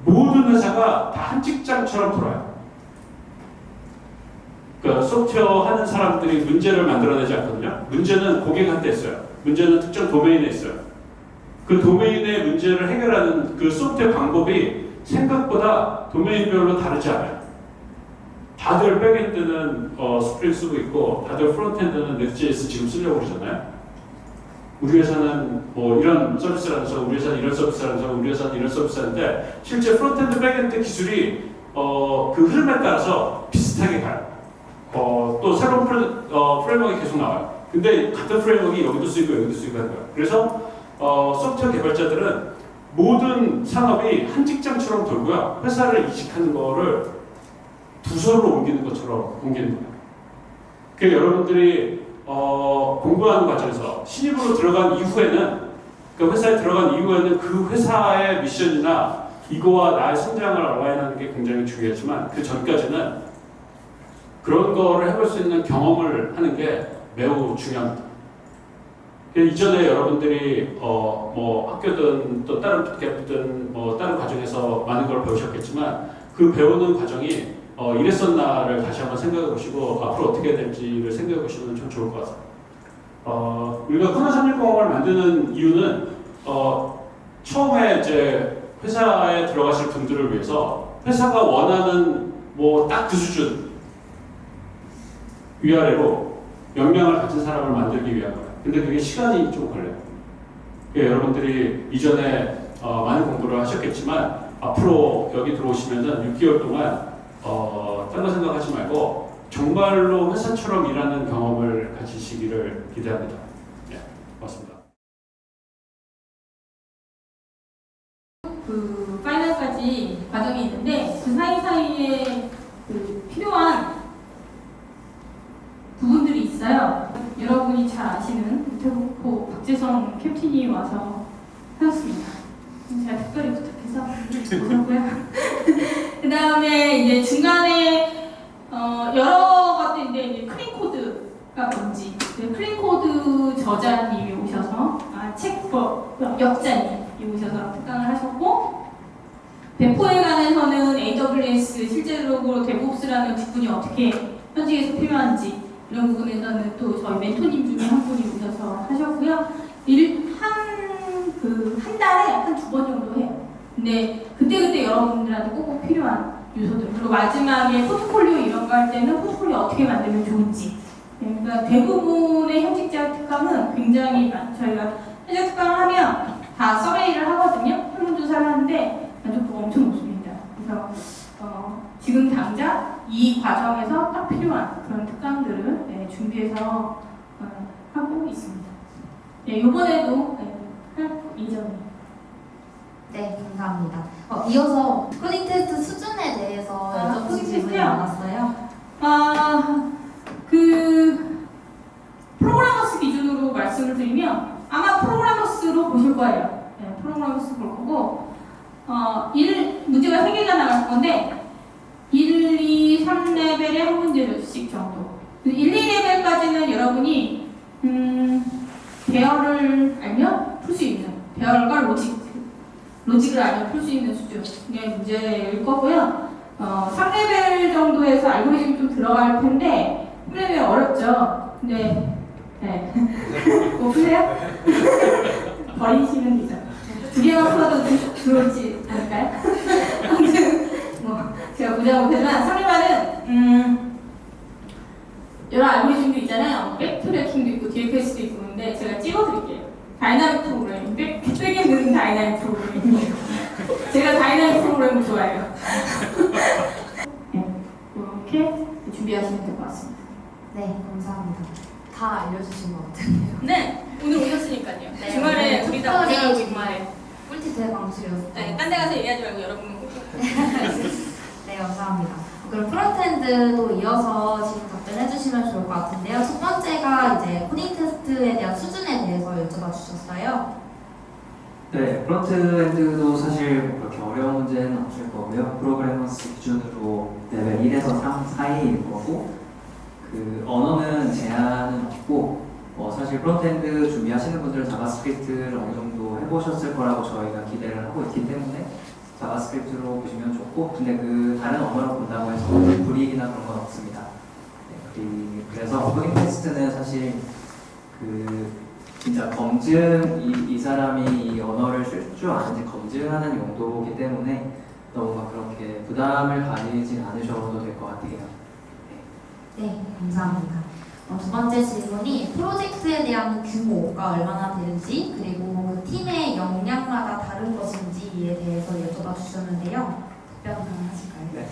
모든 회사가 다 한 직장처럼 돌아요. 그러니까 소프트웨어 하는 사람들이 문제를 만들어내지 않거든요. 문제는 고객한테 있어요. 문제는 특정 도메인에 있어요. 그 도메인의 문제를 해결하는 그 소프트웨어 방법이 생각보다 도메인별로 다르지 않아요. 다들 백엔드는 스프링 쓰고 있고 다들 프론트엔드는 넥스트JS 지금 쓰려고 그러잖아요. 우리 회사는 뭐 이런 서비스를 하면서 우리 회사는 이런 서비스를 하면서 우리 회사는 이런 서비스를 하는데 실제 프론트엔드 백엔드 기술이 그 흐름에 따라서 비슷하게 가요. 또 새로운 프레임워크가 계속 나와요. 근데 같은 프레임워크가 여기도 쓰이고 여기도 쓰이고 하는 거예요. 그래서 소프트웨어 개발자들은 모든 산업이 한 직장처럼 돌고요. 회사를 이직하는 거를 부서로 옮기는 것처럼 옮기는 거예요. 그러니까 여러분들이 공부하는 과정에서 신입으로 들어간 이후에는 그 회사에 들어간 이후에는 그 회사의 미션이나 이거와 나의 성장을 얼라인하는 게 굉장히 중요하지만 그 전까지는 그런 거를 해볼 수 있는 경험을 하는 게 매우 중요합니다. 이전에 여러분들이 뭐 학교든 또 다른 풋캠프든 뭐 다른 과정에서 많은 걸 배우셨겠지만 그 배우는 과정이 이랬었나를 다시 한번 생각해 보시고 앞으로 어떻게 해야 될지를 생각해 보시면 좀 좋을 것 같아요. 우리가 코너 360을 만드는 이유는 처음에 이제 회사에 들어가실 분들을 위해서 회사가 원하는 뭐 딱 그 수준 위아래로 역량을 가진 사람을 만들기 위한 거예요. 근데 그게 시간이 좀 걸려요. 여러분들이 이전에 많은 공부를 하셨겠지만 앞으로 여기 들어오시면은 6개월 동안 딴 거 생각하지 말고 정말로 회사처럼 일하는 경험을 가지시기를 기대합니다. 네, 고맙습니다. 그 파이널까지 과정이 있는데 그 사이사이에 그 필요한 부분들이 있어요. 여러분이 잘 아시는 우태국호 박재성 캡틴이 와서 하였습니다. 제가 특별히 부탁해서 그러고요. 그 다음에 이제 중간에 여러 것들인데 이제 클린 코드가 뭔지 클린 코드 저자님이 오셔서 책법 역자님이 오셔서 특강을 하셨고 배포에 관해서는 AWS 실제로 데브옵스라는 직군이 어떻게 현직에서 필요한지 이런 부분에서는 또 저희 멘토님 중에 한 분이 오셔서 하셨고요. 한 달에 한 2번 정도 해요. 근데 그때그때 여러분들한테 꼭 필요한 요소들. 그리고 마지막에 포트폴리오 이런 거 할 때는 포트폴리오 어떻게 만들면 좋은지. 그러니까 대부분의 현직자 특강은 굉장히 저희가 현직 특강을 하면 다 서베이를 하거든요. 설문조사를 하는데 만족도가 엄청 높습니다. 그래서 지금 당장 이 과정에서 딱 필요한 그런 특강들을 준비해서 하고 있습니다. 이번에도 할 예정입니다. 네, 감사합니다. 이어서 코딩 테스트 수준에 대해서 여쭤보신 코딩 질문이 테스트요? 많았어요. 그 프로그래머스 기준으로 말씀을 드리면 아마 프로그래머스로 보실 거예요. 네, 프로그래머스 볼 거고 문제가 3개가 나갈 건데 1, 2, 3레벨에 한 문제씩 정도. 1, 2레벨까지는 여러분이 배열을 알면 풀 수 있는 배열과 로직을 알면 풀 수 있는 수준의 문제일 거고요. 3레벨 정도에서 알고리즘이 좀 들어갈 텐데 3레벨 어렵죠. 근데 네. 뭐 푸세요? 버리시면 되죠. 2개만 풀어도 들어올지 않을까요? 아무튼 뭐 제가 보자 못하지만 3레벨은 여러 알고리즘도 있잖아요. 백트래킹도 있고 DLPS도 있고 근데 제가 찍어드릴게요. 다이나믹 프로그래밍, 백트랙은 다이나믹 프로그래밍이에요. 제가 다이나믹 프로그램을 좋아해요. 네, 이렇게 준비하시면 될 것 같습니다. 네, 감사합니다. 다 알려주신 것 같은데요. 네, 오늘 오셨으니까요. 네, 주말에 오늘 우리 다 특별히 고생하고 정말 꿀팁 대방출이었어요. 네, 딴 데 가서 얘기하지 말고 여러분은 꼭 네, 감사합니다. 그럼 프론트엔드도 이어서 질문 답변해 주시면 좋을 것 같은데요. 첫 번째가 이제 코딩 테스트에 대한 수준에 대해서 여쭤봐 주셨어요. 네, 프론트엔드도 사실 그렇게 어려운 문제는 없을 거고요. 프로그래머스 기준으로 레벨 1에서 3 사이일 거고 그 언어는 제한은 없고 사실 프론트엔드 준비하시는 분들은 자바스크립트를 어느 정도 해보셨을 거라고 저희가 기대를 하고 있기 때문에 자바스크립트로 보시면 좋고 근데 그 다른 언어로 본다고 해서 불이익이나 그런 건 없습니다. 네, 그래서 코딩 테스트는 사실 그 진짜 검증 이 사람이 이 언어를 쓸 줄 아는지 검증하는 용도이기 때문에 너무 막 그렇게 부담을 가지진 않으셔도 될 것 같아요. 네, 감사합니다. 두 번째 질문이 프로젝트에 대한 규모가 얼마나 되는지 그리고 그 팀의 역량마다 다른 것인지에 대해서 여쭤봐 주셨는데요. 답변 가능하실까요? 네.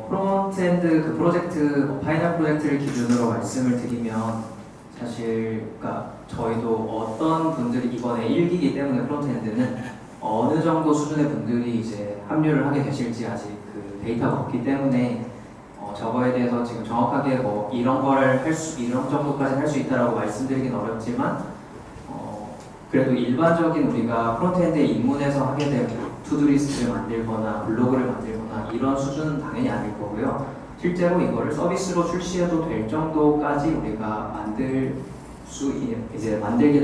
프론트엔드 그 프로젝트 파이널 프로젝트를 기준으로 말씀을 드리면 사실 그러니까 저희도 어떤 분들이 이번에 1기이기 때문에 프론트엔드는 어느 정도 수준의 분들이 이제 합류를 하게 되실지 아직 그 데이터가 없기 때문에 저거에 대해서 지금 정확하게 뭐 이런 정도까지 할 수 있다라고 말씀드리긴 어렵지만 그래도 일반적인 우리가 프론트엔드에 입문해서 하게 될 투두리스트를 만들거나 블로그를 만들거나 이런 수준은 당연히 아닐 거고요. 실제로 이거를 서비스로 출시해도 될 정도까지 우리가 만들게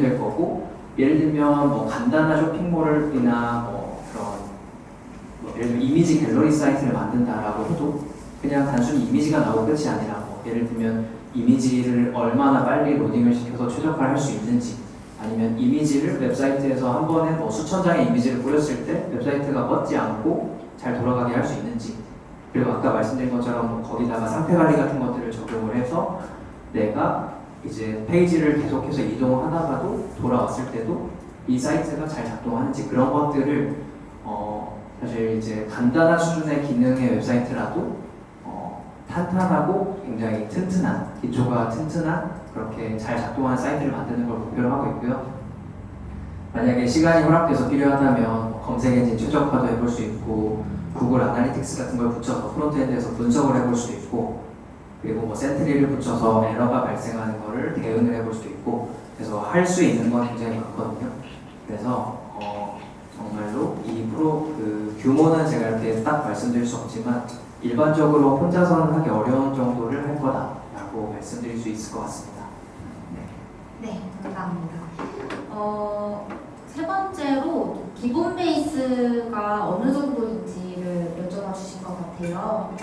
될 거고, 예를 들면 뭐 간단한 쇼핑몰이나 뭐 그런 예를 들면 이미지 갤러리 사이트를 만든다라고 해도 그냥 단순히 이미지가 나오고 끝이 아니라 뭐 예를 들면 이미지를 얼마나 빨리 로딩을 시켜서 최적화를 할 수 있는지, 아니면 이미지를 웹사이트에서 한 번에 뭐 수천 장의 이미지를 뿌렸을 때 웹사이트가 뻗지 않고 잘 돌아가게 할 수 있는지, 그리고 아까 말씀드린 것처럼 뭐 거기다가 상태 관리 같은 것들을 적용을 해서 내가 이제 페이지를 계속해서 이동하다가도 돌아왔을 때도 이 사이트가 잘 작동하는지, 그런 것들을 사실 이제 간단한 수준의 기능의 웹사이트라도 탄탄하고 굉장히 튼튼한, 기초가 튼튼한 그렇게 잘 작동하는 사이트를 만드는 걸 목표로 하고 있고요. 만약에 시간이 허락돼서 필요하다면 검색 엔진 최적화도 해볼 수 있고, 구글 아나리틱스 같은 걸 붙여서 프론트엔드에서 분석을 해볼 수도 있고, 그리고 뭐 센트리를 붙여서 에러가 발생하는 거를 대응을 해볼 수도 있고, 그래서 할 수 있는 건 굉장히 많거든요. 그래서 정말로 이 규모는 제가 이렇게 딱 말씀드릴 수 없지만 일반적으로 혼자서는 하기 어려운 정도를 할 거다라고 말씀드릴 수 있을 것 같습니다. 네, 감사합니다. 세 번째로 기본 베이스가 어느 정도인지를 여쭤봐 주신 것 같아요.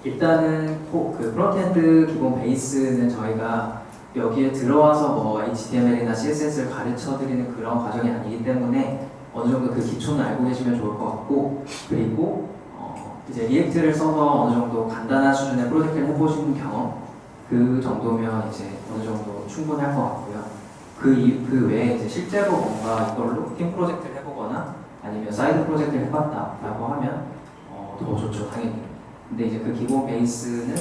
일단은 그 프론트엔드 기본 베이스는 저희가 여기에 들어와서 뭐 HTML이나 CSS를 가르쳐 드리는 그런 과정이 아니기 때문에 어느 정도 그 기초는 알고 계시면 좋을 것 같고, 그리고 이제 리액트를 써서 어느 정도 간단한 수준의 프로젝트를 해보시는 경험, 그 정도면 이제 어느 정도 충분할 것 같고요. 그 외에 이제 실제로 뭔가 이걸로 팀 프로젝트를 해보거나 아니면 사이드 프로젝트를 해봤다라고 하면 더 좋죠, 당연히. 근데 이제 그 기본 베이스는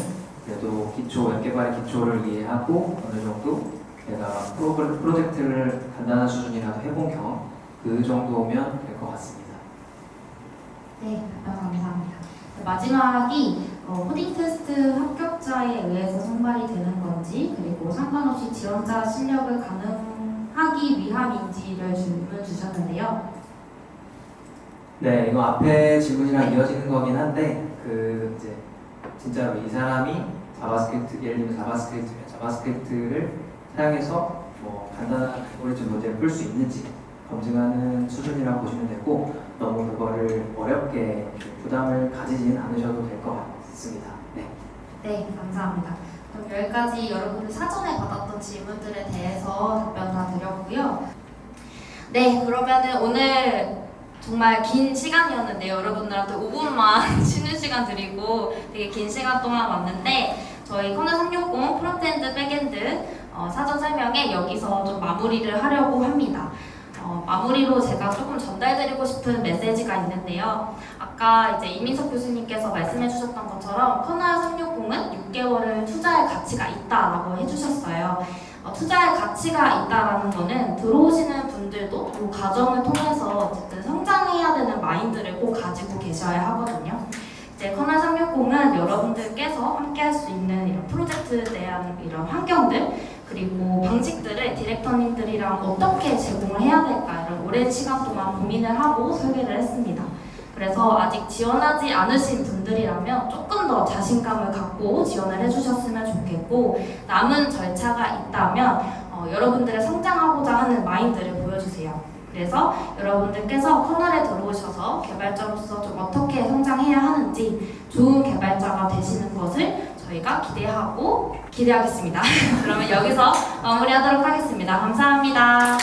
그래도 웹 개발의 기초를 이해하고 어느 정도 내가 프로젝트를 간단한 수준이라도 해본 경험, 그 정도면 될 것 같습니다. 네, 감사합니다. 마지막이 코딩 테스트 합격자에 의해서 선발이 되는 건지, 그리고 상관없이 지원자 실력을 가능하기 위함인지를 질문 주셨는데요. 네, 이거 앞에 질문이랑 이어지는 거긴 한데, 이제 진짜로 이 사람이 예를 들면 자바스크립트를 사용해서 뭐 간단한 알고리즘 문제를 풀 수 있는지 검증하는 수준이라고 보시면 되고, 너무 그거를 어렵게 부담을 가지진 않으셔도 될 것 같습니다. 네, 감사합니다. 그럼 여기까지 여러분들 사전에 받았던 질문들에 대해서 답변 다 드렸고요. 네, 그러면은 오늘 정말 긴 시간이었는데요. 여러분들한테 5분만 쉬는 시간 드리고 되게 긴 시간 동안 왔는데, 저희 커널 360 프론트엔드 백엔드 사전 설명에 여기서 좀 마무리를 하려고 합니다. 마무리로 제가 조금 전달드리고 싶은 메시지가 있는데요. 아까 이제 이민석 교수님께서 말씀해 주셨던 것처럼 커널 360은 6개월을 투자할 가치가 있다라고 해주셨어요. 투자할 가치가 있다라는 거는 들어오시는 분들도 이 과정을 통해서 어쨌든 성장해야 되는 마인드를 꼭 가지고 계셔야 하거든요. 이제 커널 360은 여러분들께서 함께 할 수 있는 이런 프로젝트에 대한 이런 환경들, 그리고 방식들을 디렉터님들이랑 어떻게 제공을 해야 될까, 이런 오랜 시간 동안 고민을 하고 설계를 했습니다. 그래서 아직 지원하지 않으신 분들이라면 조금 더 자신감을 갖고 지원을 해주셨으면 좋겠고, 남은 절차가 있다면 여러분들의 성장하고자 하는 마인드를 보여주세요. 그래서 여러분들께서 커널에 들어오셔서 개발자로서 좀 어떻게 성장해야 하는지 좋은 개발자가 되시는 것을 저희가 기대하겠습니다. 그러면 여기서 마무리하도록 하겠습니다. 감사합니다.